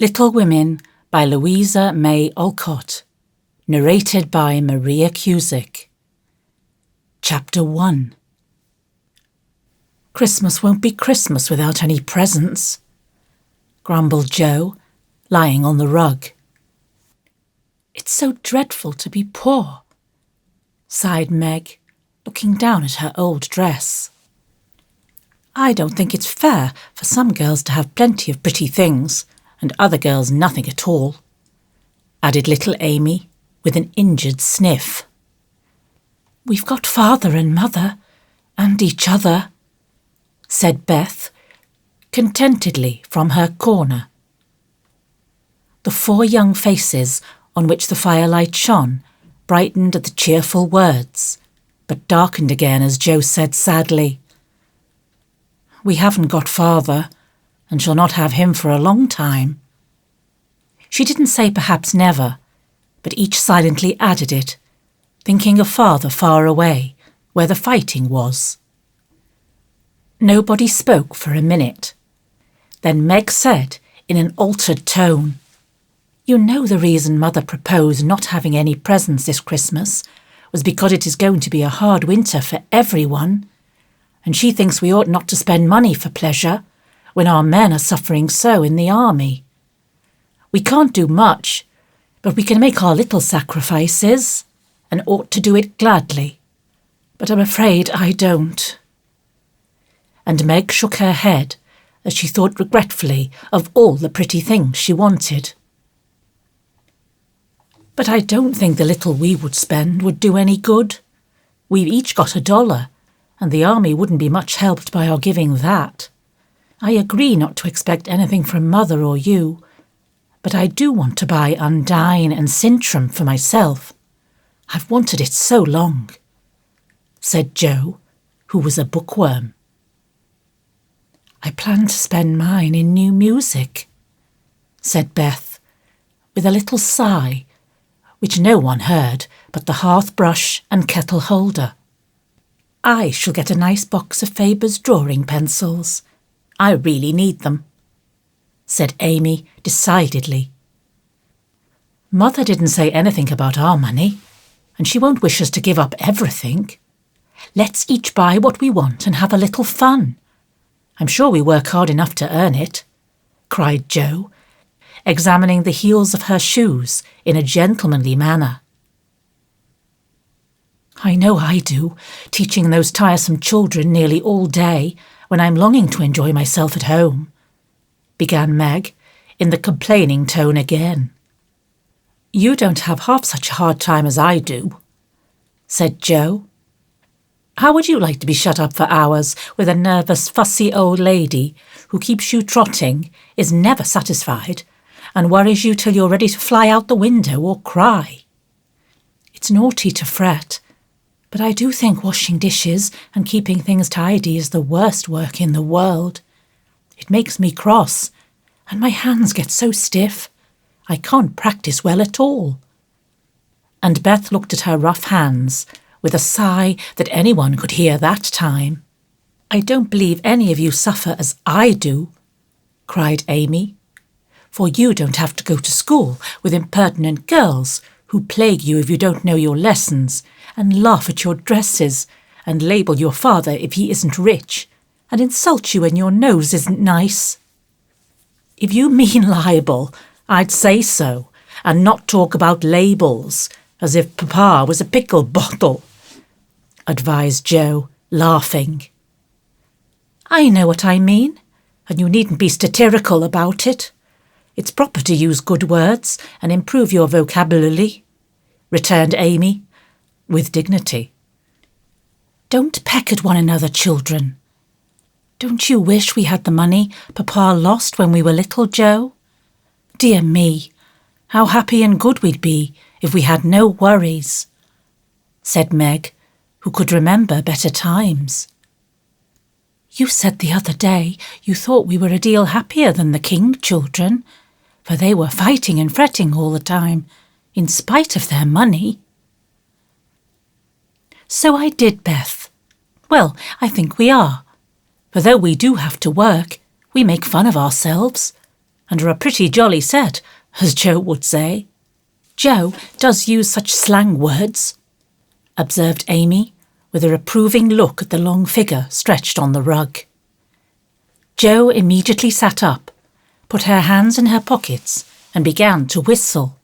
Little Women by Louisa May Alcott. Narrated by Maria Cusick. Chapter 1. Christmas won't be Christmas without any presents, grumbled Jo, lying on the rug. It's so dreadful to be poor, sighed Meg, looking down at her old dress. I don't think it's fair for some girls to have plenty of pretty things and other girls nothing at all, added little Amy with an injured sniff. We've got father and mother, and each other, said Beth, contentedly from her corner. The 4 young faces on which the firelight shone brightened at the cheerful words, but darkened again as Jo said sadly, We haven't got father, and shall not have him for a long time. She didn't say perhaps never, but each silently added it, thinking of father far away, where the fighting was. Nobody spoke for a minute. Then Meg said, in an altered tone, You know the reason Mother proposed not having any presents this Christmas was because it is going to be a hard winter for everyone, and she thinks we ought not to spend money for pleasure when our men are suffering so in the army. We can't do much, but we can make our little sacrifices, and ought to do it gladly. But I'm afraid I don't. And Meg shook her head as she thought regretfully of all the pretty things she wanted. But I don't think the little we would spend would do any good. We've each got $1, and the army wouldn't be much helped by our giving that. I agree not to expect anything from Mother or you, but I do want to buy Undine and Sintram for myself. I've wanted it so long, said Jo, who was a bookworm. I plan to spend mine in new music, said Beth, with a little sigh, which no one heard but the hearth brush and kettle holder. I shall get a nice box of Faber's drawing pencils. I really need them, said Amy decidedly. Mother didn't say anything about our money, and she won't wish us to give up everything. Let's each buy what we want and have a little fun. I'm sure we work hard enough to earn it, cried Jo, examining the heels of her shoes in a gentlemanly manner. I know I do, teaching those tiresome children nearly all day when I'm longing to enjoy myself at home, began Meg, in the complaining tone again. You don't have half such a hard time as I do, said Jo. How would you like to be shut up for hours with a nervous, fussy old lady who keeps you trotting, is never satisfied, and worries you till you're ready to fly out the window or cry? It's naughty to fret, but I do think washing dishes and keeping things tidy is the worst work in the world. It makes me cross, and my hands get so stiff, I can't practice well at all. And Beth looked at her rough hands with a sigh that anyone could hear that time. I don't believe any of you suffer as I do, cried Amy, for you don't have to go to school with impertinent girls who plague you if you don't know your lessons, and laugh at your dresses, and label your father if he isn't rich, and insult you when your nose isn't nice. If you mean libel, I'd say so, and not talk about labels, as if Papa was a pickle bottle, advised Jo, laughing. I know what I mean, and you needn't be satirical about it. It's proper to use good words and improve your vocabulary, returned Amy, with dignity. Don't peck at one another, children. Don't you wish we had the money Papa lost when we were little, Jo? Dear me, how happy and good we'd be if we had no worries, said Meg, who could remember better times. You said the other day you thought we were a deal happier than the King children, for they were fighting and fretting all the time, in spite of their money. So I did, Beth. Well, I think we are, for though we do have to work, we make fun of ourselves, and are a pretty jolly set, as Joe would say." "Joe does use such slang words," observed Amy, with a reproving look at the long figure stretched on the rug. Joe immediately sat up, put her hands in her pockets, and began to whistle.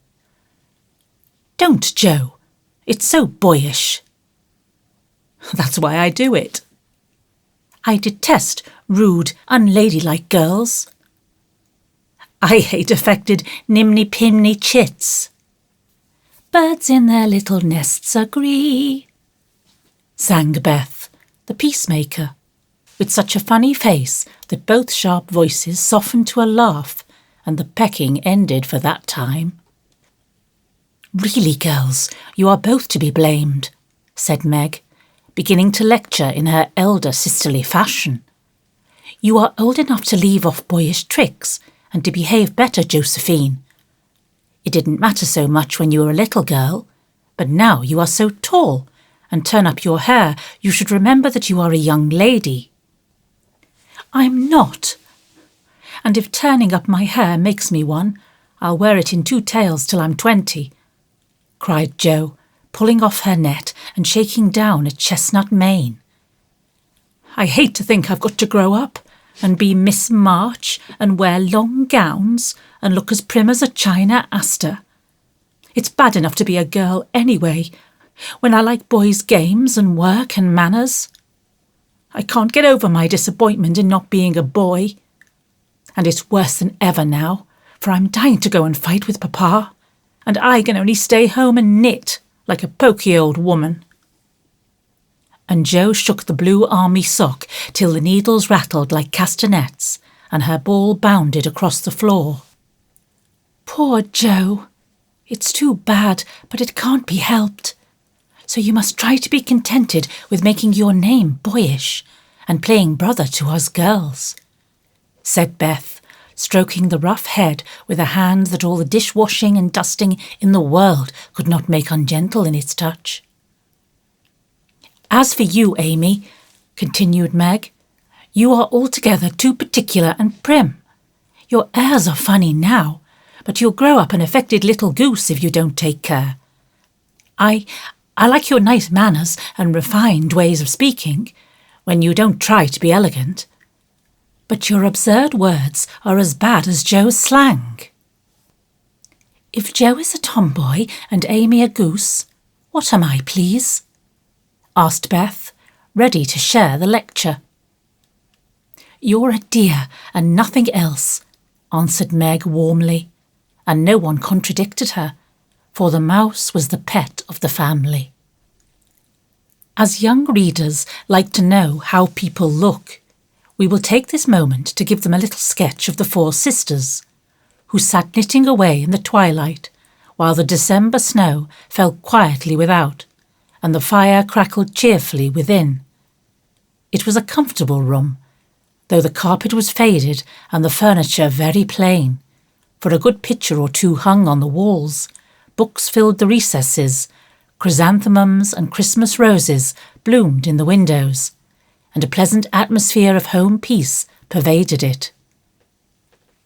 "Don't, Joe. It's so boyish." "That's why I do it." "I detest rude, unladylike girls." "I hate affected, nimny-pimny chits." "Birds in their little nests agree," sang Beth, the peacemaker, with such a funny face that both sharp voices softened to a laugh, and the pecking ended for that time. "Really, girls, you are both to be blamed," said Meg, beginning to lecture in her elder sisterly fashion. "You are old enough to leave off boyish tricks and to behave better, Josephine. It didn't matter so much when you were a little girl, but now you are so tall and turn up your hair, you should remember that you are a young lady." "I'm not. And if turning up my hair makes me one, I'll wear it in 2 tails till I'm 20, cried Joe, pulling off her net and shaking down a chestnut mane. "I hate to think I've got to grow up and be Miss March and wear long gowns and look as prim as a china aster. It's bad enough to be a girl anyway, when I like boys' games and work and manners. I can't get over my disappointment in not being a boy. And it's worse than ever now, for I'm dying to go and fight with Papa, and I can only stay home and knit like a poky old woman." And Joe shook the blue army sock till the needles rattled like castanets, and her ball bounded across the floor. "Poor Joe. It's too bad, but it can't be helped. So you must try to be contented with making your name boyish and playing brother to us girls," said Beth, stroking the rough head with a hand that all the dishwashing and dusting in the world could not make ungentle in its touch. "As for you, Amy," continued Meg, "you are altogether too particular and prim. Your airs are funny now, but you'll grow up an affected little goose if you don't take care. I like your nice manners and refined ways of speaking, when you don't try to be elegant. But your absurd words are as bad as Joe's slang." "If Joe is a tomboy and Amy a goose, what am I, please?" asked Beth, ready to share the lecture. "You're a dear and nothing else," answered Meg warmly, and no one contradicted her, for the mouse was the pet of the family. As young readers like to know how people look, we will take this moment to give them a little sketch of the 4 sisters, who sat knitting away in the twilight while the December snow fell quietly without, and the fire crackled cheerfully within. It was a comfortable room, though the carpet was faded and the furniture very plain, for a good picture or 2 hung on the walls, books filled the recesses, chrysanthemums and Christmas roses bloomed in the windows, and a pleasant atmosphere of home peace pervaded it.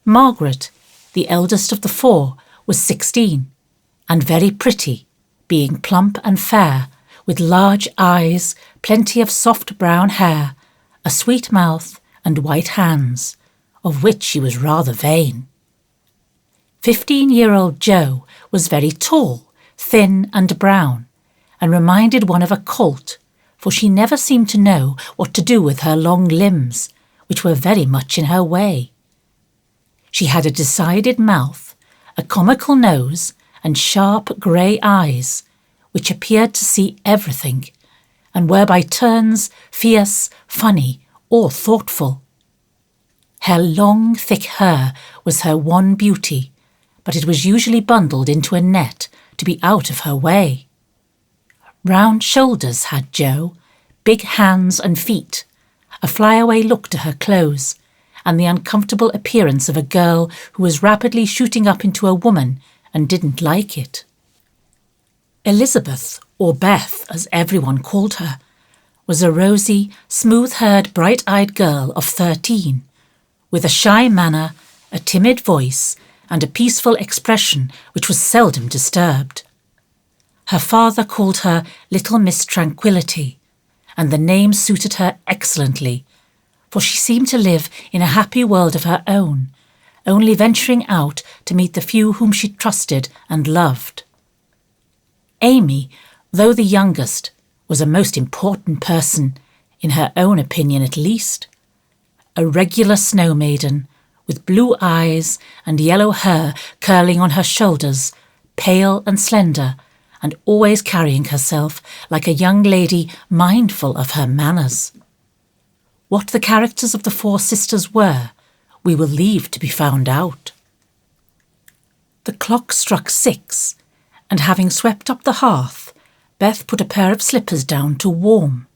Margaret, the eldest of the 4, was 16, and very pretty, being plump and fair, with large eyes, plenty of soft brown hair, a sweet mouth, and white hands, of which she was rather vain. 15-year-old Joe was very tall, thin and brown, and reminded one of a colt, for she never seemed to know what to do with her long limbs, which were very much in her way. She had a decided mouth, a comical nose, and sharp grey eyes, which appeared to see everything, and were by turns fierce, funny, or thoughtful. Her long, thick hair was her one beauty, but it was usually bundled into a net to be out of her way. Round shoulders had Jo, big hands and feet, a flyaway look to her clothes, and the uncomfortable appearance of a girl who was rapidly shooting up into a woman and didn't like it. Elizabeth, or Beth as everyone called her, was a rosy, smooth-haired, bright-eyed girl of 13, with a shy manner, a timid voice, and a peaceful expression which was seldom disturbed. Her father called her Little Miss Tranquillity, and the name suited her excellently, for she seemed to live in a happy world of her own, only venturing out to meet the few whom she trusted and loved. Amy, though the youngest, was a most important person, in her own opinion at least. A regular snow maiden, with blue eyes and yellow hair curling on her shoulders, pale and slender, and always carrying herself like a young lady mindful of her manners. What the characters of the four sisters were, we will leave to be found out. The clock struck 6, and having swept up the hearth, Beth put a pair of slippers down to warm.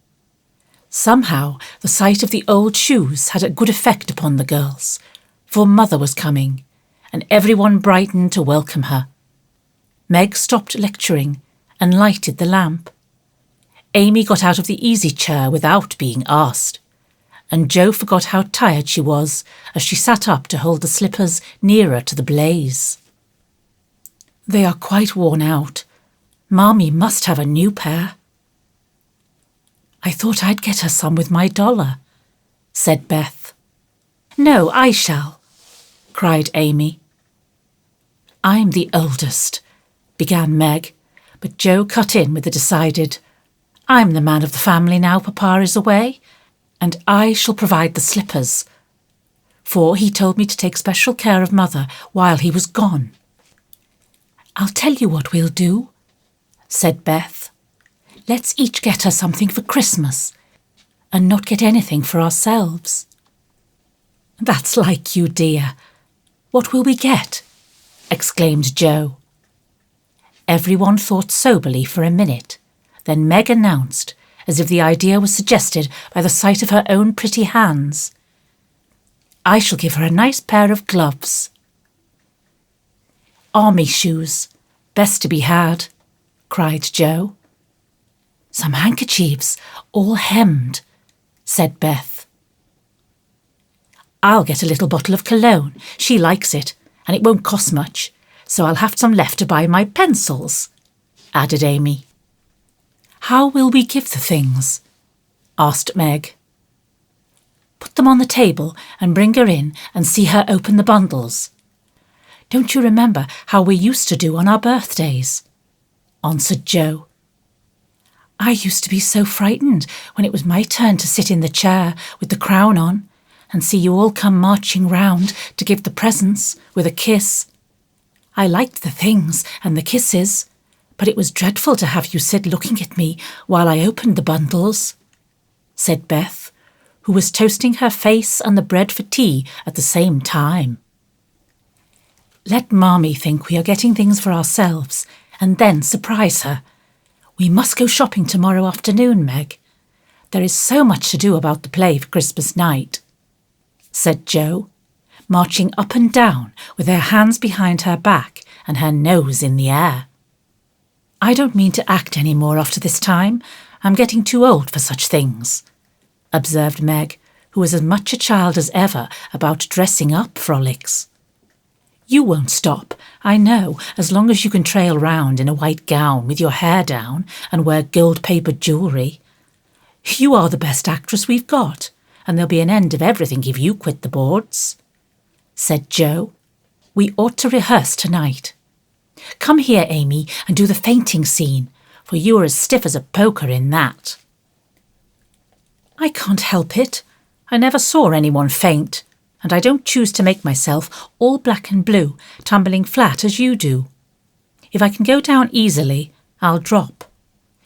Somehow the sight of the old shoes had a good effect upon the girls, for Mother was coming, and everyone brightened to welcome her. Meg stopped lecturing and lighted the lamp. Amy got out of the easy chair without being asked, and Jo forgot how tired she was as she sat up to hold the slippers nearer to the blaze. "They are quite worn out. Marmee must have a new pair." "I thought I'd get her some with my $1," said Beth. "No, I shall," cried Amy. "I'm the oldest," began Meg, but Jo cut in with a decided, "I'm the man of the family now Papa is away, and I shall provide the slippers, for he told me to take special care of Mother while he was gone." "I'll tell you what we'll do," said Beth. "Let's each get her something for Christmas, and not get anything for ourselves." "That's like you, dear. What will we get?" exclaimed Jo. Everyone thought soberly for a minute. Then Meg announced, as if the idea was suggested by the sight of her own pretty hands, "I shall give her a nice pair of gloves." "Army shoes, best to be had," cried Jo. "Some handkerchiefs, all hemmed," said Beth. "I'll get a little bottle of cologne. She likes it, and it won't cost much, so I'll have some left to buy my pencils," added Amy. "How will we give the things?" asked Meg. "Put them on the table and bring her in and see her open the bundles. Don't you remember how we used to do on our birthdays?" answered Jo. "I used to be so frightened when it was my turn to sit in the chair with the crown on and see you all come marching round to give the presents with a kiss. I liked the things and the kisses, but it was dreadful to have you sit looking at me while I opened the bundles," said Beth, who was toasting her face and the bread for tea at the same time. "Let Marmee think we are getting things for ourselves and then surprise her. We must go shopping tomorrow afternoon, Meg. There is so much to do about the play for Christmas night," said Jo, marching up and down with her hands behind her back and her nose in the air. "I don't mean to act any more after this time. I'm getting too old for such things," observed Meg, who was as much a child as ever about dressing up frolics. "You won't stop, I know, as long as you can trail round in a white gown with your hair down and wear gold-papered jewellery. You are the best actress we've got, and there'll be an end of everything if you quit the boards," said Jo. "We ought to rehearse tonight. Come here, Amy, and do the fainting scene, for you are as stiff as a poker in that." "I can't help it. I never saw anyone faint, and I don't choose to make myself all black and blue, tumbling flat as you do. If I can go down easily, I'll drop.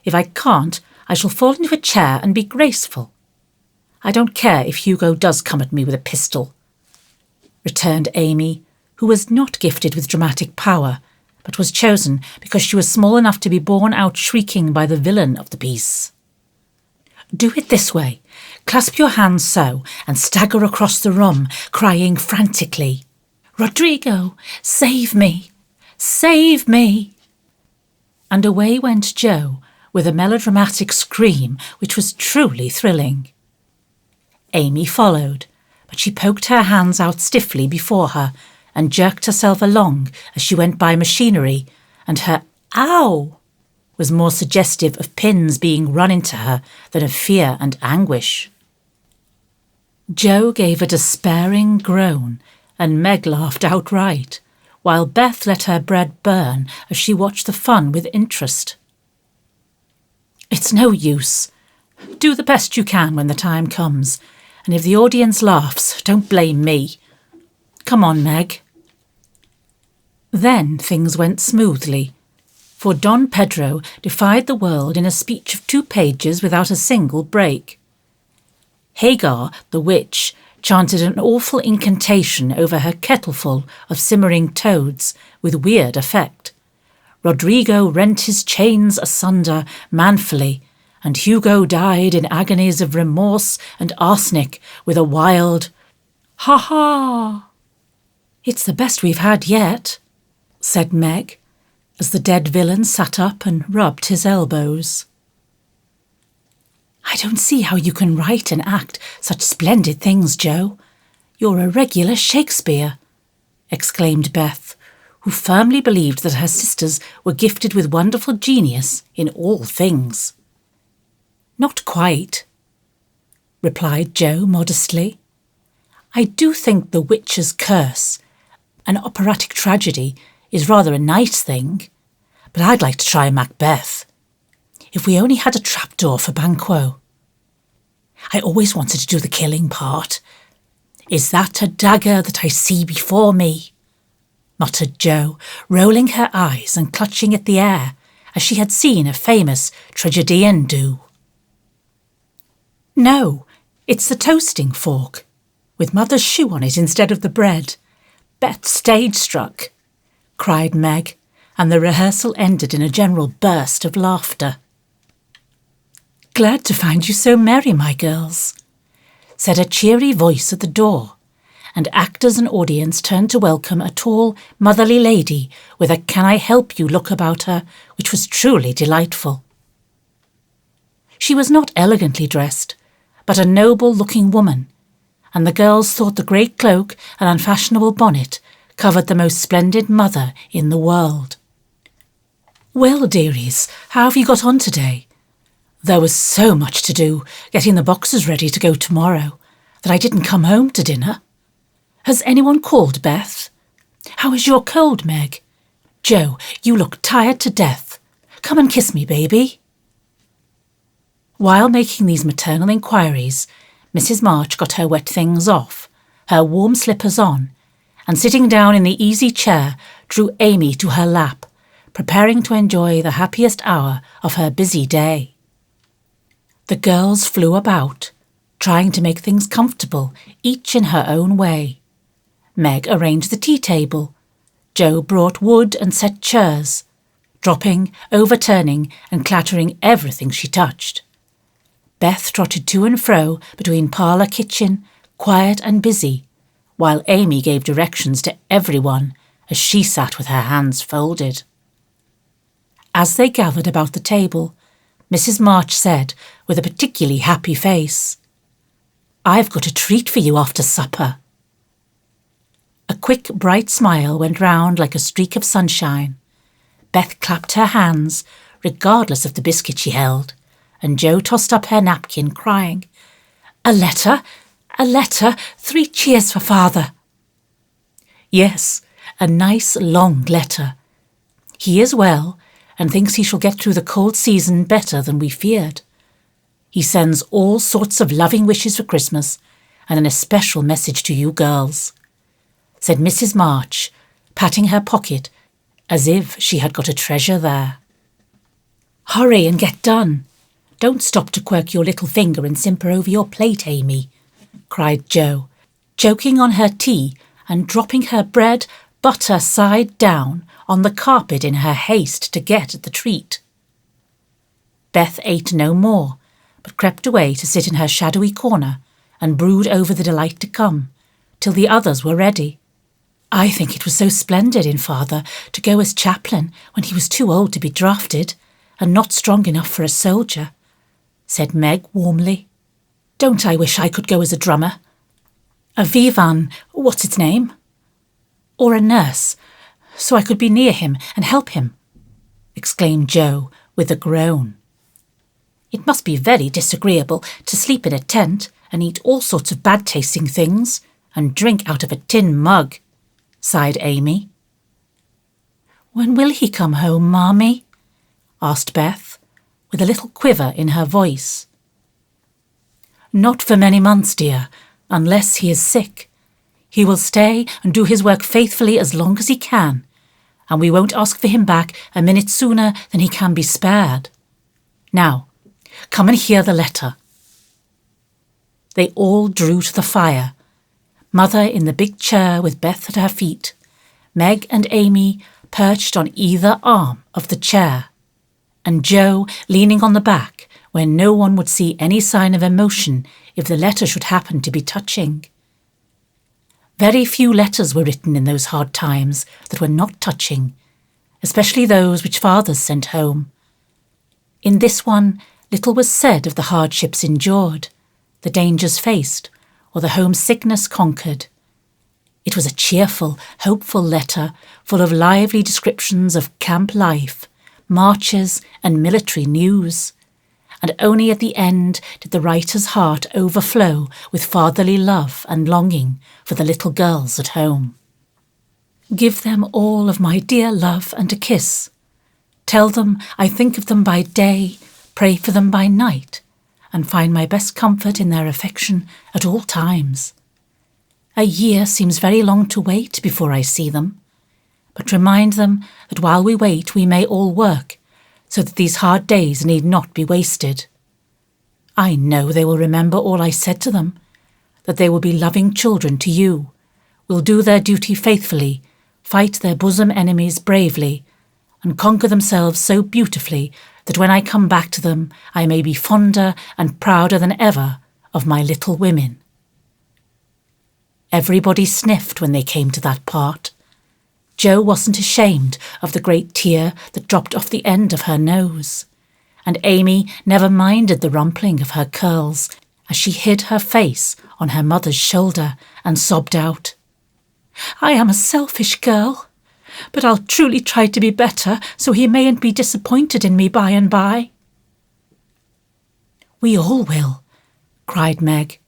If I can't, I shall fall into a chair and be graceful. I don't care if Hugo does come at me with a pistol," returned Amy, who was not gifted with dramatic power, but was chosen because she was small enough to be borne out shrieking by the villain of the piece. "Do it this way. Clasp your hands so and stagger across the room, crying frantically, 'Rodrigo, save me! Save me!'" And away went Jo with a melodramatic scream which was truly thrilling. Amy followed, but she poked her hands out stiffly before her and jerked herself along as she went by machinery, and her "ow" was more suggestive of pins being run into her than of fear and anguish. Jo gave a despairing groan, and Meg laughed outright, while Beth let her bread burn as she watched the fun with interest. "It's no use. Do the best you can when the time comes, and if the audience laughs, don't blame me. Come on, Meg." Then things went smoothly, for Don Pedro defied the world in a speech of 2 pages without a single break. Hagar, the witch, chanted an awful incantation over her kettleful of simmering toads with weird effect. Rodrigo rent his chains asunder manfully, and Hugo died in agonies of remorse and arsenic with a wild "Ha-ha!" "It's the best we've had yet," said Meg, as the dead villain sat up and rubbed his elbows. "I don't see how you can write and act such splendid things, Jo. You're a regular Shakespeare," exclaimed Beth, who firmly believed that her sisters were gifted with wonderful genius in all things. "Not quite," replied Jo modestly. "I do think The Witch's Curse, an operatic tragedy, is rather a nice thing, but I'd like to try Macbeth. If we only had a trapdoor for Banquo. I always wanted to do the killing part. Is that a dagger that I see before me?" muttered Jo, rolling her eyes and clutching at the air, as she had seen a famous tragedian do. "No, it's the toasting fork, with Mother's shoe on it instead of the bread. Bet stage struck," cried Meg, and the rehearsal ended in a general burst of laughter. "Glad to find you so merry, my girls," said a cheery voice at the door, and actors and audience turned to welcome a tall, motherly lady with a "can I help you" look about her, which was truly delightful. She was not elegantly dressed, but a noble-looking woman, and the girls thought the great cloak and unfashionable bonnet covered the most splendid mother in the world. "Well, dearies, how have you got on today? There was so much to do, getting the boxes ready to go tomorrow, that I didn't come home to dinner. Has anyone called Beth? How is your cold, Meg? Jo, you look tired to death. Come and kiss me, baby." While making these maternal inquiries, Mrs. March got her wet things off, her warm slippers on, and sitting down in the easy chair, drew Amy to her lap, preparing to enjoy the happiest hour of her busy day. The girls flew about, trying to make things comfortable, each in her own way. Meg arranged the tea table. Jo brought wood and set chairs, dropping, overturning, and clattering everything she touched. Beth trotted to and fro between parlour kitchen, quiet and busy, while Amy gave directions to everyone as she sat with her hands folded. As they gathered about the table, Mrs. March said, with a particularly happy face, "I've got a treat for you after supper." A quick, bright smile went round like a streak of sunshine. Beth clapped her hands, regardless of the biscuit she held, and Jo tossed up her napkin, crying, "A letter! A letter! 3 cheers for Father!" "Yes, a nice long letter. He is well, and thinks he shall get through the cold season better than we feared. He sends all sorts of loving wishes for Christmas, and an especial message to you girls," said Mrs. March, patting her pocket as if she had got a treasure there. "Hurry and get done. Don't stop to quirk your little finger and simper over your plate, Amy," cried Jo, choking on her tea and dropping her bread, butter side down, on the carpet in her haste to get at the treat. Beth ate no more, but crept away to sit in her shadowy corner and brood over the delight to come, till the others were ready. "I think it was so splendid in Father to go as chaplain when he was too old to be drafted, and not strong enough for a soldier," said Meg warmly. "Don't I wish I could go as a drummer? A Vivan, what's its name? Or a nurse, so I could be near him and help him, exclaimed Joe with a groan. It must be very disagreeable to sleep in a tent and eat all sorts of bad-tasting things and drink out of a tin mug, sighed Amy. When will he come home, Marmee? Asked Beth, with a little quiver in her voice. Not for many months, dear, unless he is sick. He will stay and do his work faithfully as long as he can, and we won't ask for him back a minute sooner than he can be spared. Now, come and hear the letter. They all drew to the fire, Mother in the big chair with Beth at her feet, Meg and Amy perched on either arm of the chair, and Joe leaning on the back where no one would see any sign of emotion if the letter should happen to be touching. Very few letters were written in those hard times that were not touching, especially those which fathers sent home. In this one, little was said of the hardships endured, the dangers faced, or the homesickness conquered. It was a cheerful, hopeful letter full of lively descriptions of camp life, marches and military news, and only at the end did the writer's heart overflow with fatherly love and longing for the little girls at home. Give them all of my dear love and a kiss. Tell them I think of them by day, pray for them by night, and find my best comfort in their affection at all times. A year seems very long to wait before I see them, but remind them that while we wait we may all work, so that these hard days need not be wasted. I know they will remember all I said to them, that they will be loving children to you, will do their duty faithfully, fight their bosom enemies bravely, and conquer themselves so beautifully that when I come back to them I may be fonder and prouder than ever of my little women. Everybody sniffed when they came to that part. Joe wasn't ashamed of the great tear that dropped off the end of her nose, and Amy never minded the rumpling of her curls as she hid her face on her mother's shoulder and sobbed out, I am a selfish girl, but I'll truly try to be better so he mayn't be disappointed in me by and by. We all will, cried Meg.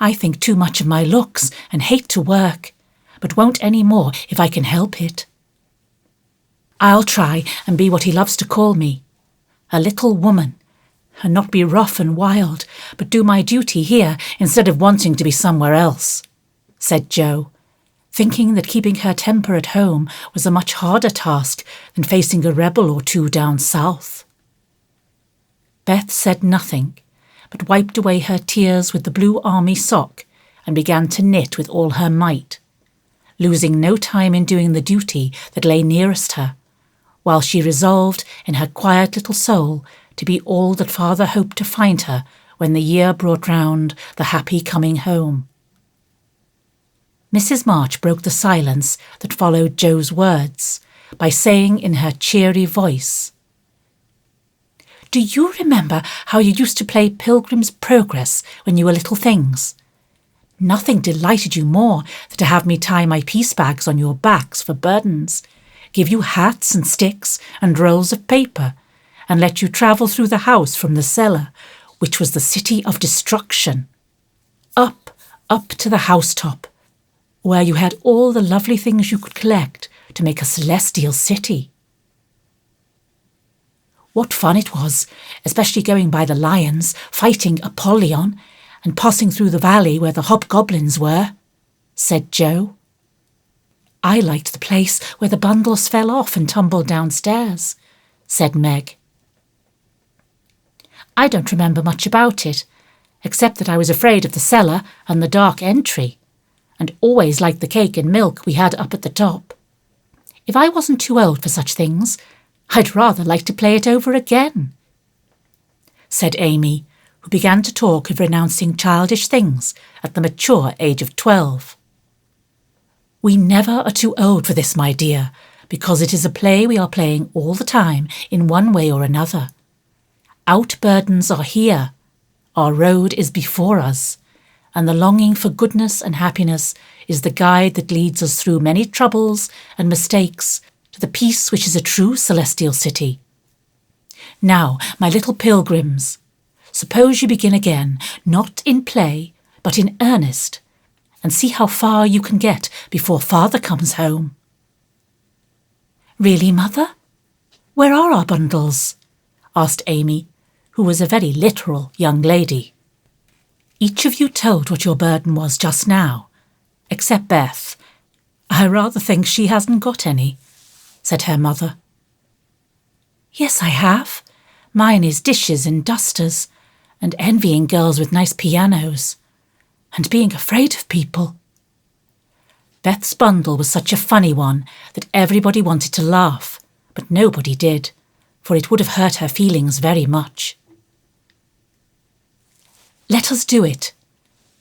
I think too much of my looks and hate to work, but won't any more if I can help it. I'll try and be what he loves to call me, a little woman, and not be rough and wild, but do my duty here instead of wanting to be somewhere else, said Joe, thinking that keeping her temper at home was a much harder task than facing a rebel or two down south. Beth said nothing, but wiped away her tears with the blue army sock and began to knit with all her might, losing no time in doing the duty that lay nearest her, while she resolved in her quiet little soul to be all that father hoped to find her when the year brought round the happy coming home. Mrs. March broke the silence that followed Joe's words by saying in her cheery voice, Do you remember how you used to play Pilgrim's Progress when you were little things? Nothing delighted you more than to have me tie my piece bags on your backs for burdens, give you hats and sticks and rolls of paper, and let you travel through the house from the cellar, which was the city of destruction, up to the housetop, where you had all the lovely things you could collect to make a celestial city. What fun it was, especially going by the lions, fighting Apollyon, and passing through the valley where the hobgoblins were, said Joe. I liked the place where the bundles fell off and tumbled downstairs, said Meg. I don't remember much about it, except that I was afraid of the cellar and the dark entry, and always liked the cake and milk we had up at the top. If I wasn't too old for such things, I'd rather like to play it over again, said Amy, who began to talk of renouncing childish things at the mature age of 12. We never are too old for this, my dear, because it is a play we are playing all the time in one way or another. Out burdens are here, our road is before us, and the longing for goodness and happiness is the guide that leads us through many troubles and mistakes to the peace which is a true celestial city. Now, my little pilgrims, suppose you begin again, not in play, but in earnest, and see how far you can get before Father comes home." "Really, Mother? Where are our bundles?" asked Amy, who was a very literal young lady. "Each of you told what your burden was just now, except Beth. I rather think she hasn't got any," said her mother. "Yes, I have. Mine is dishes and dusters, and envying girls with nice pianos, and being afraid of people." Beth's bundle was such a funny one that everybody wanted to laugh, but nobody did, for it would have hurt her feelings very much. "Let us do it,"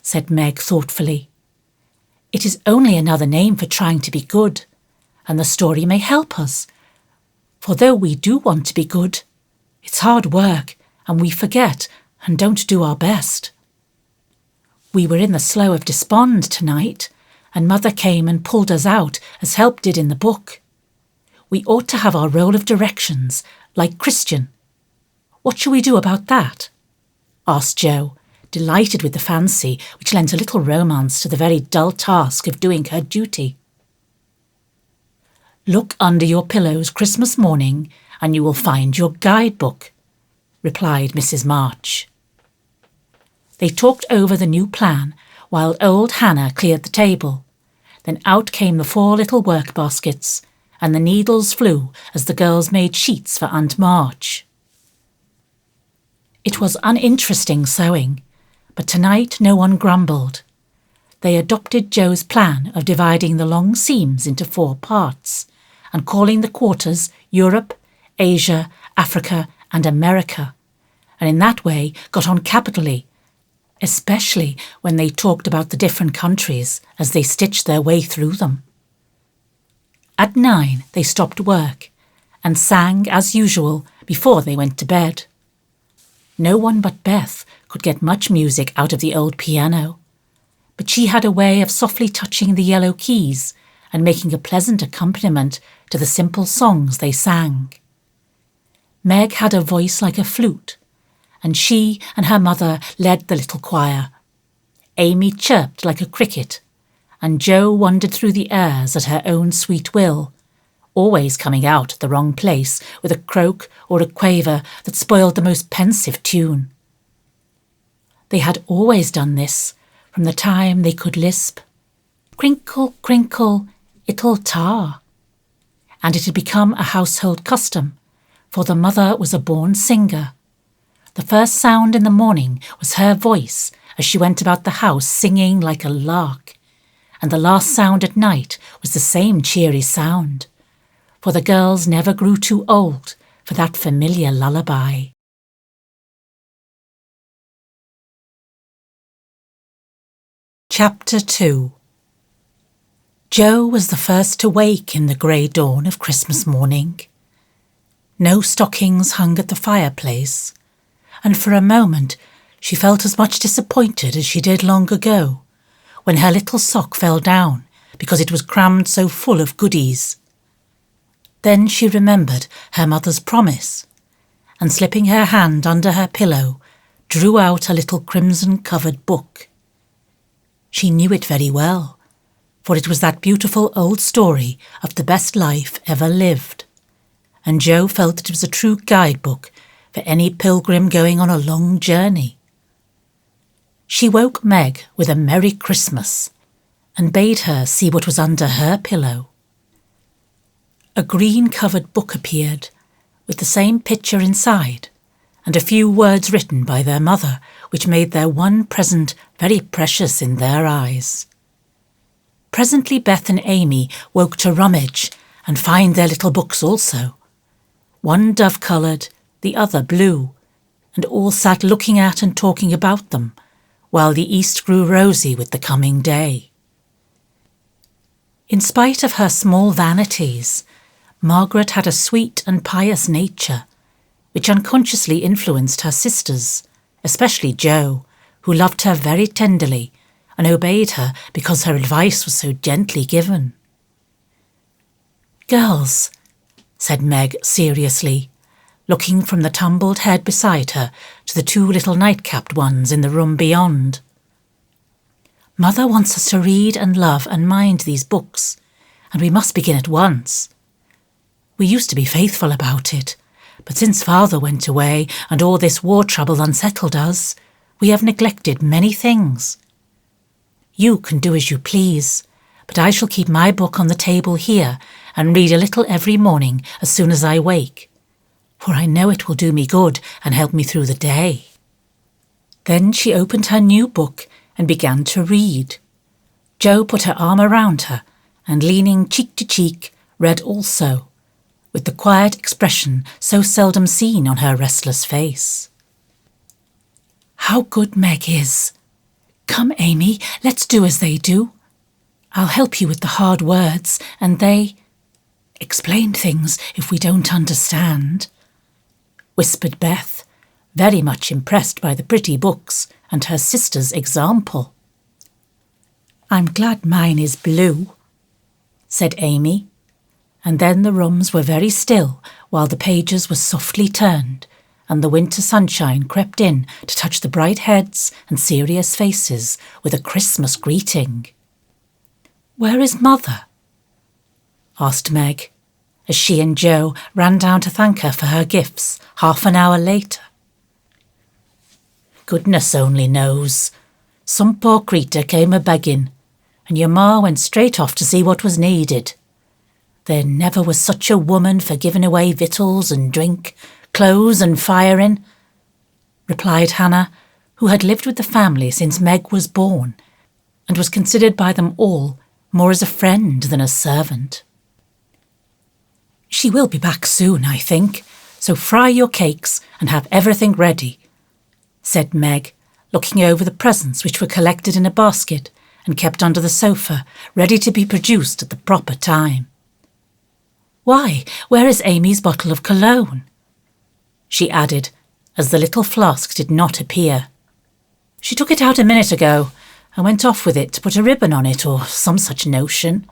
said Meg thoughtfully. "It is only another name for trying to be good, and the story may help us, for though we do want to be good, it's hard work, and we forget and don't do our best. We were in the Slough of Despond tonight, and Mother came and pulled us out as Help did in the book. We ought to have our role of directions, like Christian. What shall we do about that?" asked Jo, delighted with the fancy which lent a little romance to the very dull task of doing her duty. "Look under your pillows Christmas morning and you will find your guidebook," replied Mrs. March. They talked over the new plan while old Hannah cleared the table. Then out came the 4 little work baskets, and the needles flew as the girls made sheets for Aunt March. It was uninteresting sewing, but tonight no one grumbled. They adopted Jo's plan of dividing the long seams into 4 parts and calling the quarters Europe, Asia, Africa and America, and in that way got on capitally, especially when they talked about the different countries as they stitched their way through them. At 9 they stopped work and sang as usual before they went to bed. No one but Beth could get much music out of the old piano, but she had a way of softly touching the yellow keys and making a pleasant accompaniment to the simple songs they sang. Meg had a voice like a flute, and she and her mother led the little choir. Amy chirped like a cricket, and Jo wandered through the airs at her own sweet will, always coming out at the wrong place with a croak or a quaver that spoiled the most pensive tune. They had always done this from the time they could lisp, "Crinkle, crinkle, it'll tar," and it had become a household custom, for the mother was a born singer. The first sound in the morning was her voice as she went about the house singing like a lark, and the last sound at night was the same cheery sound, for the girls never grew too old for that familiar lullaby. Chapter 2. Jo was the first to wake in the grey dawn of Christmas morning. No stockings hung at the fireplace, and for a moment she felt as much disappointed as she did long ago, when her little sock fell down because it was crammed so full of goodies. Then she remembered her mother's promise, and slipping her hand under her pillow, drew out a little crimson-covered book. She knew it very well, for it was that beautiful old story of the best life ever lived, and Jo felt that it was a true guidebook for any pilgrim going on a long journey. She woke Meg with a Merry Christmas and bade her see what was under her pillow. A green-covered book appeared, with the same picture inside, and a few words written by their mother, which made their one present very precious in their eyes. Presently Beth and Amy woke to rummage and find their little books also, one dove-coloured, the other blue, and all sat looking at and talking about them, while the east grew rosy with the coming day. In spite of her small vanities, Margaret had a sweet and pious nature, which unconsciously influenced her sisters, especially Jo, who loved her very tenderly and obeyed her because her advice was so gently given. "Girls," said Meg seriously, looking from the tumbled head beside her to the two little night-capped ones in the room beyond. "Mother wants us to read and love and mind these books, and we must begin at once. We used to be faithful about it, but since Father went away and all this war trouble unsettled us, we have neglected many things. You can do as you please, but I shall keep my book on the table here and read a little every morning as soon as I wake, for I know it will do me good and help me through the day." Then she opened her new book and began to read. Jo put her arm around her and, leaning cheek to cheek, read also, with the quiet expression so seldom seen on her restless face. "How good Meg is! Come, Amy, let's do as they do. I'll help you with the hard words, and they explain things if we don't understand," whispered Beth, very much impressed by the pretty books and her sister's example. "I'm glad mine is blue," said Amy, and then the rooms were very still while the pages were softly turned and the winter sunshine crept in to touch the bright heads and serious faces with a Christmas greeting. "Where is Mother?" asked Meg, as she and Jo ran down to thank her for her gifts half an hour later. "Goodness only knows. Some poor creature came a-begging, and your ma went straight off to see what was needed. There never was such a woman for giving away victuals and drink, clothes and firing," replied Hannah, who had lived with the family since Meg was born and was considered by them all more as a friend than a servant. "She will be back soon, I think, so fry your cakes and have everything ready," said Meg, looking over the presents which were collected in a basket and kept under the sofa, ready to be produced at the proper time. "Why, where is Amy's bottle of cologne?" she added, as the little flask did not appear. "She took it out a minute ago and went off with it to put a ribbon on it or some such notion,"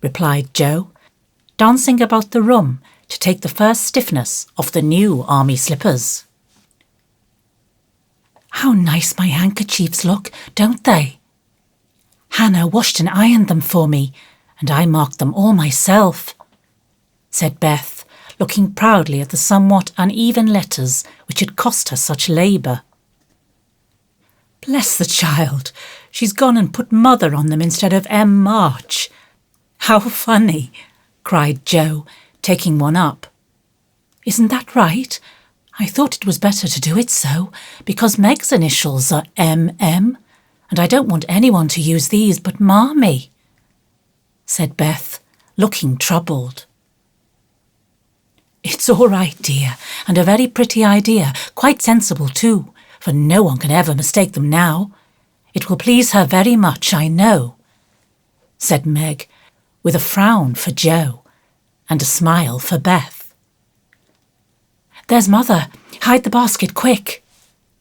replied Jo, dancing about the room to take the first stiffness off the new army slippers. "How nice my handkerchiefs look, don't they? Hannah washed and ironed them for me, and I marked them all myself," said Beth, looking proudly at the somewhat uneven letters which had cost her such labour. "Bless the child, she's gone and put Mother on them instead of M. March. How funny," cried Jo, taking one up. "Isn't that right? I thought it was better to do it so, because Meg's initials are M.M., and I don't want anyone to use these but Marmee," said Beth, looking troubled. "It's all right, dear, and a very pretty idea, quite sensible too, for no one can ever mistake them now. It will please her very much, I know," said Meg, with a frown for Jo and a smile for Beth. "There's Mother. Hide the basket, quick,"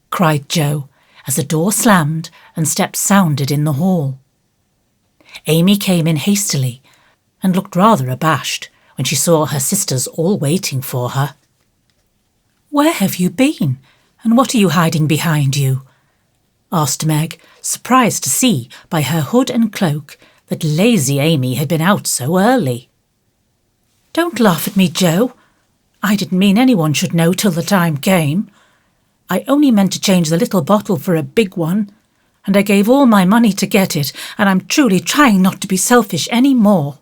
cried Jo, as the door slammed and steps sounded in the hall. Amy came in hastily and looked rather abashed when she saw her sisters all waiting for her. "Where have you been, and what are you hiding behind you?" asked Meg, surprised to see by her hood and cloak that lazy Amy had been out so early. "Don't laugh at me, Jo. I didn't mean anyone should know till the time came. I only meant to change the little bottle for a big one, and I gave all my money to get it, and I'm truly trying not to be selfish any more."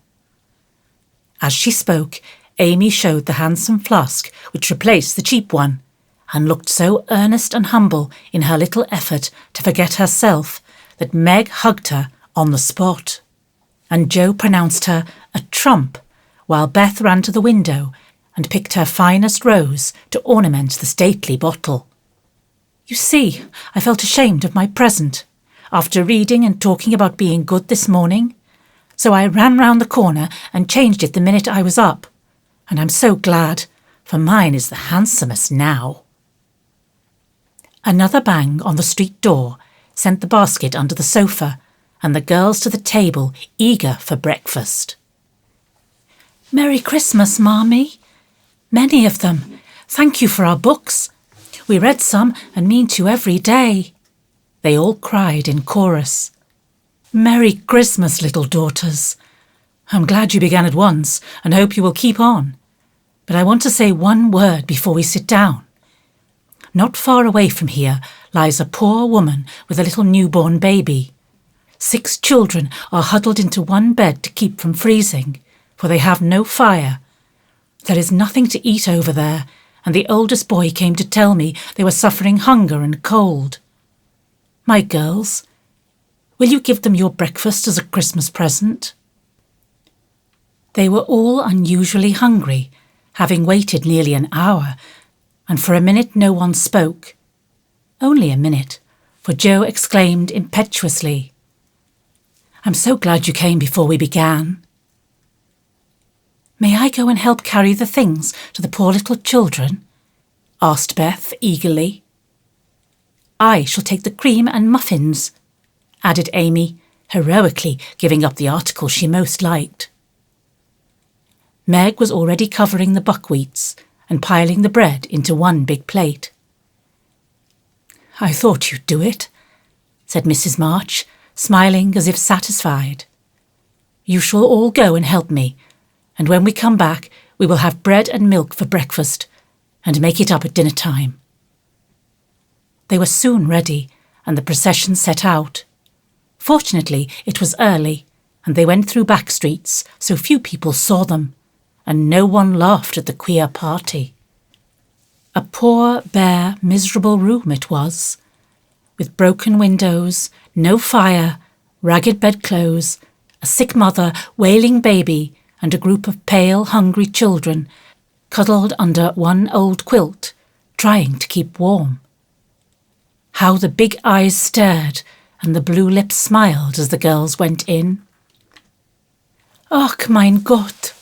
As she spoke, Amy showed the handsome flask which replaced the cheap one, and looked so earnest and humble in her little effort to forget herself that Meg hugged her on the spot, and Jo pronounced her a trump, while Beth ran to the window and picked her finest rose to ornament the stately bottle. "You see, I felt ashamed of my present, after reading and talking about being good this morning, so I ran round the corner and changed it the minute I was up, and I'm so glad, for mine is the handsomest now." Another bang on the street door sent the basket under the sofa, and the girls to the table, eager for breakfast. "Merry Christmas, Marmee. Many of them. Thank you for our books. We read some and mean to every day," they all cried in chorus. "Merry Christmas, little daughters. I'm glad you began at once and hope you will keep on. But I want to say one word before we sit down. Not far away from here lies a poor woman with a little newborn baby. 6 children are huddled into one bed to keep from freezing, for they have no fire. There is nothing to eat over there, and the oldest boy came to tell me they were suffering hunger and cold. My girls, will you give them your breakfast as a Christmas present?" They were all unusually hungry, having waited nearly an hour, and for a minute no one spoke. Only a minute, for Joe exclaimed impetuously, "I'm so glad you came before we began." "May I go and help carry the things to the poor little children?" asked Beth eagerly. "I shall take the cream and muffins," added Amy, heroically giving up the article she most liked. Meg was already covering the buckwheats and piling the bread into one big plate. "I thought you'd do it," said Mrs. March, smiling as if satisfied. "You shall all go and help me, and when we come back we will have bread and milk for breakfast and make it up at dinner time." They were soon ready, and the procession set out. Fortunately, it was early, and they went through back streets, so few people saw them, and no one laughed at the queer party. A poor, bare, miserable room it was, with broken windows, no fire, ragged bedclothes, a sick mother, wailing baby, and a group of pale, hungry children cuddled under one old quilt, trying to keep warm. How the big eyes stared and the blue lips smiled as the girls went in. "Ach, mein Gott,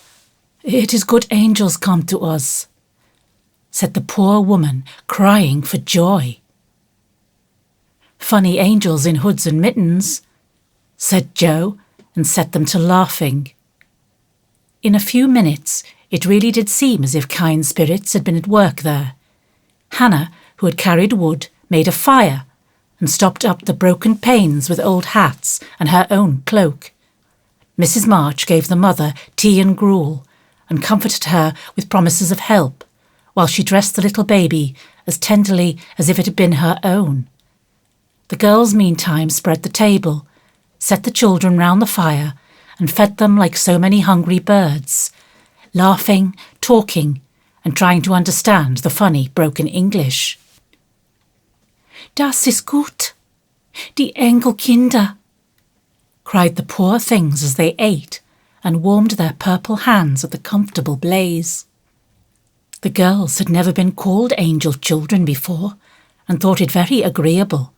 it is good angels come to us," said the poor woman, crying for joy. "Funny angels in hoods and mittens," said Joe, and set them to laughing. In a few minutes it really did seem as if kind spirits had been at work there. Hannah, who had carried wood, made a fire and stopped up the broken panes with old hats and her own cloak. Mrs. March gave the mother tea and gruel and comforted her with promises of help, while she dressed the little baby as tenderly as if it had been her own. The girls meantime spread the table, set the children round the fire, and fed them like so many hungry birds, laughing, talking, and trying to understand the funny broken English. "Das ist gut, die Enkelkinder," cried the poor things as they ate and warmed their purple hands at the comfortable blaze. The girls had never been called angel children before, and thought it very agreeable,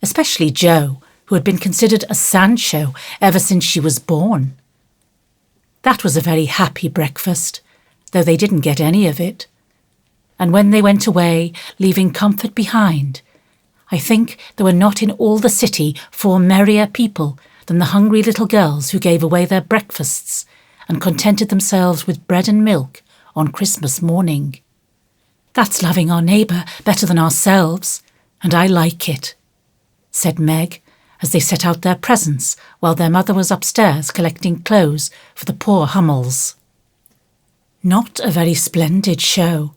especially Jo, who had been considered a Sancho ever since she was born. That was a very happy breakfast, though they didn't get any of it. And when they went away, leaving comfort behind, I think there were not in all the city 4 merrier people than the hungry little girls who gave away their breakfasts and contented themselves with bread and milk on Christmas morning. "That's loving our neighbour better than ourselves, and I like it," said Meg, as they set out their presents while their mother was upstairs collecting clothes for the poor Hummels. Not a very splendid show,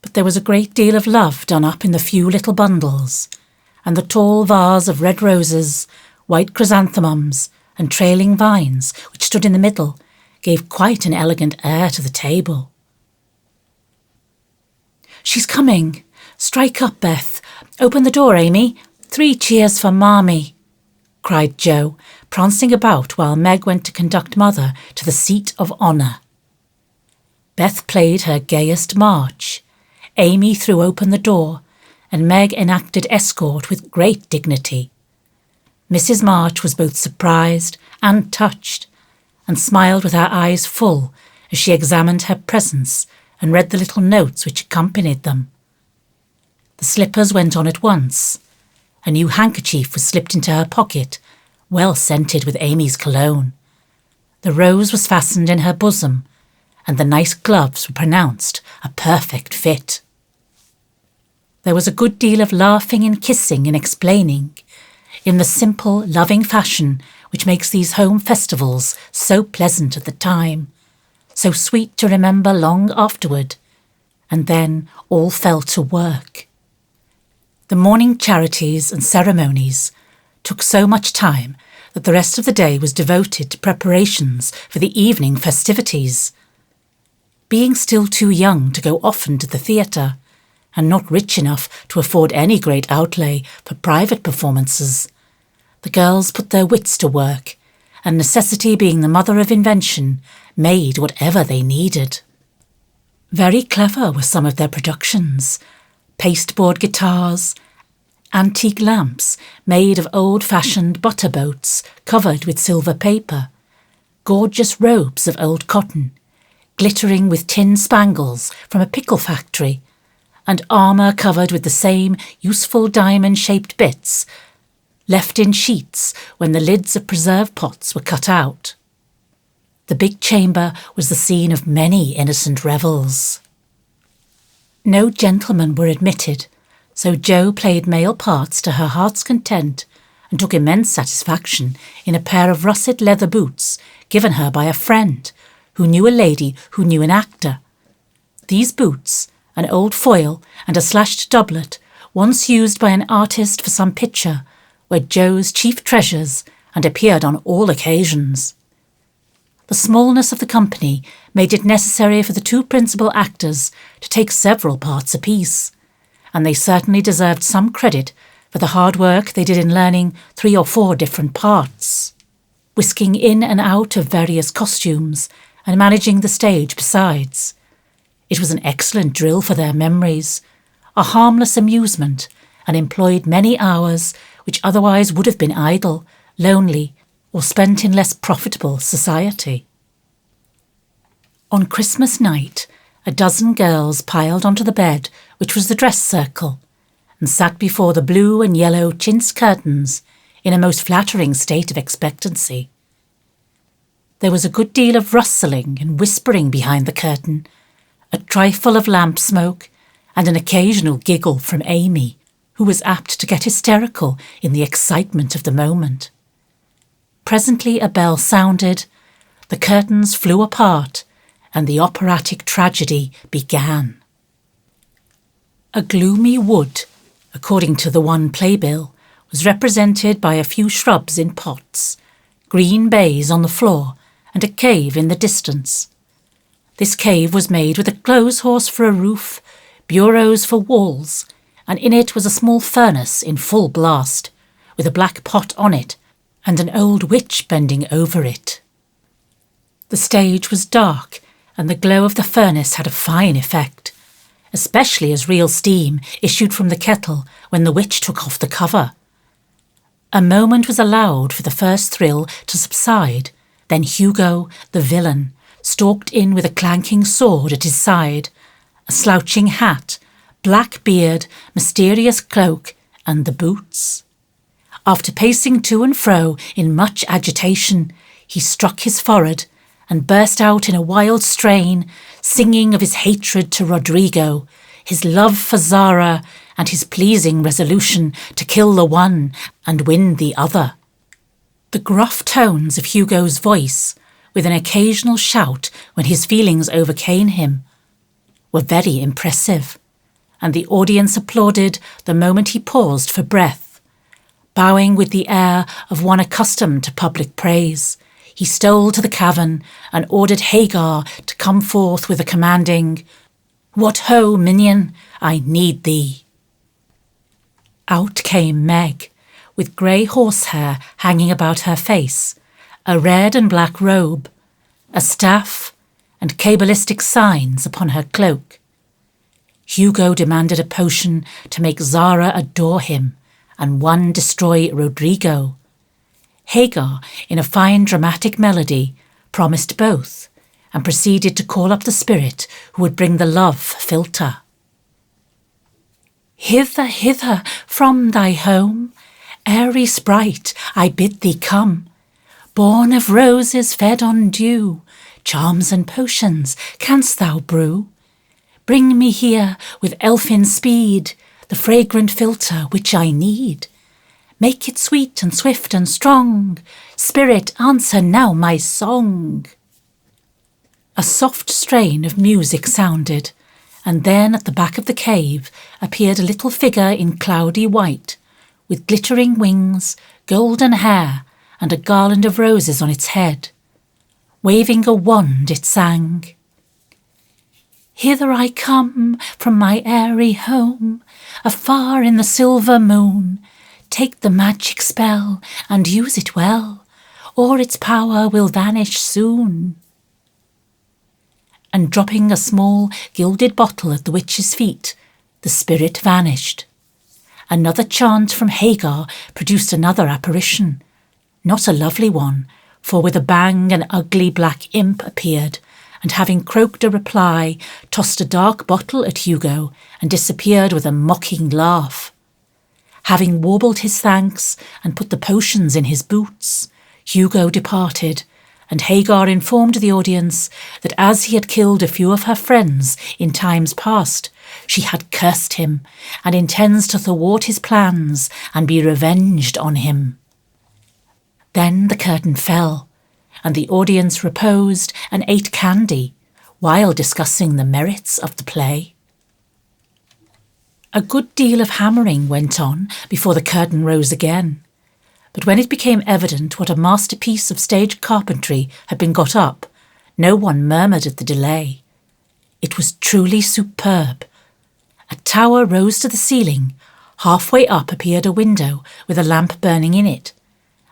but there was a great deal of love done up in the few little bundles, and the tall vase of red roses, white chrysanthemums, and trailing vines, which stood in the middle, gave quite an elegant air to the table. "She's coming. Strike up, Beth. Open the door, Amy. 3 cheers for Marmee," cried Jo, prancing about while Meg went to conduct Mother to the seat of honour. Beth played her gayest march. Amy threw open the door, and Meg enacted escort with great dignity. Mrs. March was both surprised and touched, and smiled with her eyes full as she examined her presents and read the little notes which accompanied them. The slippers went on at once. A new handkerchief was slipped into her pocket, well scented with Amy's cologne. The rose was fastened in her bosom, and the nice gloves were pronounced a perfect fit. There was a good deal of laughing and kissing and explaining, in the simple, loving fashion which makes these home festivals so pleasant at the time, so sweet to remember long afterward, and then all fell to work. The morning charities and ceremonies took so much time that the rest of the day was devoted to preparations for the evening festivities. Being still too young to go often to the theatre, and not rich enough to afford any great outlay for private performances, the girls put their wits to work, and necessity being the mother of invention, made whatever they needed. Very clever were some of their productions: pasteboard guitars, antique lamps made of old-fashioned butter boats covered with silver paper, gorgeous robes of old cotton, glittering with tin spangles from a pickle factory, and armour covered with the same useful diamond-shaped bits, left in sheets when the lids of preserve pots were cut out. The big chamber was the scene of many innocent revels. No gentlemen were admitted, so Jo played male parts to her heart's content and took immense satisfaction in a pair of russet leather boots given her by a friend who knew a lady who knew an actor. These boots, an old foil and a slashed doublet, once used by an artist for some picture, were Jo's chief treasures and appeared on all occasions. The smallness of the company made it necessary for the two principal actors to take several parts apiece, and they certainly deserved some credit for the hard work they did in learning 3 or 4 different parts, whisking in and out of various costumes, and managing the stage besides. It was an excellent drill for their memories, a harmless amusement, and employed many hours which otherwise would have been idle, lonely, or spent in less profitable society. On Christmas night, a dozen girls piled onto the bed, which was the dress circle, and sat before the blue and yellow chintz curtains in a most flattering state of expectancy. There was a good deal of rustling and whispering behind the curtain, a trifle of lamp smoke, and an occasional giggle from Amy, who was apt to get hysterical in the excitement of the moment. Presently a bell sounded, the curtains flew apart, and the operatic tragedy began. A gloomy wood, according to the one playbill, was represented by a few shrubs in pots, green baize on the floor, and a cave in the distance. This cave was made with a clothes horse for a roof, bureaus for walls, and in it was a small furnace in full blast, with a black pot on it, and an old witch bending over it. The stage was dark, and the glow of the furnace had a fine effect, especially as real steam issued from the kettle when the witch took off the cover. A moment was allowed for the first thrill to subside, then Hugo, the villain, stalked in with a clanking sword at his side, a slouching hat, black beard, mysterious cloak, and the boots. After pacing to and fro in much agitation, he struck his forehead and burst out in a wild strain, singing of his hatred to Rodrigo, his love for Zara, and his pleasing resolution to kill the one and win the other. The gruff tones of Hugo's voice, with an occasional shout when his feelings overcame him, were very impressive, and the audience applauded the moment he paused for breath. Bowing with the air of one accustomed to public praise, he stole to the cavern and ordered Hagar to come forth with a commanding, "What ho, minion, I need thee." Out came Meg, with grey horsehair hanging about her face, a red and black robe, a staff, and cabalistic signs upon her cloak. Hugo demanded a potion to make Zara adore him, and one destroy Rodrigo. Hagar, in a fine dramatic melody, promised both, and proceeded to call up the spirit who would bring the love philtre. "Hither, hither, from thy home, airy sprite, I bid thee come, born of roses fed on dew, charms and potions canst thou brew? Bring me here with elfin speed the fragrant philtre which I need. Make it sweet and swift and strong, Spirit, answer now my song. A soft strain of music sounded, and then at the back of the cave appeared a little figure in cloudy white, with glittering wings, golden hair, and a garland of roses on its head. Waving a wand, it sang, "Hither I come from my airy home, afar in the silver moon. Take the magic spell and use it well, or its power will vanish soon." And dropping a small gilded bottle at the witch's feet, the spirit vanished. Another chant from Hagar produced another apparition, not a lovely one, for with a bang an ugly black imp appeared, and having croaked a reply, tossed a dark bottle at Hugo and disappeared with a mocking laugh. Having warbled his thanks and put the potions in his boots, Hugo departed, and Hagar informed the audience that as he had killed a few of her friends in times past, she had cursed him and intends to thwart his plans and be revenged on him. Then the curtain fell, and the audience reposed and ate candy while discussing the merits of the play. A good deal of hammering went on before the curtain rose again, but when it became evident what a masterpiece of stage carpentry had been got up, no one murmured at the delay. It was truly superb. A tower rose to the ceiling, halfway up appeared a window with a lamp burning in it,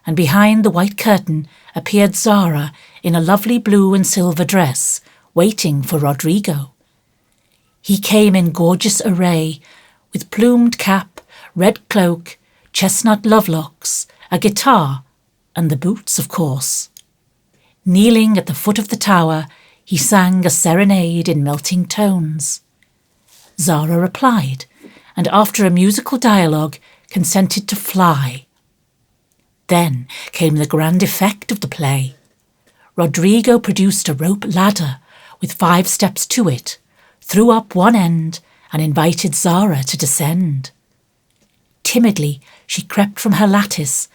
and behind the white curtain appeared Zara in a lovely blue and silver dress, waiting for Rodrigo. He came in gorgeous array, with plumed cap, red cloak, chestnut lovelocks, a guitar, and the boots, of course. Kneeling at the foot of the tower, he sang a serenade in melting tones. Zara replied, and after a musical dialogue, consented to fly. Then came the grand effect of the play. Rodrigo produced a rope ladder with 5 steps to it, threw up one end, and invited Zara to descend. Timidly, she crept from her lattice,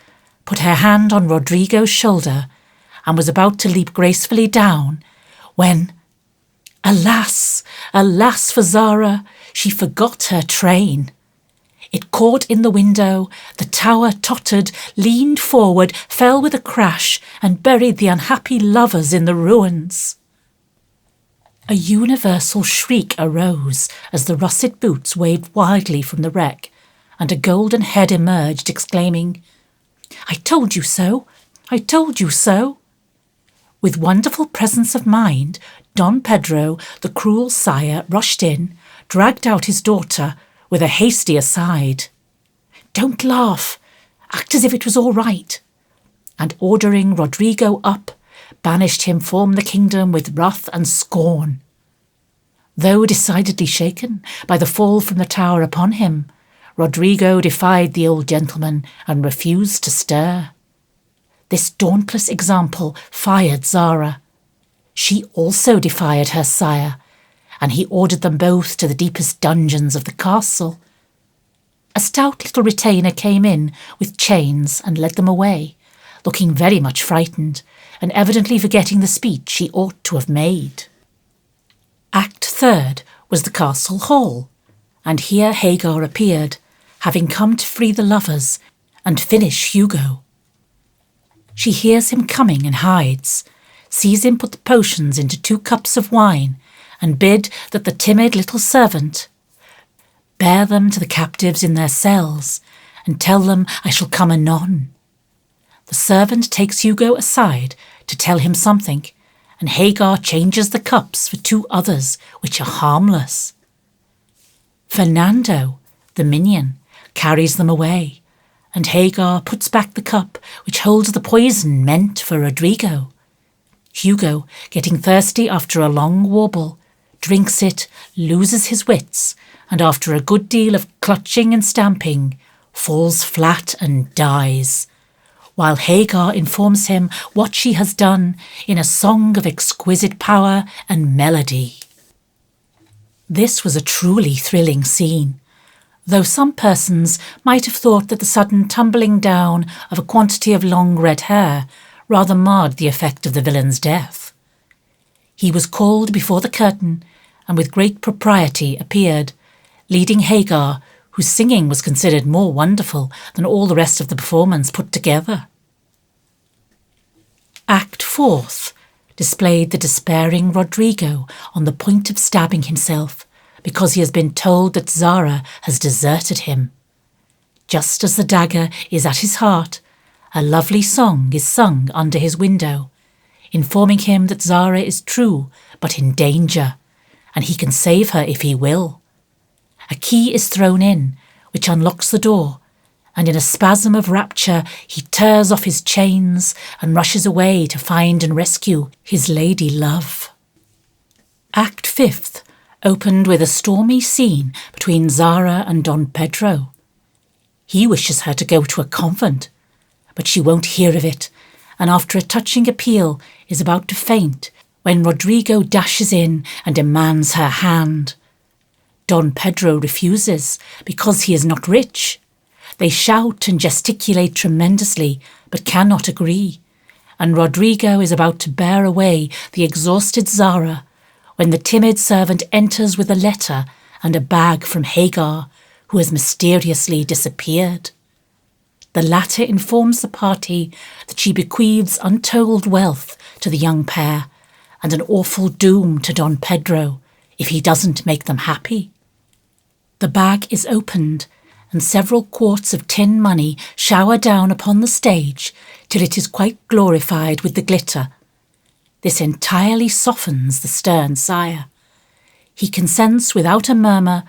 put her hand on Rodrigo's shoulder, and was about to leap gracefully down, when, alas, alas for Zara, she forgot her train. It caught in the window, the tower tottered, leaned forward, fell with a crash, and buried the unhappy lovers in the ruins. A universal shriek arose as the russet boots waved wildly from the wreck, and a golden head emerged, exclaiming, "I told you so! I told you so!" With wonderful presence of mind, Don Pedro, the cruel sire, rushed in, dragged out his daughter, with a hasty aside. "Don't laugh! Act as if it was all right!" And ordering Rodrigo up, banished him from the kingdom with wrath and scorn. Though decidedly shaken by the fall from the tower upon him, Rodrigo defied the old gentleman and refused to stir. This dauntless example fired Zara. She also defied her sire, and he ordered them both to the deepest dungeons of the castle. A stout little retainer came in with chains and led them away, looking very much frightened, and evidently forgetting the speech he ought to have made. Act 3rd was the castle hall, and here Hagar appeared, having come to free the lovers and finish Hugo. She hears him coming and hides, sees him put the potions into 2 cups of wine, and bid that the timid little servant bear them to the captives in their cells, and tell them I shall come anon. The servant takes Hugo aside to tell him something, and Hagar changes the cups for 2 others, which are harmless. Fernando, the minion, carries them away, and Hagar puts back the cup which holds the poison meant for Rodrigo. Hugo, getting thirsty after a long warble, drinks it, loses his wits, and after a good deal of clutching and stamping, falls flat and dies, while Hagar informs him what she has done in a song of exquisite power and melody. This was a truly thrilling scene, though some persons might have thought that the sudden tumbling down of a quantity of long red hair rather marred the effect of the villain's death. He was called before the curtain, and with great propriety appeared, leading Hagar, whose singing was considered more wonderful than all the rest of the performance put together. Act Fourth displayed the despairing Rodrigo on the point of stabbing himself because he has been told that Zara has deserted him. Just as the dagger is at his heart, a lovely song is sung under his window, informing him that Zara is true but in danger, and he can save her if he will. A key is thrown in, which unlocks the door, and in a spasm of rapture he tears off his chains and rushes away to find and rescue his lady love. Act Fifth opened with a stormy scene between Zara and Don Pedro. He wishes her to go to a convent, but she won't hear of it, and after a touching appeal is about to faint when Rodrigo dashes in and demands her hand. Don Pedro refuses because he is not rich. They shout and gesticulate tremendously, but cannot agree, and Rodrigo is about to bear away the exhausted Zara when the timid servant enters with a letter and a bag from Hagar, who has mysteriously disappeared. The latter informs the party that she bequeaths untold wealth to the young pair and an awful doom to Don Pedro if he doesn't make them happy. The bag is opened, and several quarts of tin money shower down upon the stage till it is quite glorified with the glitter. This entirely softens the stern sire. He consents without a murmur,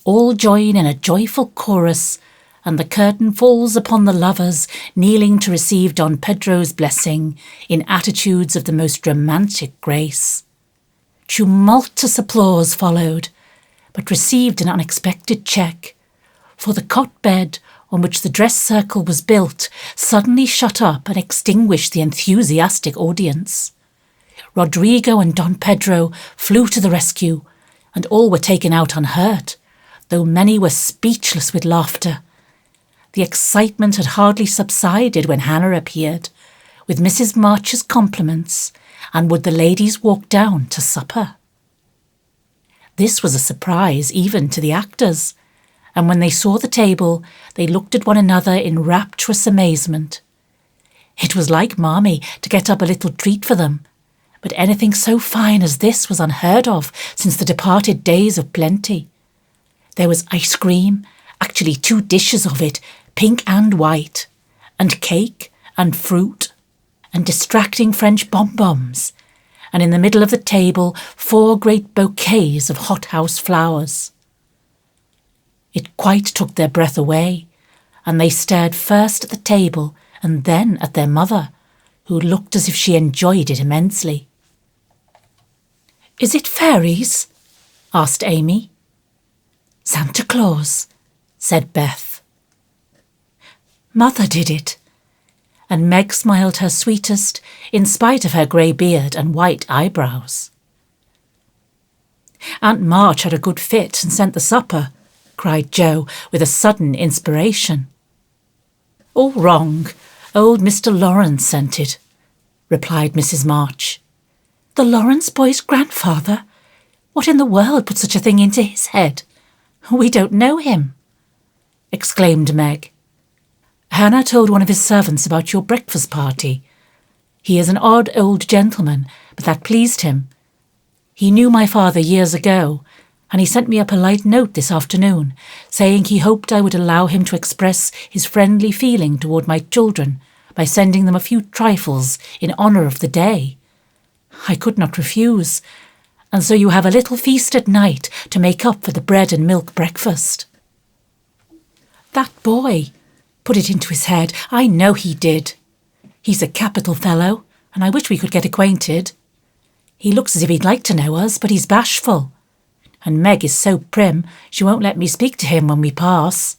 all join in a joyful chorus, and the curtain falls upon the lovers kneeling to receive Don Pedro's blessing in attitudes of the most romantic grace. Tumultuous applause followed, but received an unexpected check, for the cot bed on which the dress circle was built suddenly shut up and extinguished the enthusiastic audience. Rodrigo and Don Pedro flew to the rescue, and all were taken out unhurt, though many were speechless with laughter. The excitement had hardly subsided when Hannah appeared, with Mrs. March's compliments, and would the ladies walk down to supper? This was a surprise even to the actors, and when they saw the table, they looked at one another in rapturous amazement. It was like Marmee to get up a little treat for them, but anything so fine as this was unheard of since the departed days of plenty. There was ice cream, actually 2 dishes of it, pink and white, and cake and fruit, and distracting French bonbons, and in the middle of the table 4 great bouquets of hothouse flowers. It quite took their breath away, and they stared first at the table and then at their mother, who looked as if she enjoyed it immensely. "Is it fairies?" asked Amy. "Santa Claus," said Beth. "Mother did it," and Meg smiled her sweetest in spite of her grey beard and white eyebrows. "Aunt March had a good fit and sent the supper," cried Jo with a sudden inspiration. "All wrong. Old Mr. Lawrence sent it," replied Mrs. March. "The Lawrence boy's grandfather? What in the world put such a thing into his head? We don't know him," exclaimed Meg. "Hannah told one of his servants about your breakfast party. He is an odd old gentleman, but that pleased him. He knew my father years ago, and he sent me a polite note this afternoon, saying he hoped I would allow him to express his friendly feeling toward my children by sending them a few trifles in honour of the day. I could not refuse, and so you have a little feast at night to make up for the bread and milk breakfast." "That boy put it into his head. I know he did. He's a capital fellow, and I wish we could get acquainted. He looks as if he'd like to know us, but he's bashful. And Meg is so prim she won't let me speak to him when we pass,"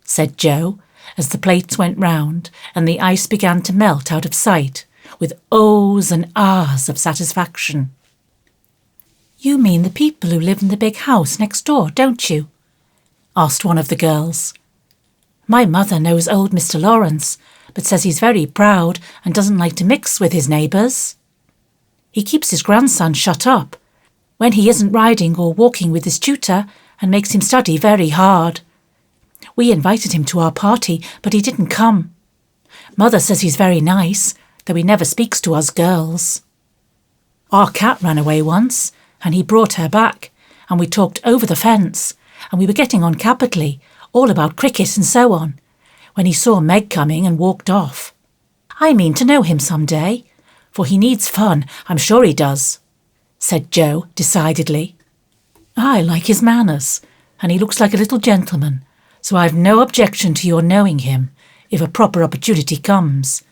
said Joe, as the plates went round and the ice began to melt out of sight, with ohs and ahs of satisfaction. "You mean the people who live in the big house next door, don't you?" asked one of the girls. "My mother knows old Mr. Lawrence, but says he's very proud and doesn't like to mix with his neighbours. He keeps his grandson shut up when he isn't riding or walking with his tutor, and makes him study very hard. We invited him to our party, but he didn't come. Mother says he's very nice, though he never speaks to us girls. Our cat ran away once, and he brought her back, and we talked over the fence, and we were getting on capitally, all about cricket and so on, when he saw Meg coming and walked off. I mean to know him some day, for he needs fun, I'm sure he does," said Joe decidedly. "I like his manners, and he looks like a little gentleman, so I've no objection to your knowing him, if a proper opportunity comes.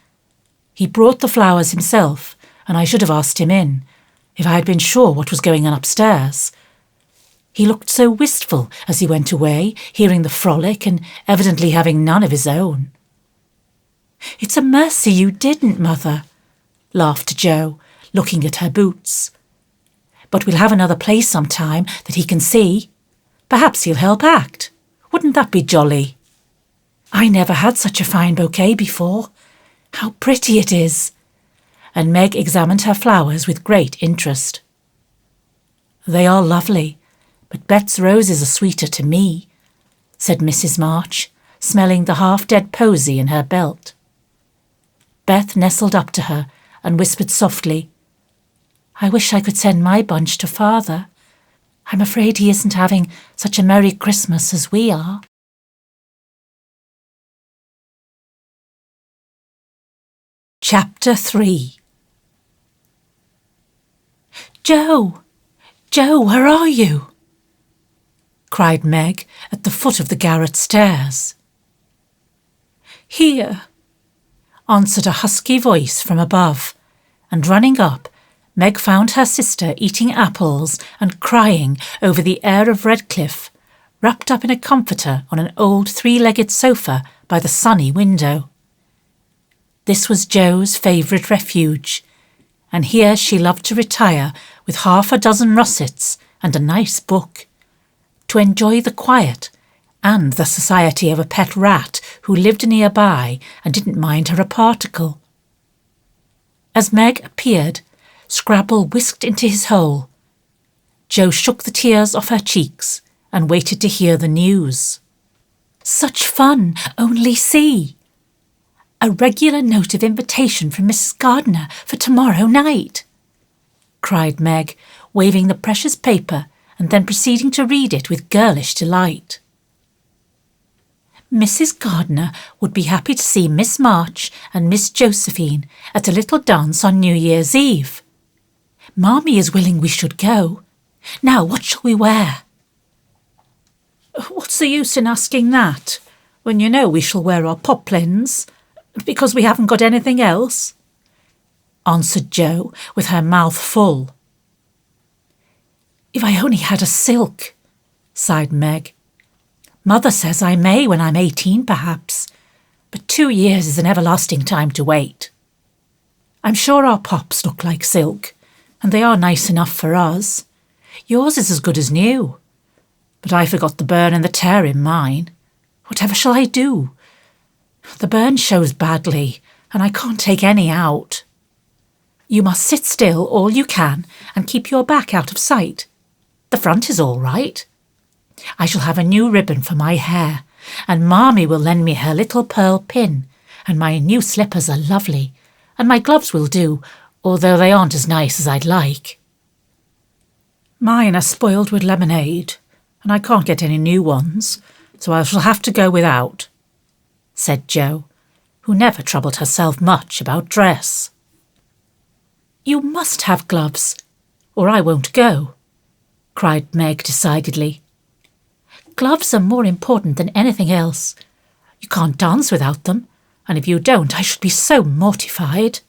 He brought the flowers himself, and I should have asked him in, if I had been sure what was going on upstairs. He looked so wistful as he went away, hearing the frolic and evidently having none of his own." "It's a mercy you didn't, Mother," laughed Joe, looking at her boots. "But we'll have another play sometime that he can see. Perhaps he'll help act. Wouldn't that be jolly? I never had such a fine bouquet before. How pretty it is!" And Meg examined her flowers with great interest. "They are lovely, but Bet's roses are sweeter to me," said Mrs. March, smelling the half-dead posy in her belt. Beth nestled up to her and whispered softly, "I wish I could send my bunch to Father. I'm afraid he isn't having such a Merry Christmas as we are." Chapter 3. "Joe! Joe, where are you?" cried Meg at the foot of the garret stairs. "Here," answered a husky voice from above, and running up, Meg found her sister eating apples and crying over the heir of Redcliffe, wrapped up in a comforter on an old three-legged sofa by the sunny window. This was Joe's favourite refuge, and here she loved to retire with half a dozen russets and a nice book, to enjoy the quiet and the society of a pet rat who lived nearby and didn't mind her a particle. As Meg appeared, Scrabble whisked into his hole. Joe shook the tears off her cheeks and waited to hear the news. "Such fun! Only see! A regular note of invitation from Mrs. Gardiner for tomorrow night," cried Meg, waving the precious paper and then proceeding to read it with girlish delight. "Mrs. Gardiner would be happy to see Miss March and Miss Josephine at a little dance on New Year's Eve. Marmee is willing we should go. Now, what shall we wear?" "What's the use in asking that, when you know we shall wear our poplins, because we haven't got anything else?" answered Joe, with her mouth full. "If I only had a silk," sighed Meg. "Mother says I may when I'm 18, perhaps, but 2 years is an everlasting time to wait. I'm sure our pops look like silk, and they are nice enough for us. Yours is as good as new, but I forgot the burn and the tear in mine. Whatever shall I do? The burn shows badly, and I can't take any out." "You must sit still all you can and keep your back out of sight. The front is all right. I shall have a new ribbon for my hair, and Marmee will lend me her little pearl pin, and my new slippers are lovely, and my gloves will do, although they aren't as nice as I'd like." "Mine are spoiled with lemonade, and I can't get any new ones, so I shall have to go without," said Joe, who never troubled herself much about dress. "You must have gloves, or I won't go," cried Meg decidedly. "Gloves are more important than anything else. You can't dance without them, and if you don't, I should be so mortified."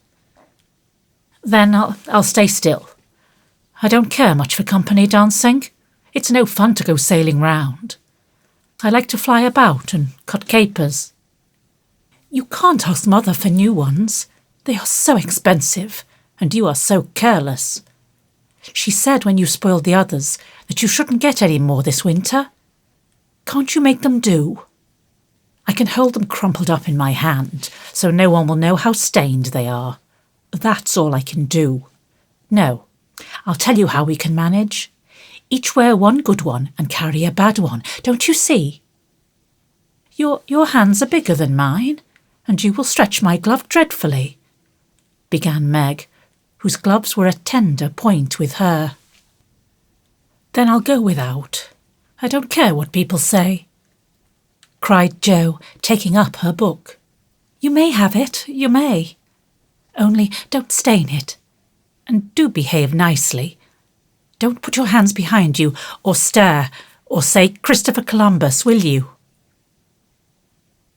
"Then I'll stay still. I don't care much for company dancing. It's no fun to go sailing round. I like to fly about and cut capers." "You can't ask Mother for new ones. They are so expensive, and you are so careless. She said when you spoiled the others that you shouldn't get any more this winter. Can't you make them do? I can hold them crumpled up in my hand, so no one will know how stained they are. That's all I can do. No, I'll tell you how we can manage. Each wear one good one and carry a bad one, don't you see? Your hands are bigger than mine, and you will stretch my glove dreadfully," began Meg, whose gloves were a tender point with her. "Then I'll go without. I don't care what people say," cried Jo, taking up her book. "You may have it, you may. Only don't stain it. And do behave nicely. Don't put your hands behind you, or stare, or say Christopher Columbus, will you?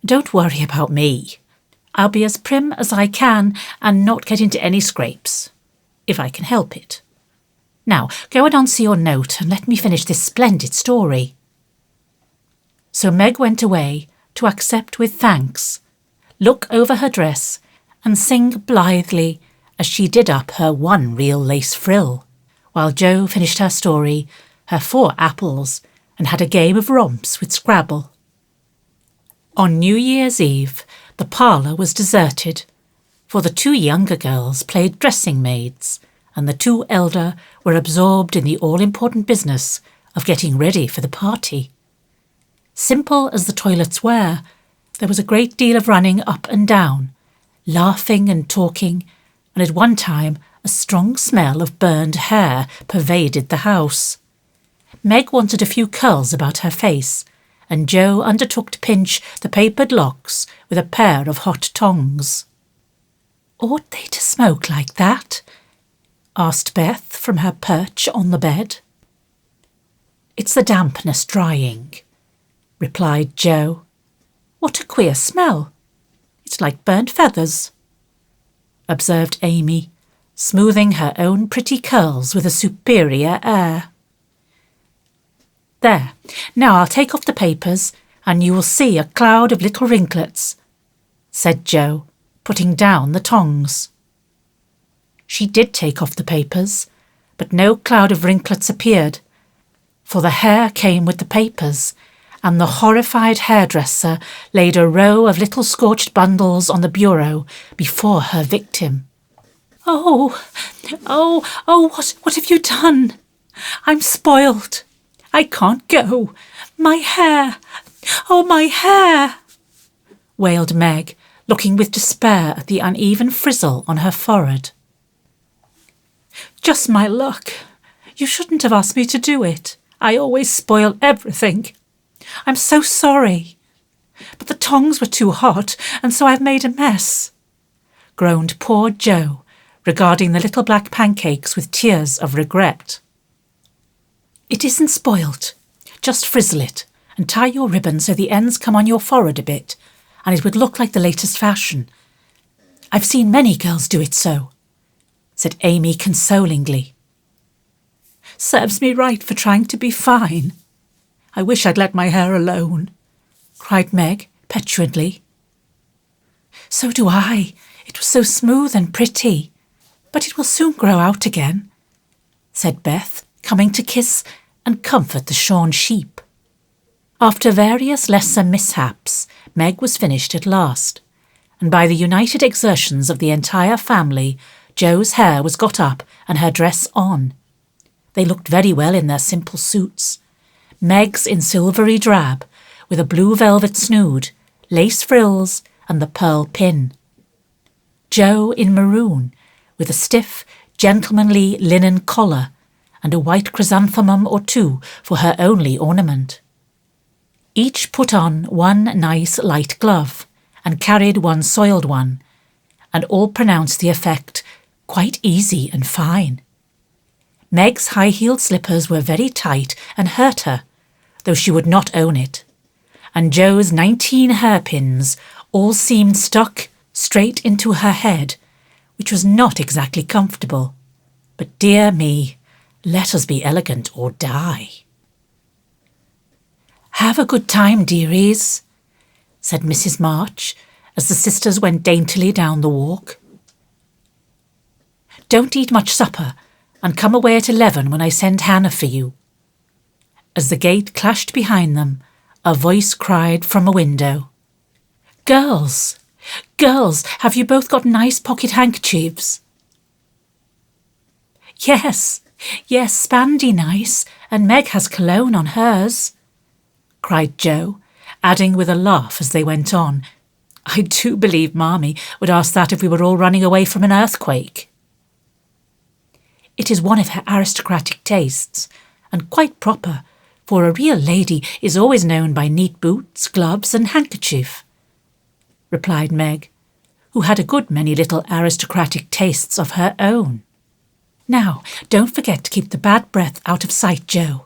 Don't worry about me. I'll be as prim as I can and not get into any scrapes, if I can help it. Now, go and answer your note and let me finish this splendid story." So Meg went away to accept with thanks, look over her dress, and sing blithely as she did up her one real lace frill, while Jo finished her story, her 4 apples, and had a game of romps with Scrabble. On New Year's Eve, the parlour was deserted, for the 2 younger girls played dressing maids, and the 2 elder were absorbed in the all-important business of getting ready for the party. Simple as the toilets were, there was a great deal of running up and down, laughing and talking, and at one time a strong smell of burned hair pervaded the house. Meg wanted a few curls about her face, and Jo undertook to pinch the papered locks with a pair of hot tongs. "Ought they to smoke like that?" asked Beth from her perch on the bed. "It's the dampness drying," replied Jo. "What a queer smell. It's like burnt feathers," observed Amy, smoothing her own pretty curls with a superior air. "There, now I'll take off the papers, and you will see a cloud of little ringlets," said Jo, putting down the tongs. She did take off the papers, but no cloud of ringlets appeared, for the hair came with the papers, and the horrified hairdresser laid a row of little scorched bundles on the bureau before her victim. Oh, what have you done? I'm spoiled. I can't go. My hair! Oh, my hair!" wailed Meg, looking with despair at the uneven frizzle on her forehead. "Just my luck. You shouldn't have asked me to do it. I always spoil everything. I'm so sorry. But the tongs were too hot, and so I've made a mess," groaned poor Jo, regarding the little black pancakes with tears of regret. "It isn't spoilt. Just frizzle it, and tie your ribbon so the ends come on your forehead a bit, and it would look like the latest fashion. I've seen many girls do it so," said Amy consolingly. "Serves me right for trying to be fine. I wish I'd let my hair alone," cried Meg petulantly. "So do I. It was so smooth and pretty. But it will soon grow out again," said Beth, coming to kiss and comfort the shorn sheep. After various lesser mishaps, Meg was finished at last, and by the united exertions of the entire family, Jo's hair was got up and her dress on. They looked very well in their simple suits. Meg's in silvery drab, with a blue velvet snood, lace frills, and the pearl pin. Jo in maroon, with a stiff, gentlemanly linen collar, and a white chrysanthemum or 2 for her only ornament. Each put on one nice light glove, and carried one soiled one, and all pronounced the effect quite easy and fine. Meg's high-heeled slippers were very tight and hurt her, though she would not own it, and Jo's 19 hairpins all seemed stuck straight into her head, which was not exactly comfortable. But dear me, let us be elegant or die. "Have a good time, dearies," said Mrs. March as the sisters went daintily down the walk. "Don't eat much supper, and come away at 11 when I send Hannah for you." As the gate clashed behind them, a voice cried from a window, "Girls, girls, have you both got nice pocket handkerchiefs?" Yes, spandy nice, and Meg has cologne on hers," cried Jo, adding with a laugh as they went on, "I do believe Marmee would ask that if we were all running away from an earthquake." It is one of her aristocratic tastes, and quite proper, for a real lady is always known by neat boots, gloves, and handkerchief, replied Meg, who had a good many little aristocratic tastes of her own. "Now, don't forget to keep the bad breath out of sight, Jo.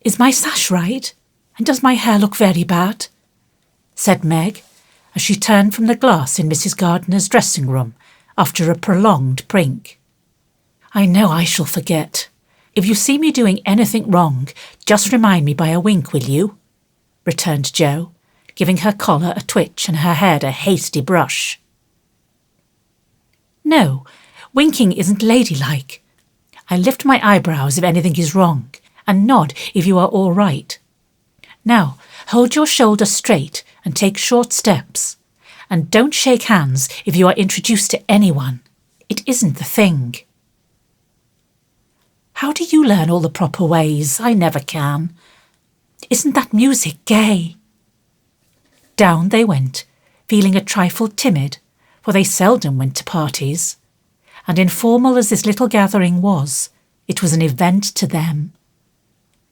Is my sash right? And does my hair look very bad?" said Meg, as she turned from the glass in Mrs. Gardiner's dressing room after a prolonged prink. "I know I shall forget. If you see me doing anything wrong, just remind me by a wink, will you?" returned Jo, giving her collar a twitch and her head a hasty brush. "No, winking isn't ladylike. I lift my eyebrows if anything is wrong, and nod if you are all right. Now, hold your shoulders straight and take short steps, and don't shake hands if you are introduced to anyone. It isn't the thing." "How do you learn all the proper ways? I never can. Isn't that music gay?" Down they went, feeling a trifle timid, for they seldom went to parties, and informal as this little gathering was, it was an event to them.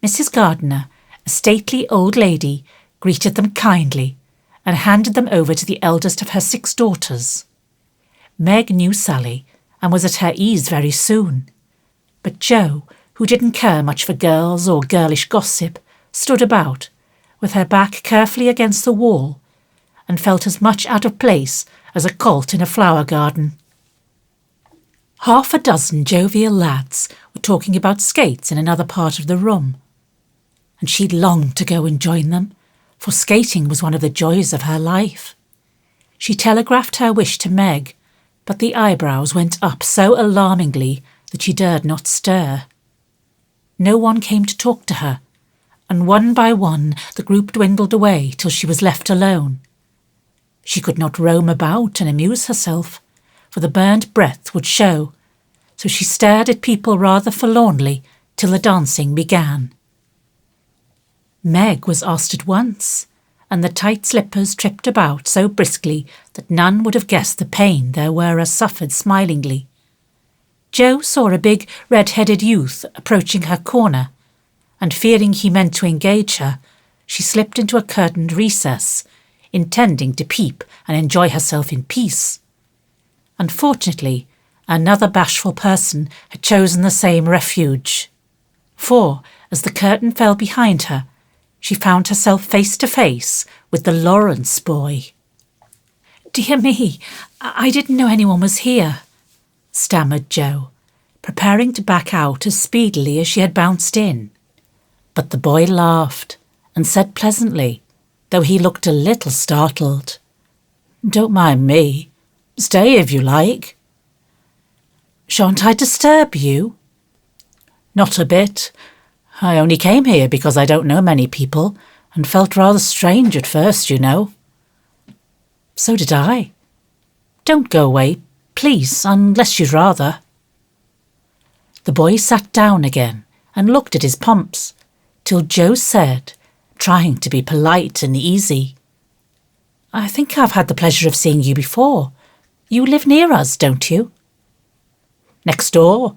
Mrs. Gardiner, a stately old lady, greeted them kindly and handed them over to the eldest of her 6 daughters. Meg knew Sally and was at her ease very soon, but Jo, who didn't care much for girls or girlish gossip, stood about, with her back carefully against the wall, and felt as much out of place as a colt in a flower garden. Half a dozen jovial lads were talking about skates in another part of the room, and she longed to go and join them, for skating was one of the joys of her life. She telegraphed her wish to Meg, but the eyebrows went up so alarmingly that she dared not stir. No one came to talk to her, and one by one the group dwindled away till she was left alone. She could not roam about and amuse herself, for the burned breath would show, so she stared at people rather forlornly till the dancing began. Meg was asked at once, and the tight slippers tripped about so briskly that none would have guessed the pain their wearer suffered smilingly. Jo saw a big red-headed youth approaching her corner, and fearing he meant to engage her, she slipped into a curtained recess, intending to peep and enjoy herself in peace. Unfortunately, another bashful person had chosen the same refuge, for, as the curtain fell behind her, she found herself face to face with the Lawrence boy. "Dear me, I didn't know anyone was here," stammered Jo, preparing to back out as speedily as she had bounced in. But the boy laughed and said pleasantly, though he looked a little startled, "Don't mind me. Stay if you like." "Shan't I disturb you?" "Not a bit. I only came here because I don't know many people and felt rather strange at first, you know." "So did I. Don't go away, please, unless you'd rather." The boy sat down again and looked at his pumps, till Jo said, trying to be polite and easy, "I think I've had the pleasure of seeing you before. You live near us, don't you?" "Next door."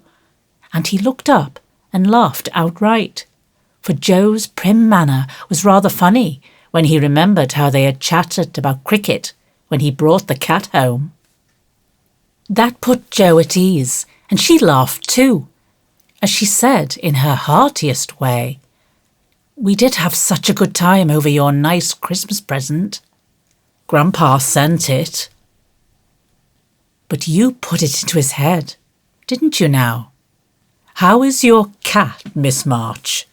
And he looked up and laughed outright, for Jo's prim manner was rather funny when he remembered how they had chatted about cricket when he brought the cat home. That put Jo at ease, and she laughed too, as she said in her heartiest way, "We did have such a good time over your nice Christmas present. Grandpa sent it." "But you put it into his head, didn't you now? How is your cat, Miss March?"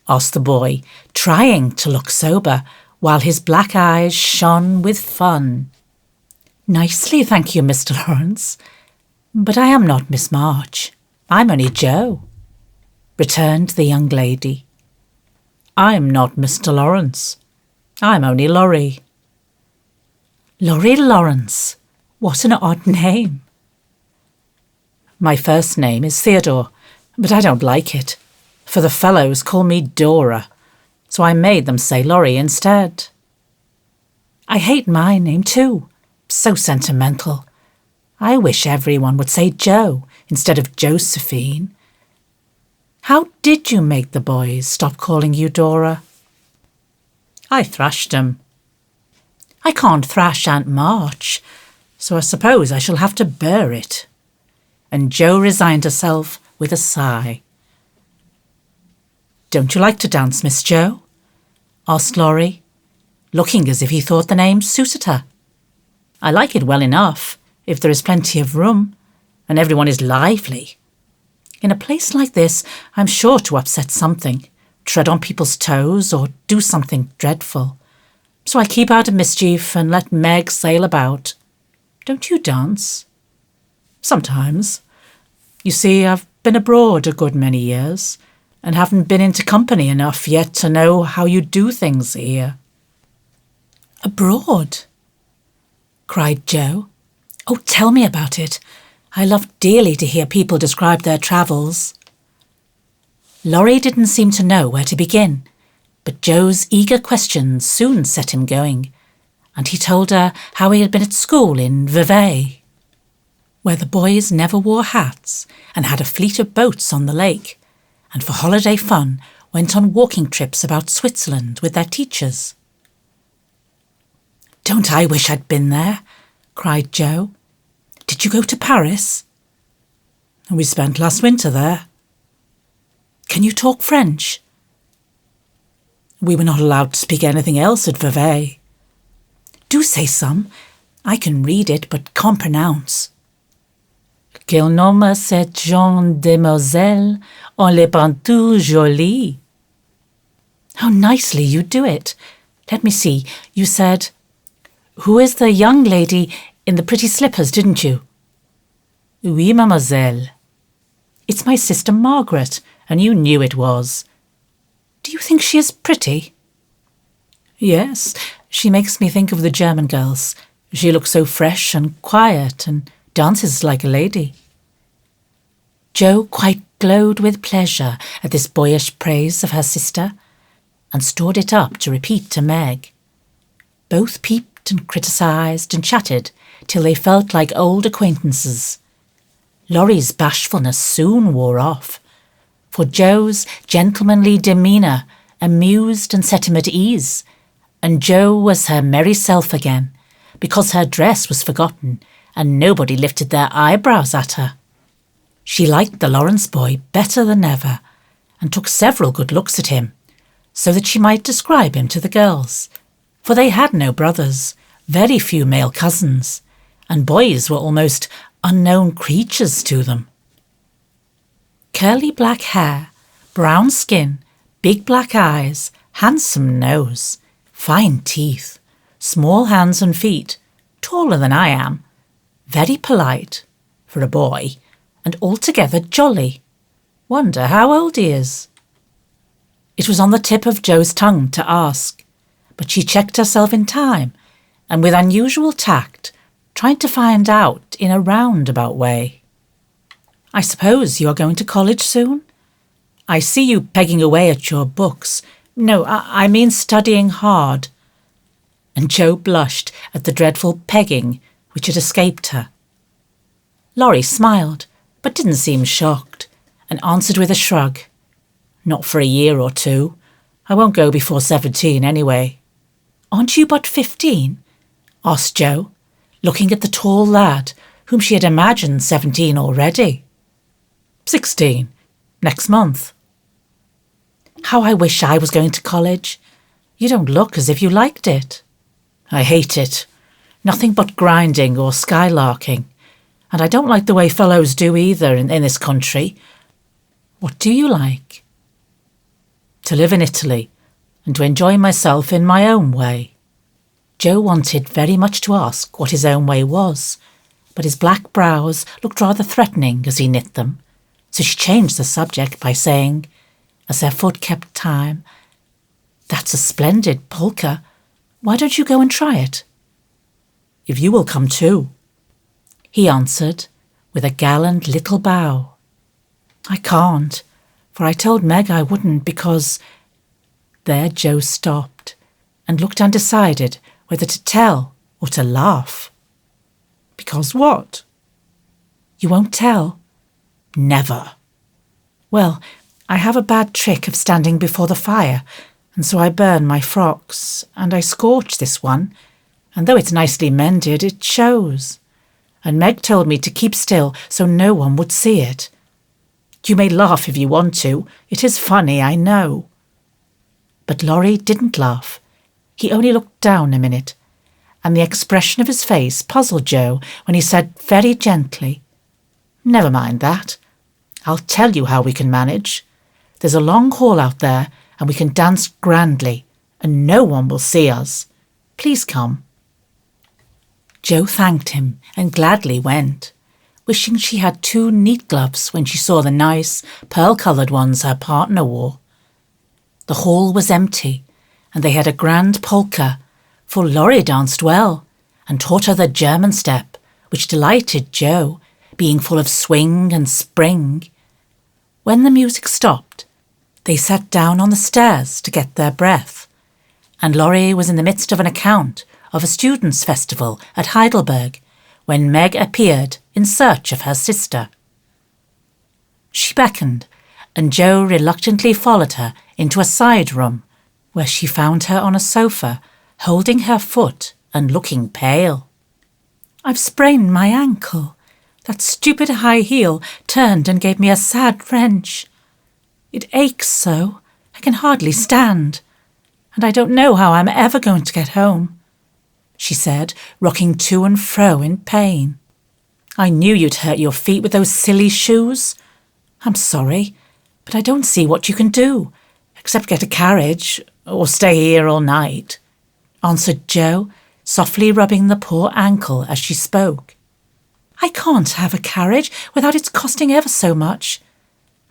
asked the boy, trying to look sober, while his black eyes shone with fun. Nicely, thank you, Mr. Lawrence. But I am not Miss March. I'm only Jo, returned the young lady. I'm not Mr. Lawrence. I'm only Laurie. Laurie Lawrence. What an odd name. My first name is Theodore, but I don't like it, for the fellows call me Dora, so I made them say Laurie instead. I hate my name too. So sentimental. I wish everyone would say Jo instead of Josephine. How did you make the boys stop calling you Dora? I thrashed them. I can't thrash Aunt March, so I suppose I shall have to bear it. And Jo resigned herself with a sigh. Don't you like to dance, Miss Jo? Asked Laurie, looking as if he thought the name suited her. I like it well enough, if there is plenty of room, and everyone is lively. In a place like this, I'm sure to upset something, tread on people's toes, or do something dreadful. So I keep out of mischief and let Meg sail about. Don't you dance? Sometimes. You see, I've been abroad a good many years, and haven't been into company enough yet to know how you do things here. Abroad? Cried Jo. Oh, tell me about it. I love dearly to hear people describe their travels. Laurie didn't seem to know where to begin, but Jo's eager questions soon set him going, and he told her how he had been at school in Vevey, where the boys never wore hats and had a fleet of boats on the lake, and for holiday fun went on walking trips about Switzerland with their teachers. Don't I wish I'd been there, cried Jo. Did you go to Paris? We spent last winter there. Can you talk French? We were not allowed to speak anything else at Vevey. Do say some. I can read it, but can't pronounce. Quel nom a cette jeune demoiselle? On les pantoufles jolies. How nicely you do it. Let me see. You said, who is the young lady in the pretty slippers, didn't you? Oui, mademoiselle. It's my sister Margaret, and you knew it was. Do you think she is pretty? Yes, she makes me think of the German girls. She looks so fresh and quiet and dances like a lady. Jo quite glowed with pleasure at this boyish praise of her sister, and stored it up to repeat to Meg. Both peeped and criticised and chatted till they felt like old acquaintances. Laurie's bashfulness soon wore off, for Jo's gentlemanly demeanour amused and set him at ease, and Jo was her merry self again, because her dress was forgotten and nobody lifted their eyebrows at her. She liked the Lawrence boy better than ever, and took several good looks at him, so that she might describe him to the girls, for they had no brothers, very few male cousins, and boys were almost unknown creatures to them. Curly black hair, brown skin, big black eyes, handsome nose, fine teeth, small hands and feet, taller than I am, very polite, for a boy, and altogether jolly. Wonder how old he is. It was on the tip of Jo's tongue to ask, but she checked herself in time, and with unusual tact, tried to find out in a roundabout way. I suppose you are going to college soon? I see you pegging away at your books. No, I mean studying hard. And Jo blushed at the dreadful pegging which had escaped her. Laurie smiled, but didn't seem shocked, and answered with a shrug. Not for a year or two. I won't go before 17 anyway. Aren't you but 15? Asked Jo, looking at the tall lad, whom she had imagined 17 already. 16, next month. How I wish I was going to college. You don't look as if you liked it. I hate it. Nothing but grinding or skylarking. And I don't like the way fellows do either in this country. What do you like? to live in Italy and to enjoy myself in my own way." Joe wanted very much to ask what his own way was, but his black brows looked rather threatening as he knit them, so she changed the subject by saying, as their foot kept time, "That's a splendid polka. Why don't you go and try it?" "If you will come too," he answered with a gallant little bow. "I can't, for I told Meg I wouldn't because—" There Joe stopped and looked undecided whether to tell or to laugh. "Because what?" "You won't tell?" "Never." "Well, I have a bad trick of standing before the fire, and so I burn my frocks, and I scorch this one, and though it's nicely mended, it shows. And Meg told me to keep still so no one would see it. You may laugh if you want to. It is funny, I know." But Laurie didn't laugh. He only looked down a minute, and the expression of his face puzzled Joe when he said very gently, "Never mind that. I'll tell you how we can manage. There's a long hall out there, and we can dance grandly, and no one will see us. Please come." Joe thanked him and gladly went, wishing she had 2 neat gloves when she saw the nice, pearl-coloured ones her partner wore. The hall was empty, and they had a grand polka, for Laurie danced well, and taught her the German step, which delighted Joe, being full of swing and spring. When the music stopped, they sat down on the stairs to get their breath, and Laurie was in the midst of an account of a students' festival at Heidelberg when Meg appeared in search of her sister. She beckoned, and Joe reluctantly followed her into a side room, where she found her on a sofa, holding her foot and looking pale. "I've sprained my ankle. That stupid high heel turned and gave me a sad wrench. It aches so, I can hardly stand, and I don't know how I'm ever going to get home," she said, rocking to and fro in pain. "I knew you'd hurt your feet with those silly shoes. I'm sorry, but I don't see what you can do, except get a carriage or stay here all night," answered Joe, softly rubbing the poor ankle as she spoke. "I can't have a carriage without its costing ever so much.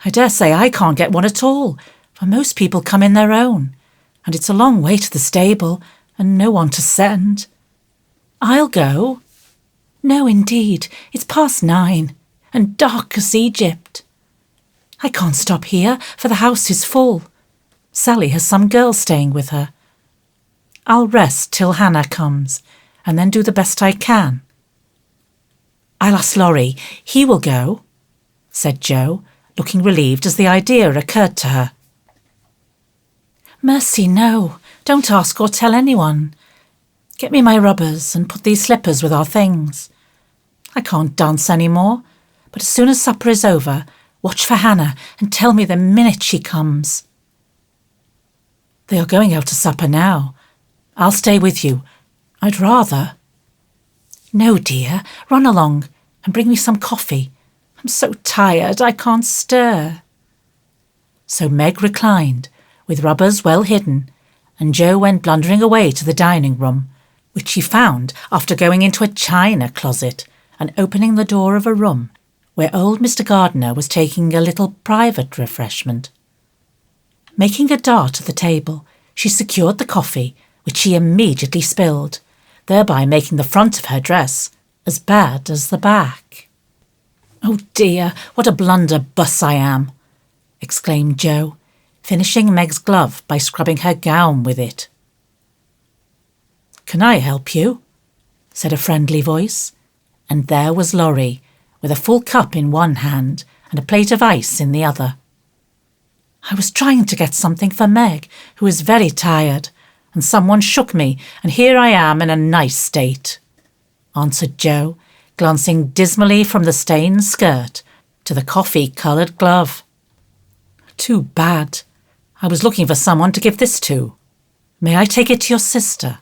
I dare say I can't get one at all, for most people come in their own, and it's a long way to the stable, and no one to send. I'll go." "No, indeed, it's past 9, and dark as Egypt. I can't stop here, for the house is full. Sally has some girls staying with her. I'll rest till Hannah comes, and then do the best I can." "I'll ask Laurie. He will go," said Joe, looking relieved as the idea occurred to her. "Mercy, no. Don't ask or tell anyone. Get me my rubbers and put these slippers with our things. I can't dance any more, but as soon as supper is over, watch for Hannah and tell me the minute she comes." "They are going out to supper now. I'll stay with you. I'd rather." "No, dear, run along and bring me some coffee. I'm so tired I can't stir." So Meg reclined, with rubbers well hidden, and Joe went blundering away to the dining room, which she found after going into a china closet and opening the door of a room where old Mr. Gardiner was taking a little private refreshment. Making a dart at the table, she secured the coffee, which she immediately spilled, thereby making the front of her dress as bad as the back. "Oh dear, what a blunderbuss I am!" exclaimed Joe, finishing Meg's glove by scrubbing her gown with it. "Can I help you?" said a friendly voice, and there was Laurie, with a full cup in one hand and a plate of ice in the other. "I was trying to get something for Meg, who is very tired, and someone shook me, and here I am in a nice state," answered Joe, glancing dismally from the stained skirt to the coffee-coloured glove. "Too bad. I was looking for someone to give this to. May I take it to your sister?"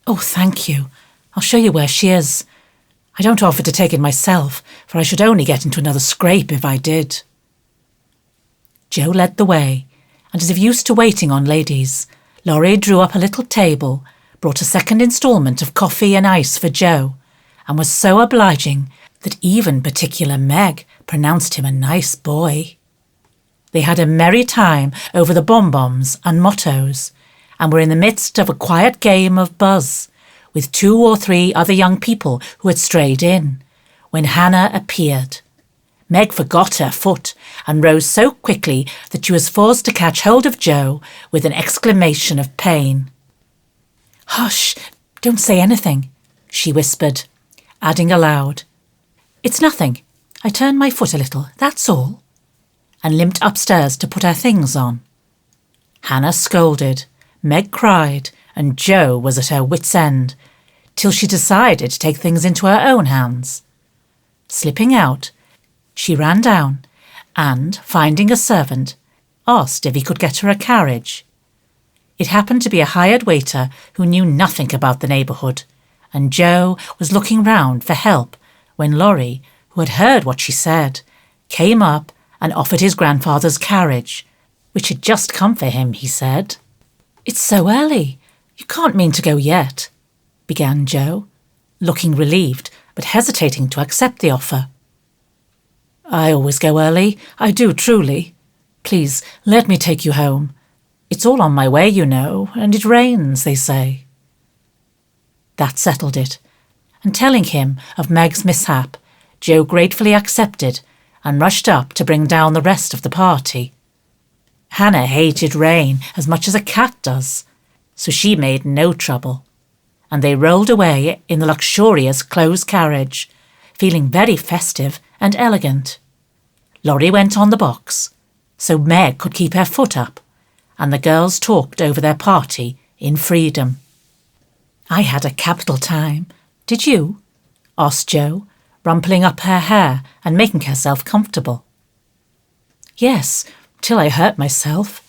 "Oh, thank you. I'll show you where she is. I don't offer to take it myself, for I should only get into another scrape if I did." Joe led the way, and as if used to waiting on ladies, Laurie drew up a little table, brought a second instalment of coffee and ice for Joe, and was so obliging that even particular Meg pronounced him a nice boy. They had a merry time over the bonbons and mottos, and were in the midst of a quiet game of buzz, with 2 or 3 other young people who had strayed in, when Hannah appeared. Meg forgot her foot and rose so quickly that she was forced to catch hold of Joe with an exclamation of pain. "Hush, don't say anything," she whispered, adding aloud, "It's nothing. I turned my foot a little, that's all," and limped upstairs to put her things on. Hannah scolded, Meg cried, and Joe was at her wit's end, till she decided to take things into her own hands. Slipping out, she ran down and, finding a servant, asked if he could get her a carriage. It happened to be a hired waiter who knew nothing about the neighbourhood, and Joe was looking round for help when Laurie, who had heard what she said, came up and offered his grandfather's carriage, which had just come for him, he said. "It's so early. You can't mean to go yet," began Joe, looking relieved but hesitating to accept the offer. "I always go early, I do truly. Please, let me take you home. It's all on my way, you know, and it rains, they say." That settled it, and telling him of Meg's mishap, Joe gratefully accepted and rushed up to bring down the rest of the party. Hannah hated rain as much as a cat does, so she made no trouble, and they rolled away in the luxurious closed carriage, feeling very festive and elegant. Laurie went on the box, so Meg could keep her foot up, and the girls talked over their party in freedom. "I had a capital time. Did you?" asked Joe, rumpling up her hair and making herself comfortable. "Yes, till I hurt myself.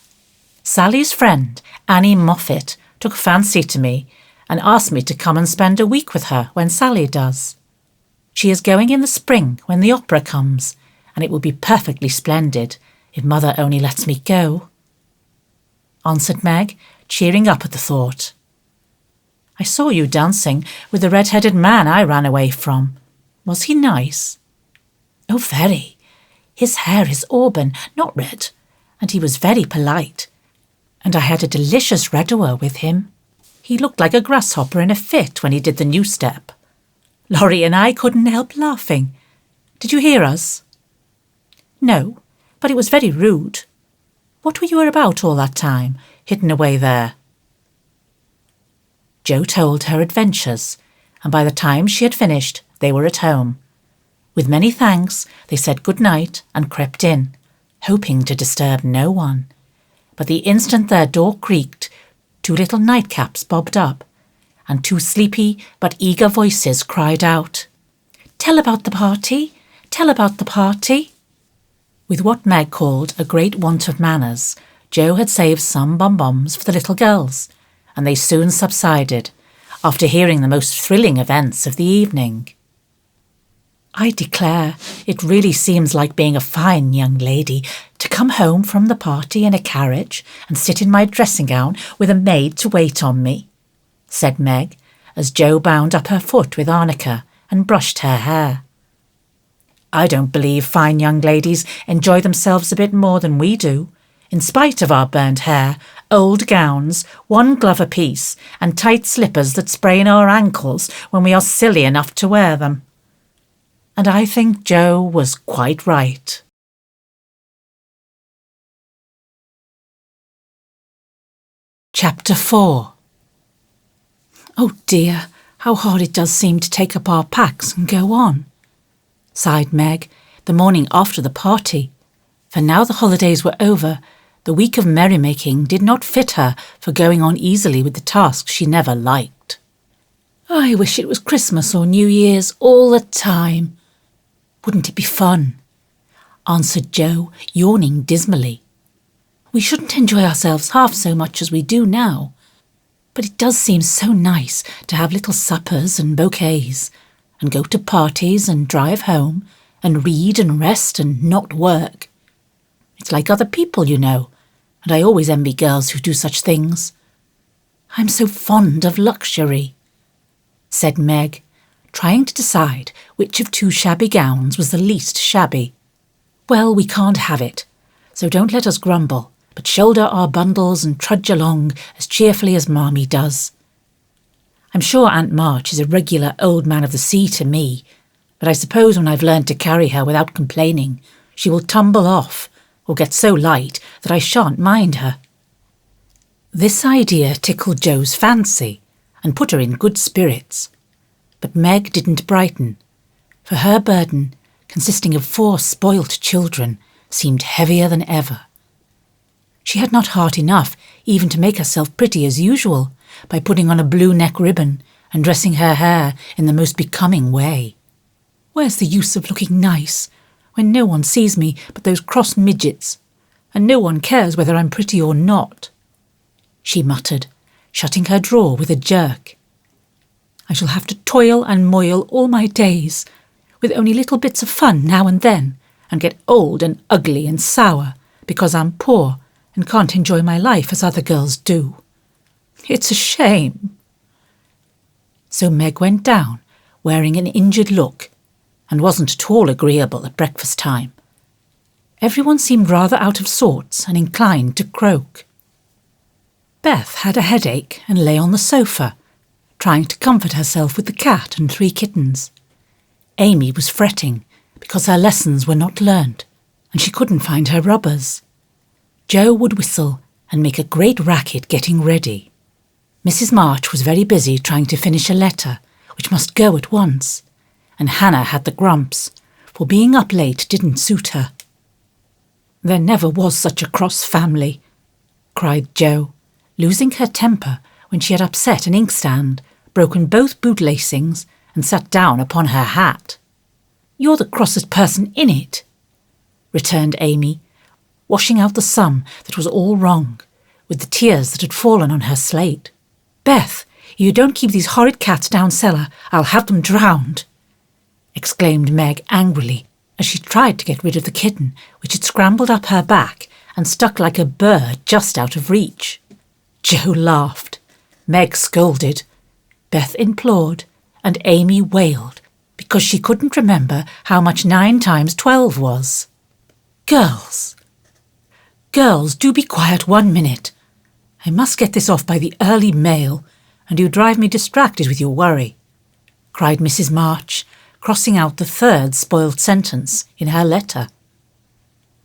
Sally's friend, Annie Moffat, took a fancy to me and asked me to come and spend a week with her when Sally does. She is going in the spring when the opera comes, and it will be perfectly splendid if Mother only lets me go," answered Meg, cheering up at the thought. "I saw you dancing with the red-headed man I ran away from. Was he nice?" "Oh, very. His hair is auburn, not red, and he was very polite, and I had a delicious redower with him. He looked like a grasshopper in a fit when he did the new step. Laurie and I couldn't help laughing. Did you hear us?" "No, but it was very rude. What were you about all that time, hidden away there?" Joe told her adventures, and by the time she had finished, they were at home. With many thanks, they said good night and crept in, hoping to disturb no one. But the instant their door creaked, 2 little nightcaps bobbed up, and 2 sleepy but eager voices cried out, "Tell about the party! Tell about the party!" With what Meg called a great want of manners, Joe had saved some bonbons for the little girls, and they soon subsided, after hearing the most thrilling events of the evening. "I declare, it really seems like being a fine young lady to come home from the party in a carriage and sit in my dressing gown with a maid to wait on me," said Meg, as Joe bound up her foot with arnica and brushed her hair. "I don't believe fine young ladies enjoy themselves a bit more than we do, in spite of our burnt hair, old gowns, 1 glove apiece, and tight slippers that sprain our ankles when we are silly enough to wear them." And I think Joe was quite right. Chapter 4. "Oh dear, how hard it does seem to take up our packs and go on," sighed Meg, the morning after the party, for now the holidays were over, the week of merrymaking did not fit her for going on easily with the tasks she never liked. "I wish it was Christmas or New Year's all the time. Wouldn't it be fun?" answered Joe, yawning dismally. "We shouldn't enjoy ourselves half so much as we do now. But it does seem so nice to have little suppers and bouquets, and go to parties and drive home, and read and rest and not work. It's like other people, you know, and I always envy girls who do such things. I'm so fond of luxury," said Meg, trying to decide which of 2 shabby gowns was the least shabby. "Well, we can't have it, so don't let us grumble, but shoulder our bundles and trudge along as cheerfully as Marmee does. I'm sure Aunt March is a regular old man of the sea to me, but I suppose when I've learned to carry her without complaining, she will tumble off or get so light that I shan't mind her." This idea tickled Jo's fancy and put her in good spirits. But Meg didn't brighten, for her burden, consisting of 4 spoilt children, seemed heavier than ever. She had not heart enough even to make herself pretty as usual by putting on a blue neck ribbon and dressing her hair in the most becoming way. "Where's the use of looking nice when no one sees me but those cross midgets, and no one cares whether I'm pretty or not?" she muttered, shutting her drawer with a jerk. "I shall have to toil and moil all my days, with only little bits of fun now and then, and get old and ugly and sour because I'm poor and can't enjoy my life as other girls do. It's a shame." So Meg went down, wearing an injured look, and wasn't at all agreeable at breakfast time. Everyone seemed rather out of sorts and inclined to croak. Beth had a headache and lay on the sofa, trying to comfort herself with the cat and 3 kittens. Amy was fretting because her lessons were not learnt, and she couldn't find her rubbers. Jo would whistle and make a great racket getting ready. Mrs. March was very busy trying to finish a letter, which must go at once, and Hannah had the grumps, for being up late didn't suit her. "There never was such a cross family," cried Jo, losing her temper when she had upset an inkstand, broken both boot-lacings, and sat down upon her hat. "You're the crossest person in it," returned Amy, washing out the sum that was all wrong, with the tears that had fallen on her slate. "Beth, if you don't keep these horrid cats down cellar, I'll have them drowned," exclaimed Meg angrily, as she tried to get rid of the kitten, which had scrambled up her back and stuck like a bird just out of reach. Jo laughed, Meg scolded, Beth implored, and Amy wailed, because she couldn't remember how much 9 times 12 was. Girls, do be quiet 1 minute. I must get this off by the early mail, and you drive me distracted with your worry," cried Mrs. March, crossing out the 3rd spoilt sentence in her letter.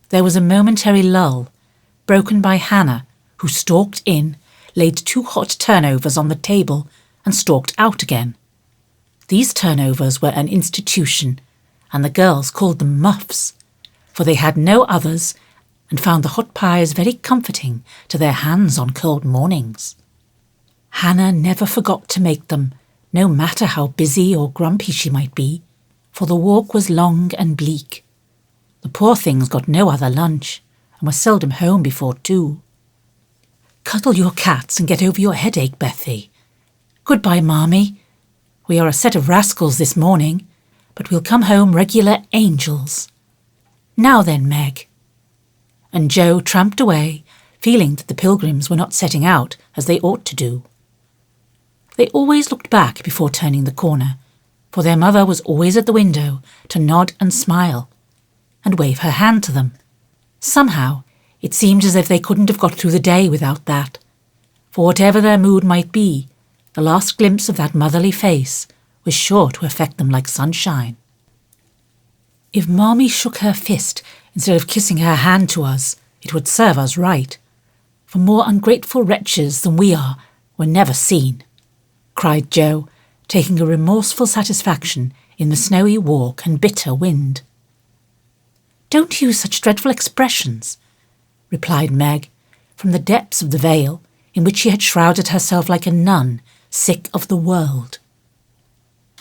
There was a momentary lull, broken by Hannah, who stalked in, laid 2 hot turnovers on the table, and stalked out again. These turnovers were an institution, and the girls called them muffs, for they had no others, and found the hot pies very comforting to their hands on cold mornings. Hannah never forgot to make them, no matter how busy or grumpy she might be, for the walk was long and bleak. The poor things got no other lunch, and were seldom home before 2. "Cuddle your cats and get over your headache, Bethy. Goodbye, Marmee. We are a set of rascals this morning, but we'll come home regular angels. Now then, Meg." And Jo tramped away, feeling that the Pilgrims were not setting out as they ought to do. They always looked back before turning the corner, for their mother was always at the window to nod and smile, and wave her hand to them. Somehow, it seemed as if they couldn't have got through the day without that, for whatever their mood might be, the last glimpse of that motherly face was sure to affect them like sunshine. If Marmee shook her fist instead of kissing her hand to us, it would serve us right, for more ungrateful wretches than we are were never seen, cried Jo, taking a remorseful satisfaction in the snowy walk and bitter wind. "Don't use such dreadful expressions," replied Meg, from the depths of the veil in which she had shrouded herself like a nun, sick of the world.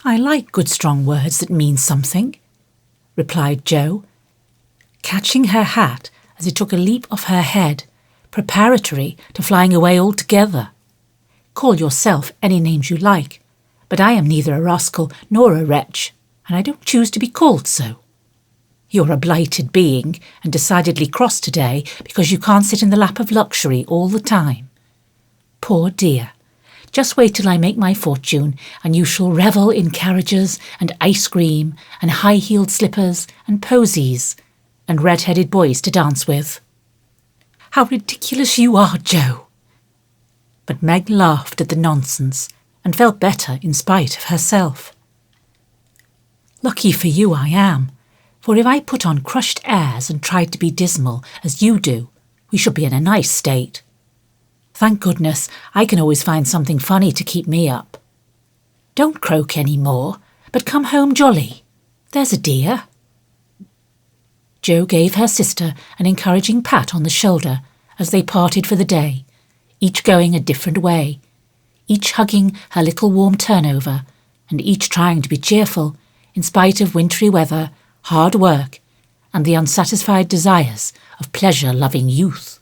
"I like good strong words that mean something," replied Jo, catching her hat as it took a leap off her head, preparatory to flying away altogether. "Call yourself any names you like, but I am neither a rascal nor a wretch, and I don't choose to be called so." You're a blighted being and decidedly cross today because you can't sit in the lap of luxury all the time. Poor dear. Just wait till I make my fortune and you shall revel in carriages and ice cream and high-heeled slippers and posies and red-headed boys to dance with. How ridiculous you are, Joe. But Meg laughed at the nonsense and felt better in spite of herself. Lucky for you I am, for if I put on crushed airs and tried to be dismal as you do, we should be in a nice state. Thank goodness I can always find something funny to keep me up. Don't croak any more, but come home jolly. There's a dear. Jo gave her sister an encouraging pat on the shoulder as they parted for the day, each going a different way, each hugging her little warm turnover, and each trying to be cheerful in spite of wintry weather, hard work, and the unsatisfied desires of pleasure-loving youth.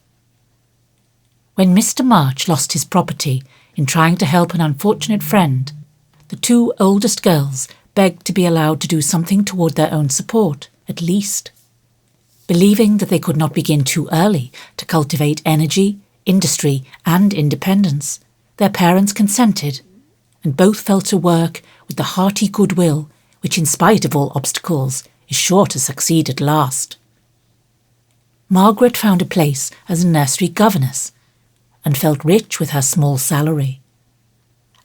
When Mr. March lost his property in trying to help an unfortunate friend, the two oldest girls begged to be allowed to do something toward their own support, at least. Believing that they could not begin too early to cultivate energy, industry, and independence, their parents consented, and both fell to work with the hearty goodwill which, in spite of all obstacles, is sure to succeed at last. Margaret found a place as a nursery governess, and felt rich with her small salary.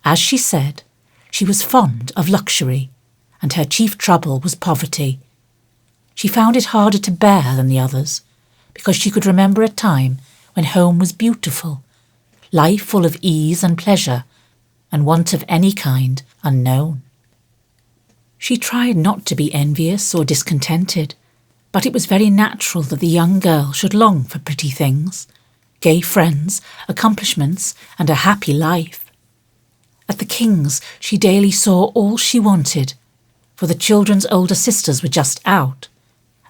As she said, she was fond of luxury, and her chief trouble was poverty. She found it harder to bear than the others, because she could remember a time when home was beautiful, life full of ease and pleasure, and want of any kind unknown. She tried not to be envious or discontented, but it was very natural that the young girl should long for pretty things, gay friends, accomplishments, and a happy life. At the King's she daily saw all she wanted, for the children's older sisters were just out,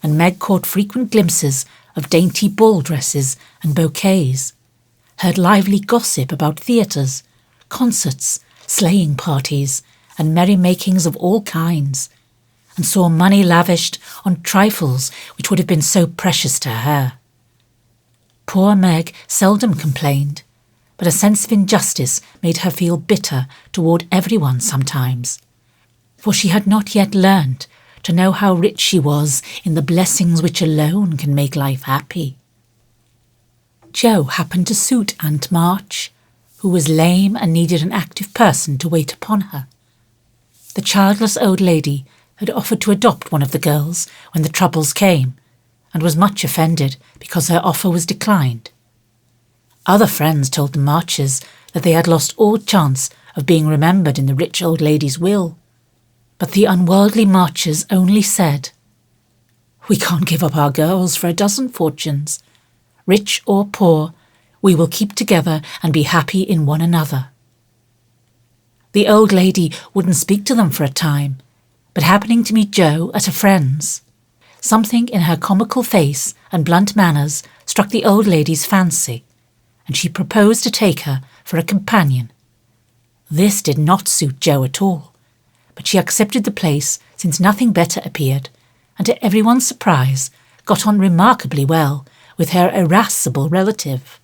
and Meg caught frequent glimpses of dainty ball dresses and bouquets, heard lively gossip about theatres, concerts, sleighing parties, and merry-makings of all kinds, and saw money lavished on trifles which would have been so precious to her. Poor Meg seldom complained, but a sense of injustice made her feel bitter toward everyone sometimes, for she had not yet learned to know how rich she was in the blessings which alone can make life happy. Jo happened to suit Aunt March, who was lame and needed an active person to wait upon her. The childless old lady had offered to adopt one of the girls when the troubles came, and was much offended because her offer was declined. Other friends told the Marches that they had lost all chance of being remembered in the rich old lady's will, but the unworldly Marches only said, "We can't give up our girls for a dozen fortunes. Rich or poor, we will keep together and be happy in one another." The old lady wouldn't speak to them for a time, but happening to meet Jo at a friend's, something in her comical face and blunt manners struck the old lady's fancy, and she proposed to take her for a companion. This did not suit Jo at all, but she accepted the place since nothing better appeared, and to everyone's surprise got on remarkably well with her irascible relative.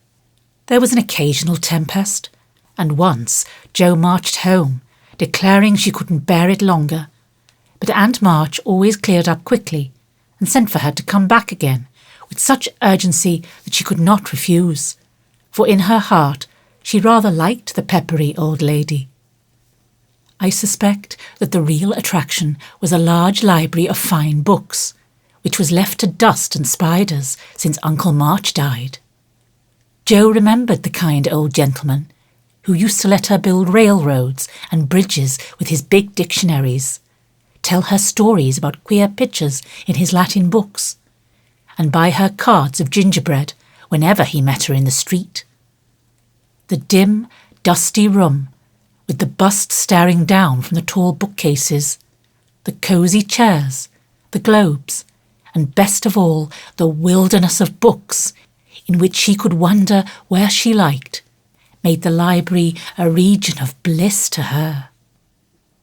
There was an occasional tempest, and once Jo marched home, declaring she couldn't bear it longer, but Aunt March always cleared up quickly and sent for her to come back again with such urgency that she could not refuse, for in her heart she rather liked the peppery old lady. I suspect that the real attraction was a large library of fine books, which was left to dust and spiders since Uncle March died. Jo remembered the kind old gentleman who used to let her build railroads and bridges with his big dictionaries, tell her stories about queer pictures in his Latin books, and buy her cards of gingerbread whenever he met her in the street. The dim, dusty room, with the busts staring down from the tall bookcases, the cosy chairs, the globes, and best of all, the wilderness of books, in which she could wander where she liked, made the library a region of bliss to her.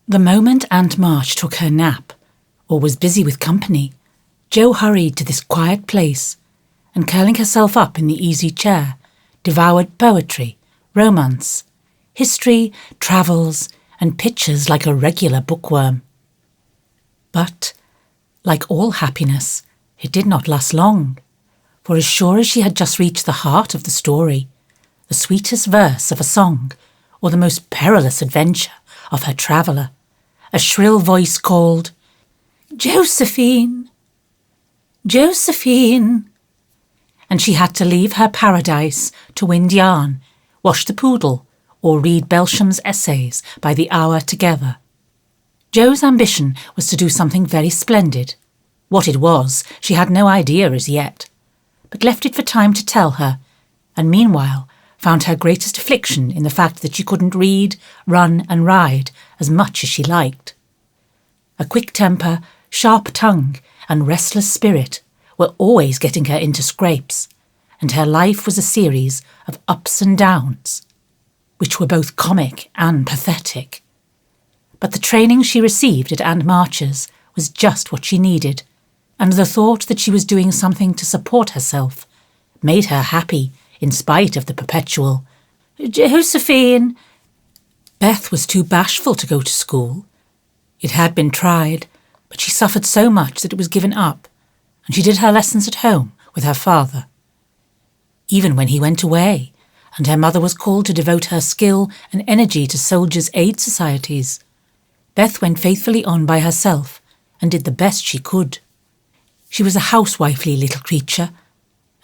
The moment Aunt March took her nap, or was busy with company, Jo hurried to this quiet place and, curling herself up in the easy chair, devoured poetry, romance, history, travels, and pictures like a regular bookworm. But, like all happiness, it did not last long, for as sure as she had just reached the heart of the story, the sweetest verse of a song, or the most perilous adventure of her traveller, a shrill voice called, "Josephine! Josephine!" And she had to leave her paradise to wind yarn, wash the poodle, or read Belsham's essays by the hour together. Jo's ambition was to do something very splendid. What it was, she had no idea as yet, but left it for time to tell her, and meanwhile found her greatest affliction in the fact that she couldn't read, run and ride as much as she liked. A quick temper, sharp tongue and restless spirit were always getting her into scrapes, and her life was a series of ups and downs, which were both comic and pathetic. But the training she received at Aunt March's was just what she needed, and the thought that she was doing something to support herself made her happy in spite of the perpetual, "Josephine!" Beth was too bashful to go to school. It had been tried, but she suffered so much that it was given up, and she did her lessons at home with her father. Even when he went away, and her mother was called to devote her skill and energy to soldiers' aid societies, Beth went faithfully on by herself and did the best she could. She was a housewifely little creature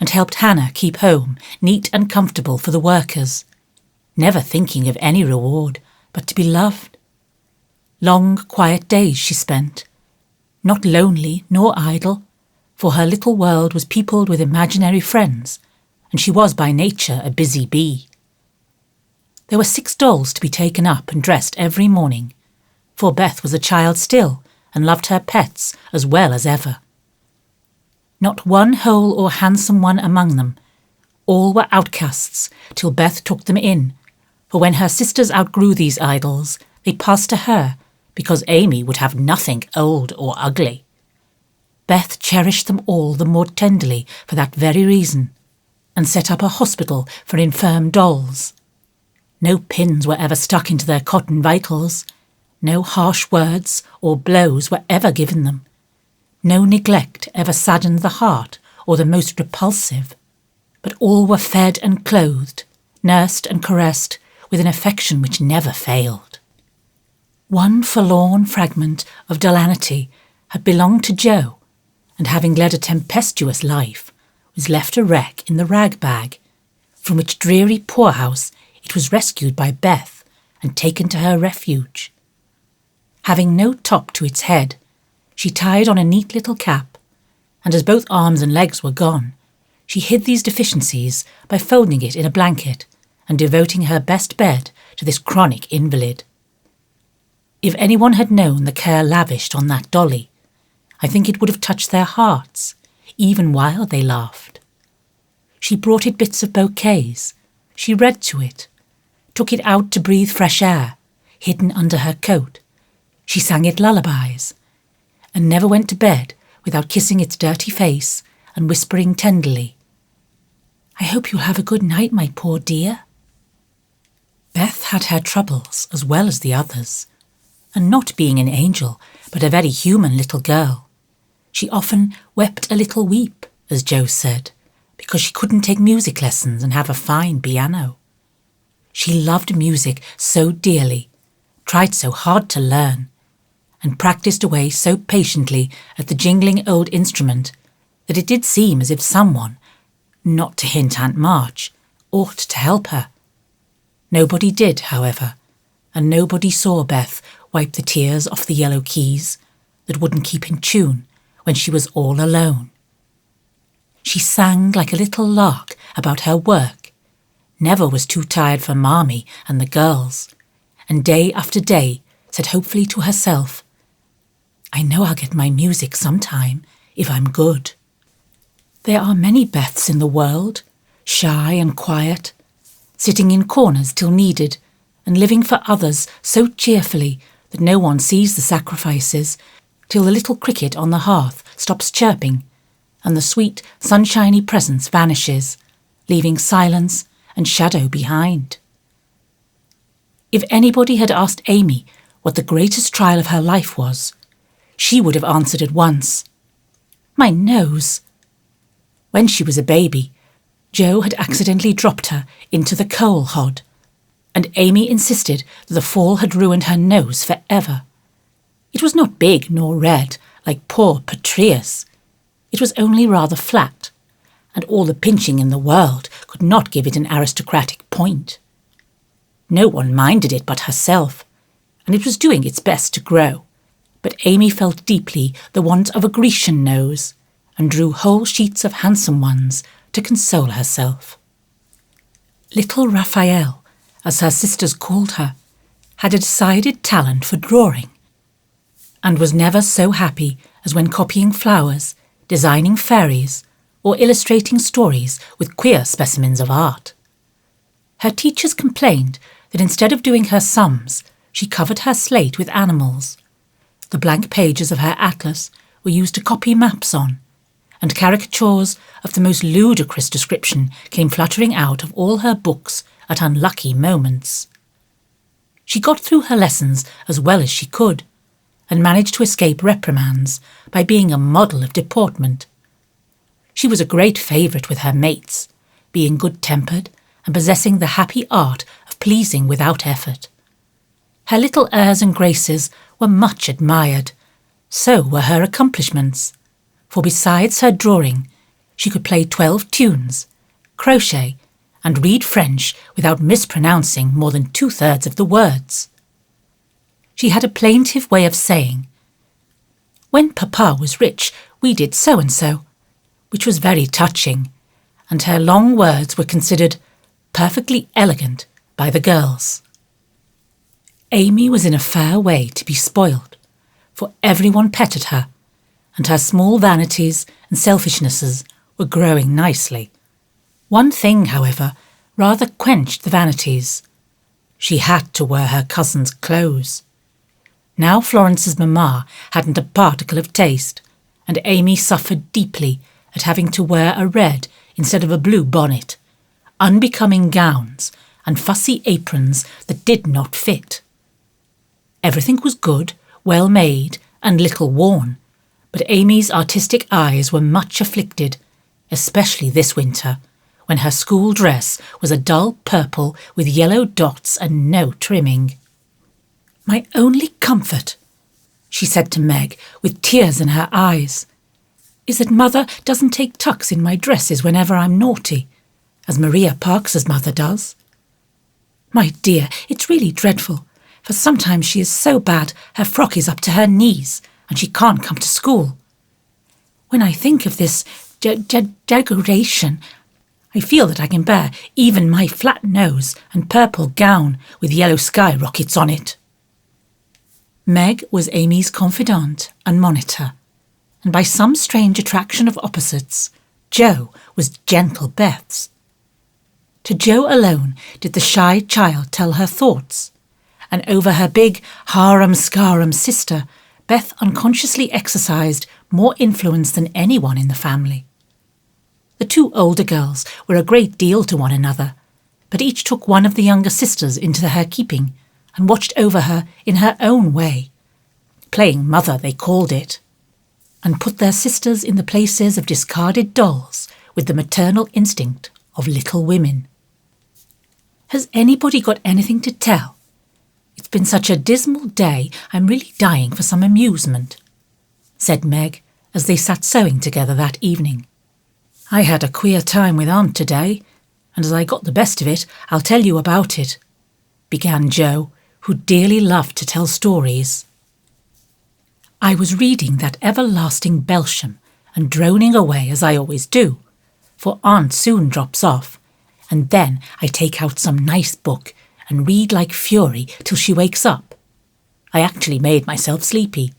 and helped Hannah keep home neat and comfortable for the workers, never thinking of any reward but to be loved. Long, quiet days she spent, not lonely nor idle, for her little world was peopled with imaginary friends, and she was by nature a busy bee. There were 6 dolls to be taken up and dressed every morning, for Beth was a child still and loved her pets as well as ever. Not one whole or handsome one among them. All were outcasts till Beth took them in, for when her sisters outgrew these idols, they passed to her, because Amy would have nothing old or ugly. Beth cherished them all the more tenderly for that very reason, and set up a hospital for infirm dolls. No pins were ever stuck into their cotton vitals. No harsh words or blows were ever given them. No neglect ever saddened the heart or the most repulsive, but all were fed and clothed, nursed and caressed with an affection which never failed. One forlorn fragment of Delanity had belonged to Jo, and having led a tempestuous life, was left a wreck in the rag bag, from which dreary poorhouse it was rescued by Beth and taken to her refuge. Having no top to its head, she tied on a neat little cap, and as both arms and legs were gone, she hid these deficiencies by folding it in a blanket and devoting her best bed to this chronic invalid. If anyone had known the care lavished on that dolly, I think it would have touched their hearts, even while they laughed. She brought it bits of bouquets, she read to it, took it out to breathe fresh air, hidden under her coat. She sang it lullabies, and never went to bed without kissing its dirty face and whispering tenderly, "I hope you'll have a good night, my poor dear." Beth had her troubles as well as the others, and not being an angel, but a very human little girl, she often wept a little weep, as Jo said, because she couldn't take music lessons and have a fine piano. She loved music so dearly, tried so hard to learn, and practised away so patiently at the jingling old instrument that it did seem as if someone, not to hint Aunt March, ought to help her. Nobody did, however, and nobody saw Beth wipe the tears off the yellow keys that wouldn't keep in tune when she was all alone. She sang like a little lark about her work, never was too tired for Marmee and the girls, and day after day said hopefully to herself, "I know I'll get my music sometime, if I'm good." There are many Beths in the world, shy and quiet, sitting in corners till needed, and living for others so cheerfully that no one sees the sacrifices till the little cricket on the hearth stops chirping, and the sweet, sunshiny presence vanishes, leaving silence and shadow behind. If anybody had asked Amy what the greatest trial of her life was, she would have answered at once, "My nose." When she was a baby, Jo had accidentally dropped her into the coal hod, and Amy insisted that the fall had ruined her nose forever. It was not big nor red like poor Patreus. It was only rather flat, and all the pinching in the world could not give it an aristocratic point. No one minded it but herself, and it was doing its best to grow, but Amy felt deeply the want of a Grecian nose, and drew whole sheets of handsome ones to console herself. Little Raphael, as her sisters called her, had a decided talent for drawing, and was never so happy as when copying flowers, designing fairies, or illustrating stories with queer specimens of art. Her teachers complained that instead of doing her sums, she covered her slate with animals. The blank pages of her atlas were used to copy maps on, and caricatures of the most ludicrous description came fluttering out of all her books at unlucky moments. She got through her lessons as well as she could, and managed to escape reprimands by being a model of deportment. She was a great favourite with her mates, being good-tempered and possessing the happy art of pleasing without effort. Her little airs and graces were much admired. So were her accomplishments, for besides her drawing, she could play 12 tunes, crochet, and read French without mispronouncing more than 2/3 of the words. She had a plaintive way of saying, "When Papa was rich, we did so-and-so," which was very touching, and her long words were considered perfectly elegant by the girls. Amy was in a fair way to be spoiled, for everyone petted her, and her small vanities and selfishnesses were growing nicely. One thing, however, rather quenched the vanities. She had to wear her cousin's clothes. Now Florence's mamma hadn't a particle of taste, and Amy suffered deeply at having to wear a red instead of a blue bonnet, unbecoming gowns, and fussy aprons that did not fit. Everything was good, well made, and little worn, but Amy's artistic eyes were much afflicted, especially this winter, when her school dress was a dull purple with yellow dots and no trimming. "My only comfort," she said to Meg, with tears in her eyes, "is that Mother doesn't take tucks in my dresses whenever I'm naughty, as Maria Parks's mother does. My dear, it's really dreadful, for sometimes she is so bad her frock is up to her knees, and she can't come to school. When I think of this degradation, I feel that I can bear even my flat nose and purple gown with yellow skyrockets on it." Meg was Amy's confidante and monitor, and by some strange attraction of opposites, Jo was gentle Beth's. To Jo alone did the shy child tell her thoughts, and over her big harum-scarum sister, Beth unconsciously exercised more influence than anyone in the family. The two older girls were a great deal to one another, but each took one of the younger sisters into her keeping and watched over her in her own way. Playing mother, they called it, and put their sisters in the places of discarded dolls with the maternal instinct of little women. "Has anybody got anything to tell? It's been such a dismal day, I'm really dying for some amusement," said Meg as they sat sewing together that evening. "I had a queer time with Aunt today, and as I got the best of it, I'll tell you about it," began Jo, who dearly loved to tell stories. "I was reading that everlasting Belsham and droning away as I always do, for Aunt soon drops off, and then I take out some nice book and read like fury till she wakes up. I actually made myself sleepy,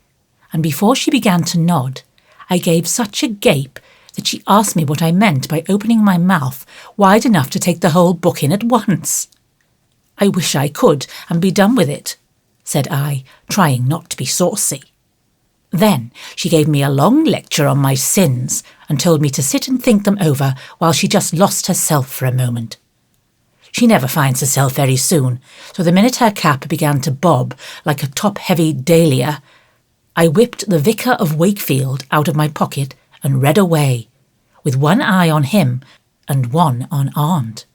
and before she began to nod, I gave such a gape that she asked me what I meant by opening my mouth wide enough to take the whole book in at once. I wish I could and be done with it," said I, trying not to be saucy. Then she gave me a long lecture on my sins and told me to sit and think them over while she just lost herself for a moment. She never finds herself very soon, so the minute her cap began to bob like a top-heavy dahlia, I whipped the Vicar of Wakefield out of my pocket and read away, with one eye on him and one on Aunt.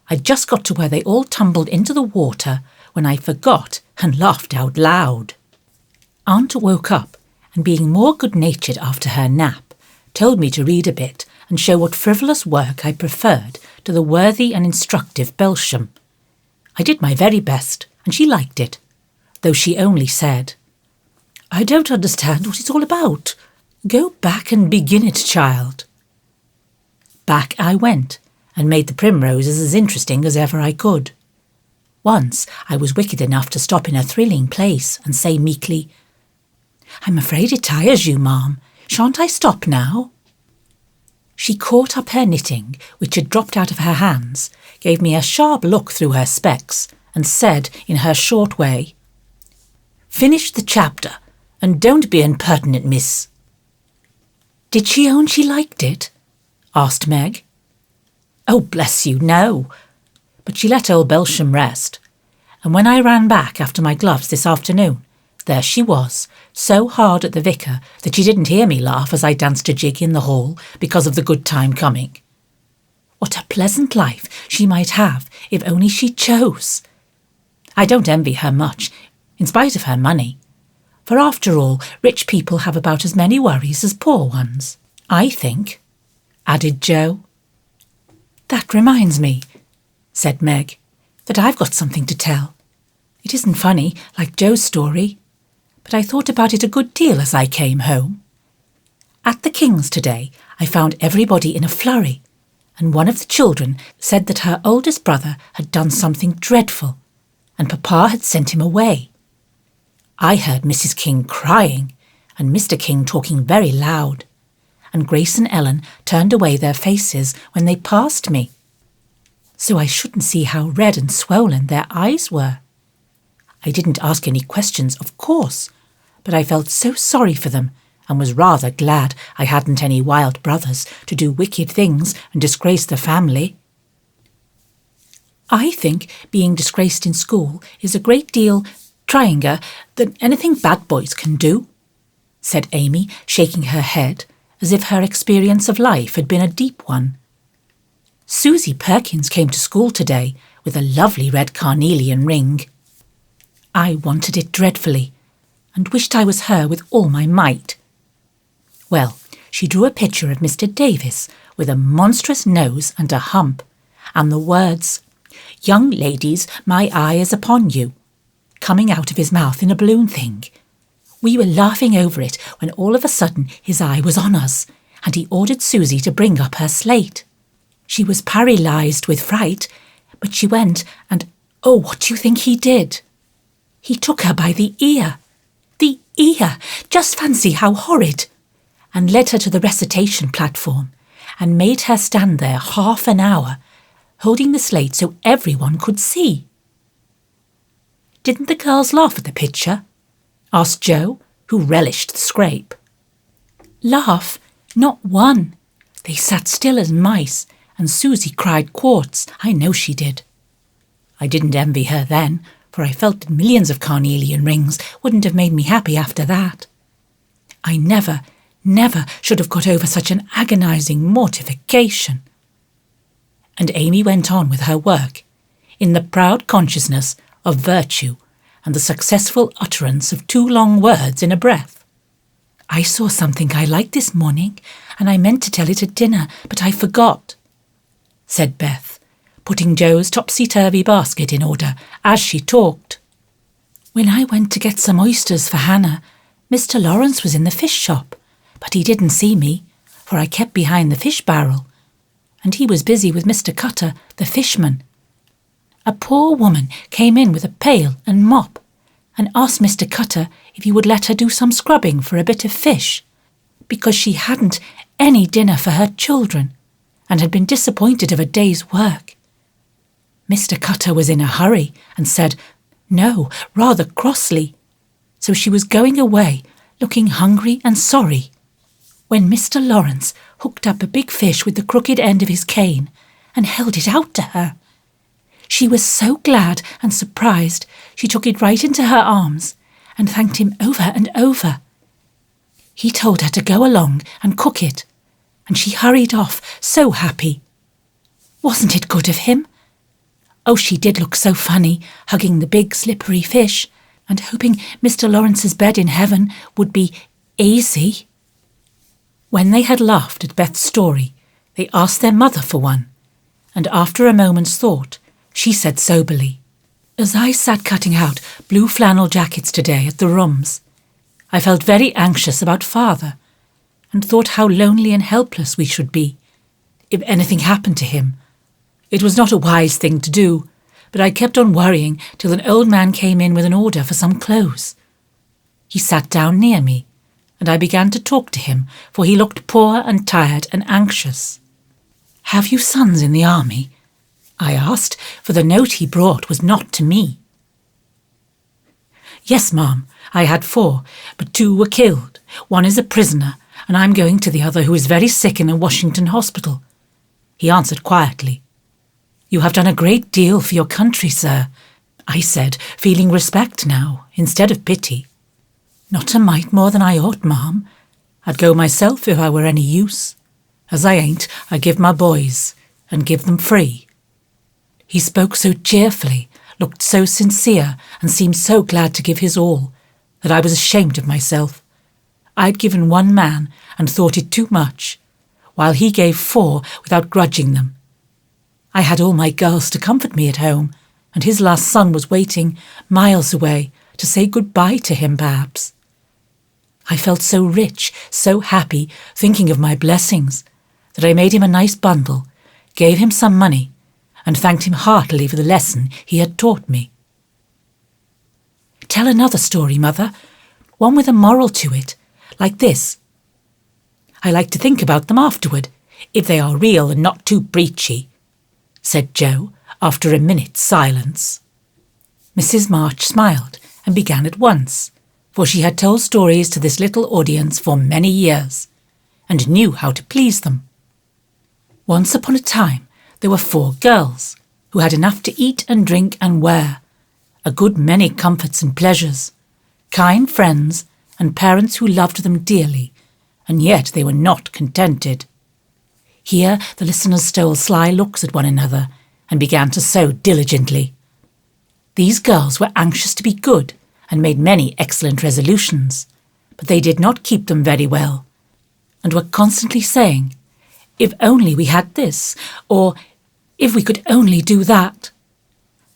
I just got to where they all tumbled into the water when I forgot and laughed out loud. Aunt woke up and, being more good-natured after her nap, told me to read a bit and show what frivolous work I preferred to the worthy and instructive Belsham. I did my very best, and she liked it, though she only said, "I don't understand what it's all about. Go back and begin it, child." Back I went, and made the primroses as interesting as ever I could. Once I was wicked enough to stop in a thrilling place and say meekly, "I'm afraid it tires you, Ma'am. Shan't I stop now?" She caught up her knitting, which had dropped out of her hands, gave me a sharp look through her specs, and said in her short way, "Finish the chapter, and don't be impertinent, miss." "Did she own she liked it?" asked Meg. "Oh, bless you, no." But she let old Belsham rest, and when I ran back after my gloves this afternoon, there she was, so hard at the vicar that she didn't hear me laugh as I danced a jig in the hall because of the good time coming. What a pleasant life she might have if only she chose. I don't envy her much, in spite of her money, for after all, rich people have about as many worries as poor ones, I think, added Joe. "That reminds me," said Meg, "that I've got something to tell. It isn't funny, like Joe's story, but I thought about it a good deal as I came home. At the King's today, I found everybody in a flurry, and one of the children said that her oldest brother had done something dreadful, and Papa had sent him away. I heard Mrs. King crying, and Mr. King talking very loud, and Grace and Ellen turned away their faces when they passed me, so I shouldn't see how red and swollen their eyes were. I didn't ask any questions, of course, but I felt so sorry for them and was rather glad I hadn't any wild brothers to do wicked things and disgrace the family. I think being disgraced in school is a great deal tryinger than anything bad boys can do," said Amy, shaking her head as if her experience of life had been a deep one. "Susie Perkins came to school today with a lovely red carnelian ring. I wanted it dreadfully, and wished I was her with all my might. Well, she drew a picture of Mr. Davis with a monstrous nose and a hump, and the words, 'Young ladies, my eye is upon you,' coming out of his mouth in a balloon thing. We were laughing over it when all of a sudden his eye was on us, and he ordered Susie to bring up her slate. She was paralysed with fright, but she went and, oh, what do you think he did? He took her by the ear. The ear! Just fancy how horrid! And led her to the recitation platform and made her stand there half an hour, holding the slate so everyone could see." "Didn't the girls laugh at the picture?" asked Joe, who relished the scrape. "Laugh? Not one. They sat still as mice, and Susie cried quarts, I know she did. I didn't envy her then, for I felt that millions of carnelian rings wouldn't have made me happy after that. I never should have got over such an agonising mortification." And Amy went on with her work, in the proud consciousness of virtue and the successful utterance of 2 long words in a breath. "I saw something I liked this morning, and I meant to tell it at dinner, but I forgot," said Beth, putting Joe's topsy-turvy basket in order as she talked. "When I went to get some oysters for Hannah, Mr. Lawrence was in the fish shop, but he didn't see me, for I kept behind the fish barrel, and he was busy with Mr. Cutter, the fishman. A poor woman came in with a pail and mop, and asked Mr. Cutter if he would let her do some scrubbing for a bit of fish, because she hadn't any dinner for her children, and had been disappointed of a day's work. Mr. Cutter was in a hurry, and said, no, rather crossly, so she was going away, looking hungry and sorry, when Mr. Lawrence hooked up a big fish with the crooked end of his cane and held it out to her. She was so glad and surprised she took it right into her arms and thanked him over and over. He told her to go along and cook it, and she hurried off, so happy. Wasn't it good of him? Oh, she did look so funny, hugging the big slippery fish and hoping Mr. Lawrence's bed in heaven would be easy. When they had laughed at Beth's story, they asked their mother for one, and after a moment's thought, she said soberly, "As I sat cutting out blue flannel jackets today at the rooms, I felt very anxious about Father, and thought how lonely and helpless we should be if anything happened to him. It was not a wise thing to do, but I kept on worrying till an old man came in with an order for some clothes. He sat down near me, and I began to talk to him, for he looked poor and tired and anxious. 'Have you sons in the army?' I asked, for the note he brought was not to me. 'Yes, ma'am, I had 4, but 2 were killed. One is a prisoner, and I'm going to the other, who is very sick in a Washington hospital,' he answered quietly. 'You have done a great deal for your country, sir,' I said, feeling respect now, instead of pity. 'Not a mite more than I ought, ma'am. I'd go myself if I were any use. As I ain't, I give my boys, and give them free.' He spoke so cheerfully, looked so sincere, and seemed so glad to give his all, that I was ashamed of myself. I'd given 1 man and thought it too much, while he gave 4 without grudging them. I had all my girls to comfort me at home, and his last son was waiting miles away to say goodbye to him, perhaps. I felt so rich, so happy, thinking of my blessings, that I made him a nice bundle, gave him some money, and thanked him heartily for the lesson he had taught me. 'Tell another story, Mother, one with a moral to it, like this. I like to think about them afterward, if they are real and not too preachy,' said Jo, after a minute's silence. Mrs. March smiled and began at once, for she had told stories to this little audience for many years, and knew how to please them. Once upon a time there were 4 girls, who had enough to eat and drink and wear, a good many comforts and pleasures, kind friends, and parents who loved them dearly, and yet they were not contented. Here the listeners stole sly looks at one another, and began to sew diligently. These girls were anxious to be good, and made many excellent resolutions, but they did not keep them very well, and were constantly saying, "If only we had this," or "If we could only do that,"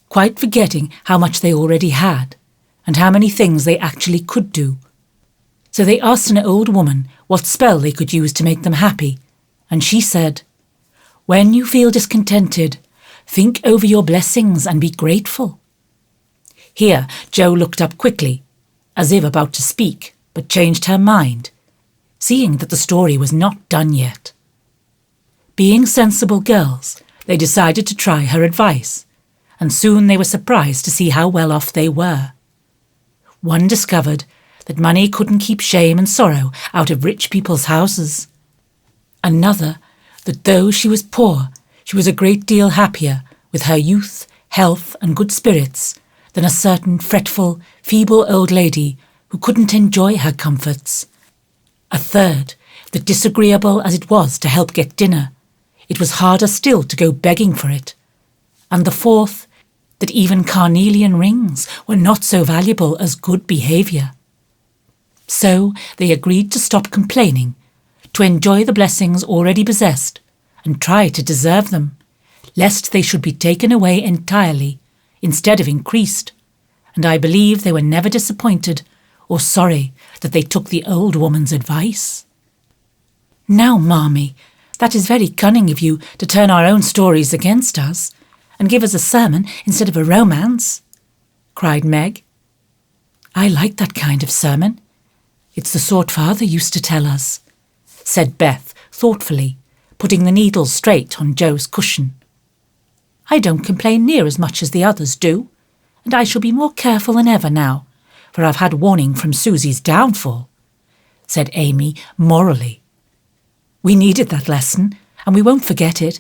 quite forgetting how much they already had, and how many things they actually could do. So they asked an old woman what spell they could use to make them happy, and she said, "When you feel discontented, think over your blessings and be grateful." Here Jo looked up quickly, as if about to speak, but changed her mind, seeing that the story was not done yet. Being sensible girls, they decided to try her advice, and soon they were surprised to see how well off they were. One discovered that money couldn't keep shame and sorrow out of rich people's houses. Another, that though she was poor, she was a great deal happier with her youth, health, and good spirits than a certain fretful, feeble old lady who couldn't enjoy her comforts. A third, that disagreeable as it was to help get dinner, it was harder still to go begging for it. And the fourth, that even carnelian rings were not so valuable as good behaviour. So they agreed to stop complaining, to enjoy the blessings already possessed, and try to deserve them, lest they should be taken away entirely, instead of increased, and I believe they were never disappointed or sorry that they took the old woman's advice. "Now, Marmee, that is very cunning of you to turn our own stories against us, and give us a sermon instead of a romance," cried Meg. "I like that kind of sermon. It's the sort Father used to tell us," said Beth thoughtfully, putting the needle straight on Jo's cushion. "I don't complain near as much as the others do, and I shall be more careful than ever now, for I've had warning from Susie's downfall. said Amy morally. "We needed that lesson, and we won't forget it.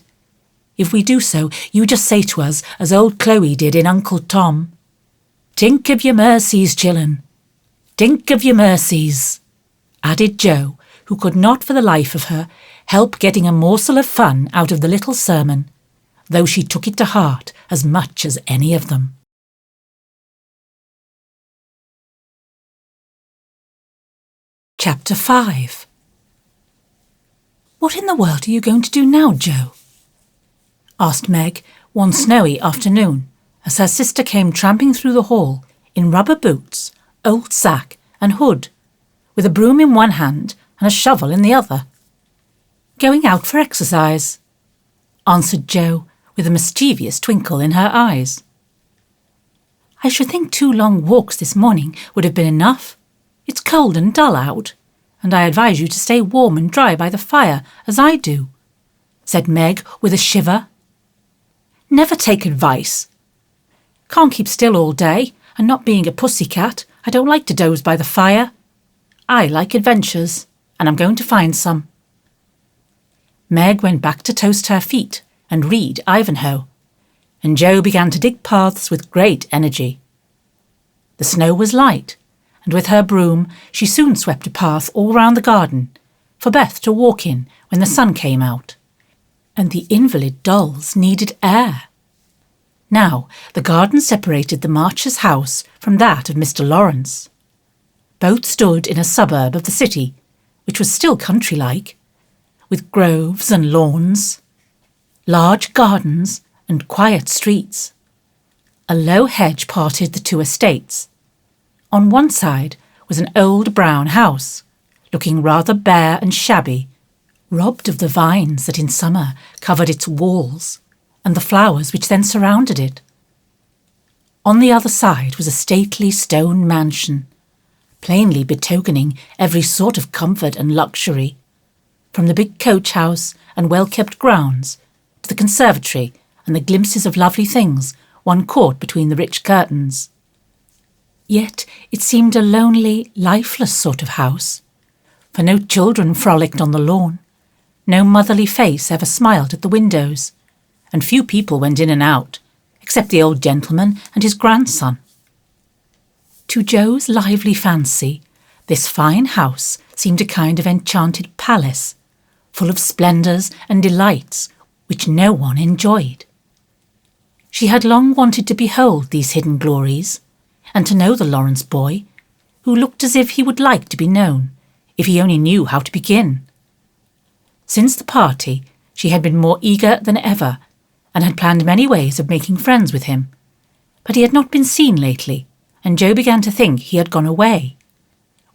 If we do so, you just say to us, as old Chloe did in Uncle Tom, 'Tink of your mercies, chillun. Tink of your mercies,'" added Jo, who could not for the life of her help getting a morsel of fun out of the little sermon, though she took it to heart as much as any of them. Chapter 5. "What in the world are you going to do now, Jo?" asked Meg one snowy afternoon as her sister came tramping through the hall in rubber boots, old sack and hood, with a broom in one hand and a shovel in the other. "Going out for exercise," answered Jo with a mischievous twinkle in her eyes. "I should think 2 long walks this morning would have been enough. It's cold and dull out, and I advise you to stay warm and dry by the fire, as I do," said Meg with a shiver. "Never take advice. Can't keep still all day, and not being a pussycat, I don't like to doze by the fire. I like adventures, and I'm going to find some." Meg went back to toast her feet and read Ivanhoe, and Jo began to dig paths with great energy. The snow was light, and with her broom she soon swept a path all round the garden, for Beth to walk in when the sun came out, and the invalid dolls needed air. Now the garden separated the Marchers' house from that of Mr. Lawrence. Both stood in a suburb of the city, which was still country-like, with groves and lawns, large gardens and quiet streets. A low hedge parted the 2 estates. On one side was an old brown house, looking rather bare and shabby, robbed of the vines that in summer covered its walls and the flowers which then surrounded it. On the other side was a stately stone mansion, plainly betokening every sort of comfort and luxury, from the big coach-house and well-kept grounds to the conservatory and the glimpses of lovely things one caught between the rich curtains. Yet it seemed a lonely, lifeless sort of house, for no children frolicked on the lawn, no motherly face ever smiled at the windows, and few people went in and out, except the old gentleman and his grandson. To Jo's lively fancy, this fine house seemed a kind of enchanted palace, full of splendours and delights which no one enjoyed. She had long wanted to behold these hidden glories, and to know the Lawrence boy, who looked as if he would like to be known, if he only knew how to begin. Since the party, she had been more eager than ever, and had planned many ways of making friends with him, but he had not been seen lately, and Jo began to think he had gone away,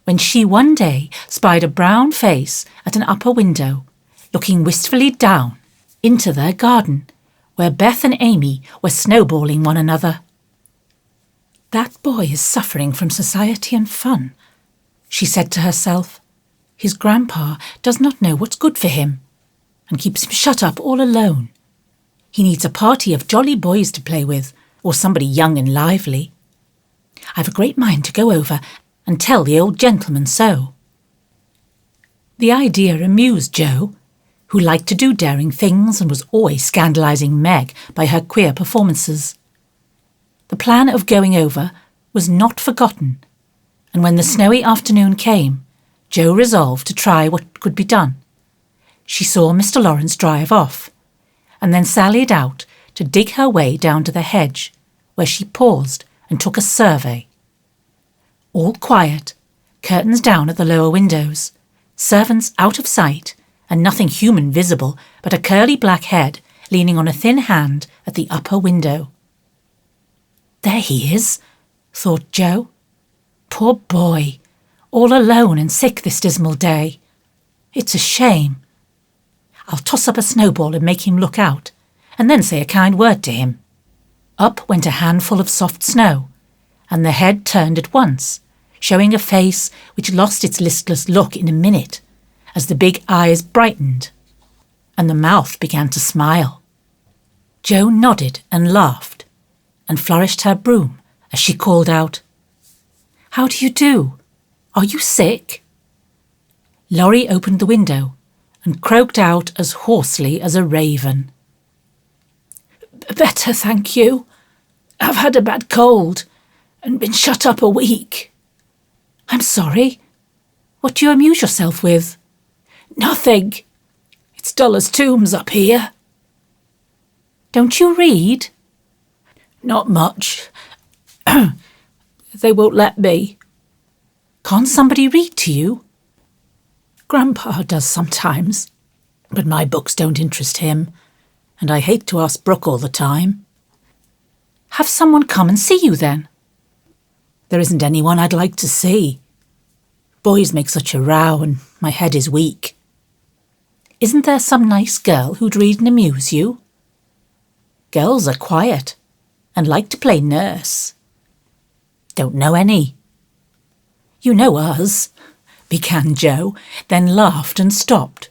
when she one day spied a brown face at an upper window, looking wistfully down into their garden, where Beth and Amy were snowballing one another. "That boy is suffering from society and fun," she said to herself. "His grandpa does not know what's good for him, and keeps him shut up all alone. He needs a party of jolly boys to play with, or somebody young and lively. I've a great mind to go over and tell the old gentleman so." The idea amused Jo, who liked to do daring things and was always scandalising Meg by her queer performances. The plan of going over was not forgotten, and when the snowy afternoon came, Jo resolved to try what could be done. She saw Mr. Lawrence drive off, and then sallied out to dig her way down to the hedge, where she paused and took a survey. All quiet, curtains down at the lower windows, servants out of sight, and nothing human visible but a curly black head leaning on a thin hand at the upper window. "There he is," thought Jo. "Poor boy, all alone and sick this dismal day. It's a shame. I'll toss up a snowball and make him look out, and then say a kind word to him." Up went a handful of soft snow, and the head turned at once, showing a face which lost its listless look in a minute, as the big eyes brightened, and the mouth began to smile. Jo nodded and laughed, and flourished her broom as she called out, "How do you do? Are you sick?" Laurie opened the window and croaked out as hoarsely as a raven. "Better, thank you. I've had a bad cold and been shut up a week." "I'm sorry. What do you amuse yourself with?" "Nothing. It's dull as tombs up here." "Don't you read?" "Not much. They won't let me." "Can't somebody read to you?" "Grandpa does sometimes, but my books don't interest him, and I hate to ask Brooke all the time." "Have someone come and see you then?" "There isn't anyone I'd like to see. Boys make such a row and my head is weak." "Isn't there some nice girl who'd read and amuse you?" "Girls are quiet and like to play nurse." "Don't know any." "You know us," began Joe, then laughed and stopped.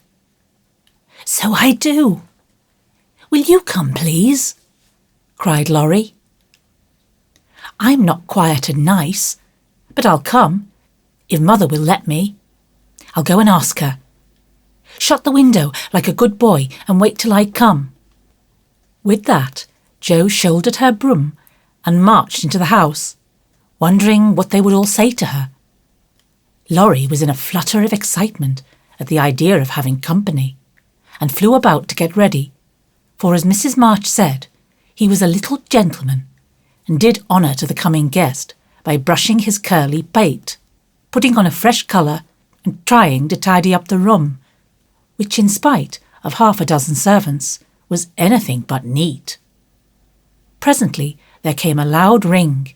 "So I do. Will you come, please?" cried Laurie. "I'm not quiet and nice, but I'll come, if Mother will let me. I'll go and ask her. Shut the window like a good boy and wait till I come." With that, Joe shouldered her broom and marched into the house, wondering what they would all say to her. Laurie was in a flutter of excitement at the idea of having company, and flew about to get ready, for as Mrs. March said, he was a little gentleman, and did honour to the coming guest by brushing his curly pate, putting on a fresh colour, and trying to tidy up the room, which, in spite of half a dozen servants, was anything but neat. Presently there came a loud ring,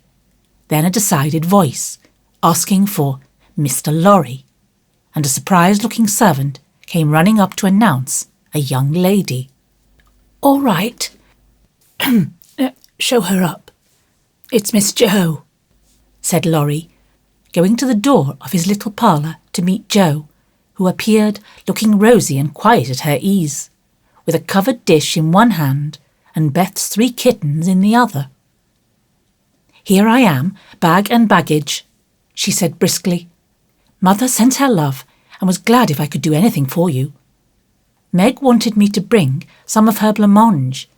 then a decided voice, asking for Mr. Laurie, and a surprised-looking servant came running up to announce a young lady. "All right. Show her up. It's Miss Joe," said Laurie, going to the door of his little parlour to meet Joe, who appeared looking rosy and quite at her ease, with a covered dish in one hand and Beth's 3 kittens in the other. "Here I am, bag and baggage," she said briskly. "Mother sent her love and was glad if I could do anything for you. Meg wanted me to bring some of her blancmange.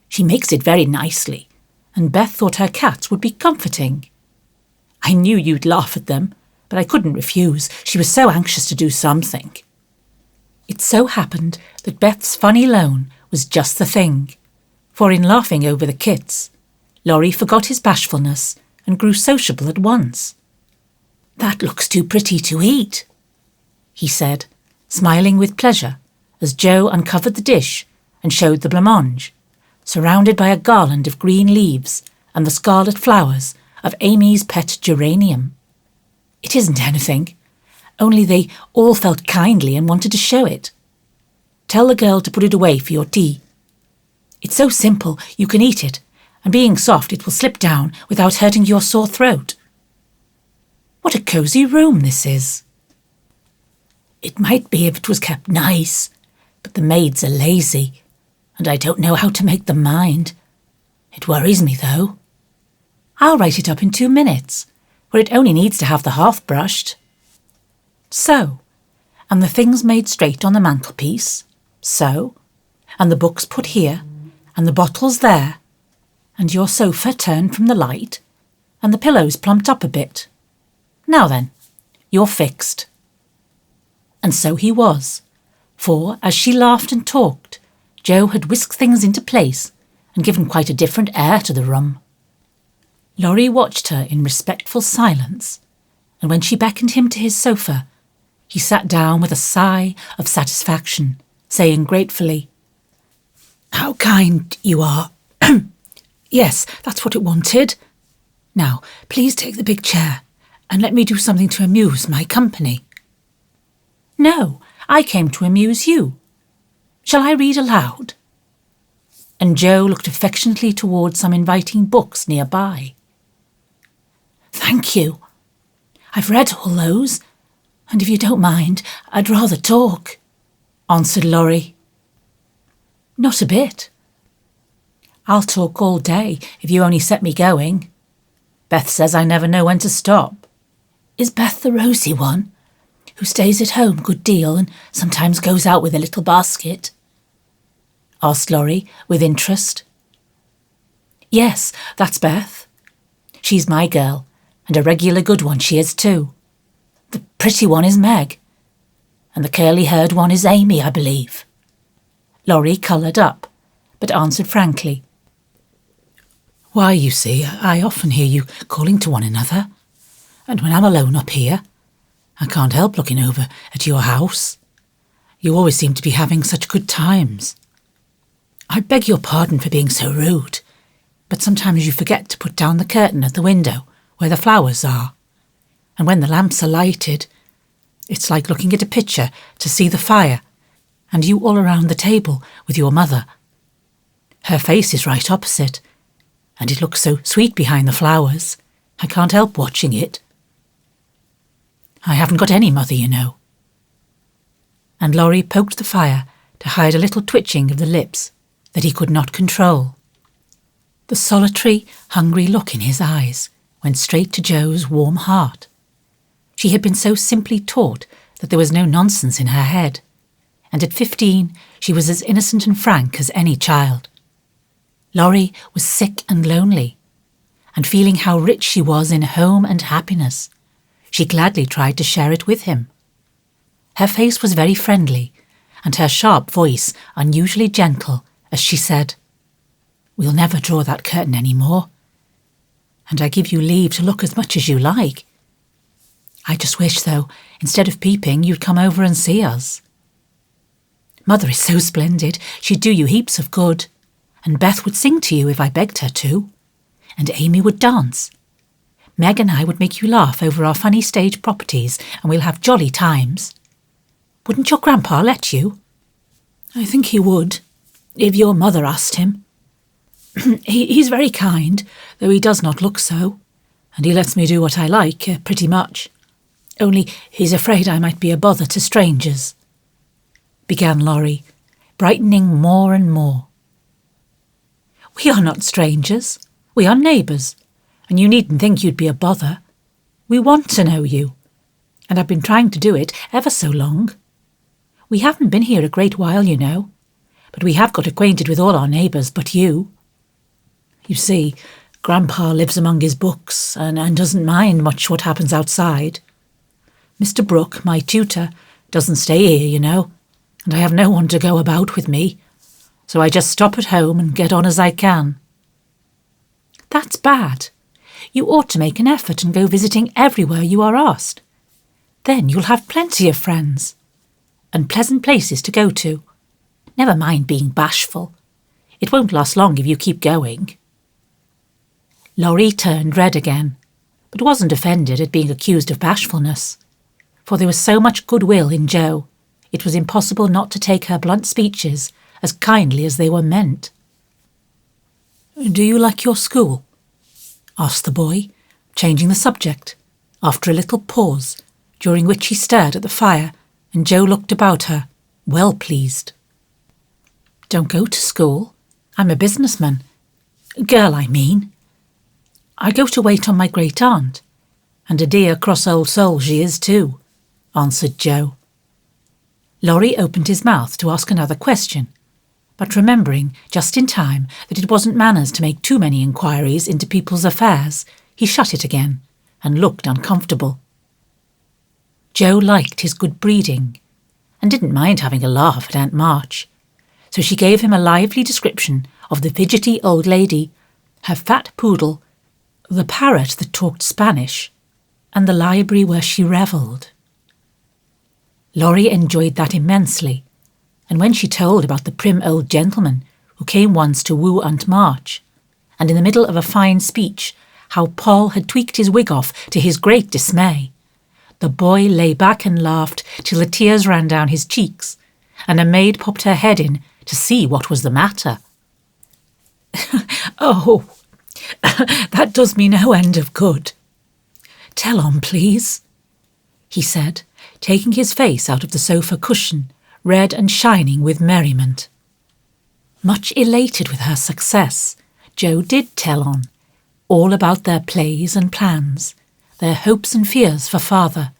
She makes it very nicely, and Beth thought her cats would be comforting. I knew you'd laugh at them, but I couldn't refuse. She was so anxious to do something." It so happened that Beth's funny loan was just the thing, for in laughing over the kits, Laurie forgot his bashfulness and grew sociable at once. "That looks too pretty to eat," he said, smiling with pleasure as Joe uncovered the dish and showed the blancmange, surrounded by a garland of green leaves and the scarlet flowers of Amy's pet geranium. "It isn't anything, only they all felt kindly and wanted to show it. Tell the girl to put it away for your tea. It's so simple you can eat it, and being soft it will slip down without hurting your sore throat. What a cosy room this is." "It might be if it was kept nice, but the maids are lazy, and I don't know how to make them mind. It worries me, though." "I'll write it up in 2 minutes, for it only needs to have the hearth brushed." So, and the things made straight on the mantelpiece, so, and the books put here, and the bottles there, and your sofa turned from the light, and the pillows plumped up a bit. Now then, you're fixed. And so he was, for as she laughed and talked, Joe had whisked things into place and given quite a different air to the room. Laurie watched her in respectful silence, and when she beckoned him to his sofa, he sat down with a sigh of satisfaction, saying gratefully, "How kind you are. Yes, that's what it wanted. Now, please take the big chair and let me do something to amuse my company." "No, I came to amuse you. Shall I read aloud?" And Joe looked affectionately towards some inviting books nearby. "Thank you. I've read all those, and if you don't mind, I'd rather talk," answered Laurie. "Not a bit. I'll talk all day if you only set me going. Beth says I never know when to stop." "Is Beth the rosy one, who stays at home a good deal and sometimes goes out with a little basket?" asked Laurie with interest. "Yes, that's Beth. She's my girl, and a regular good one she is too. The pretty one is Meg, and the curly-haired one is Amy, I believe." Laurie coloured up, but answered frankly, "Why, you see, I often hear you calling to one another, and when I'm alone up here, I can't help looking over at your house. You always seem to be having such good times. I beg your pardon for being so rude, but sometimes you forget to put down the curtain at the window where the flowers are, and when the lamps are lighted, it's like looking at a picture to see the fire, and you all around the table with your mother. Her face is right opposite, and it looks so sweet behind the flowers, I can't help watching it. I haven't got any mother, you know." And Laurie poked the fire to hide a little twitching of the lips that he could not control. The solitary, hungry look in his eyes went straight to Jo's warm heart. She had been so simply taught that there was no nonsense in her head, and at 15 she was as innocent and frank as any child. Laurie was sick and lonely, and feeling how rich she was in home and happiness, she gladly tried to share it with him. Her face was very friendly, and her sharp voice unusually gentle as she said, "We'll never draw that curtain any more, and I give you leave to look as much as you like. I just wish, though, instead of peeping, you'd come over and see us. Mother is so splendid, she'd do you heaps of good, and Beth would sing to you if I begged her to, and Amy would dance. Meg and I would make you laugh over our funny stage properties, and we'll have jolly times. Wouldn't your grandpa let you?" "I think he would, if your mother asked him. He's very kind, though he does not look so, and he lets me do what I like, pretty much. Only he's afraid I might be a bother to strangers," began Laurie, brightening more and more. "We are not strangers. We are neighbours, and you needn't think you'd be a bother. We want to know you, and I've been trying to do it ever so long. We haven't been here a great while, you know, but we have got acquainted with all our neighbours but you. You see, Grandpa lives among his books and doesn't mind much what happens outside. Mr. Brooke, my tutor, doesn't stay here, you know, and I have no one to go about with me, so I just stop at home and get on as I can." "That's bad. You ought to make an effort and go visiting everywhere you are asked. Then you'll have plenty of friends, and pleasant places to go to. Never mind being bashful. It won't last long if you keep going." Laurie turned red again, but wasn't offended at being accused of bashfulness, for there was so much goodwill in Jo, it was impossible not to take her blunt speeches as kindly as they were meant. "Do you like your school?" asked the boy, changing the subject, after a little pause, during which he stared at the fire, and Jo looked about her, well pleased. "Don't go to school. I'm a businessman. Girl, I mean. I go to wait on my great-aunt, and a dear cross old soul she is too," answered Jo. Laurie opened his mouth to ask another question, but remembering just in time that it wasn't manners to make too many inquiries into people's affairs, he shut it again and looked uncomfortable. Jo liked his good breeding and didn't mind having a laugh at Aunt March, so she gave him a lively description of the fidgety old lady, her fat poodle, the parrot that talked Spanish, and the library where she revelled. Laurie enjoyed that immensely, and when she told about the prim old gentleman who came once to woo Aunt March, and in the middle of a fine speech how Paul had tweaked his wig off to his great dismay, the boy lay back and laughed till the tears ran down his cheeks, and a maid popped her head in to see what was the matter. "Oh, that does me no end of good. Tell on, please," he said, taking his face out of the sofa cushion, red and shining with merriment. Much elated with her success, Jo did tell on, all about their plays and plans, their hopes and fears for father,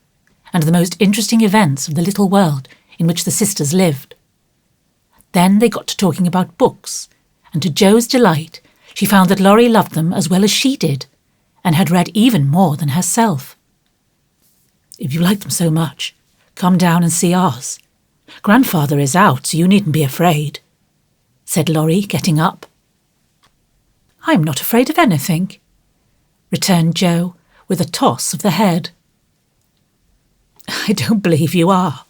and the most interesting events of the little world in which the sisters lived. Then they got to talking about books, and to Jo's delight, she found that Laurie loved them as well as she did, and had read even more than herself. "If you like them so much, come down and see ours. Grandfather is out, so you needn't be afraid," said Laurie, getting up. "I'm not afraid of anything," returned Jo, with a toss of the head. "I don't believe you are,"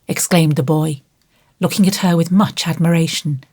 exclaimed the boy, looking at her with much admiration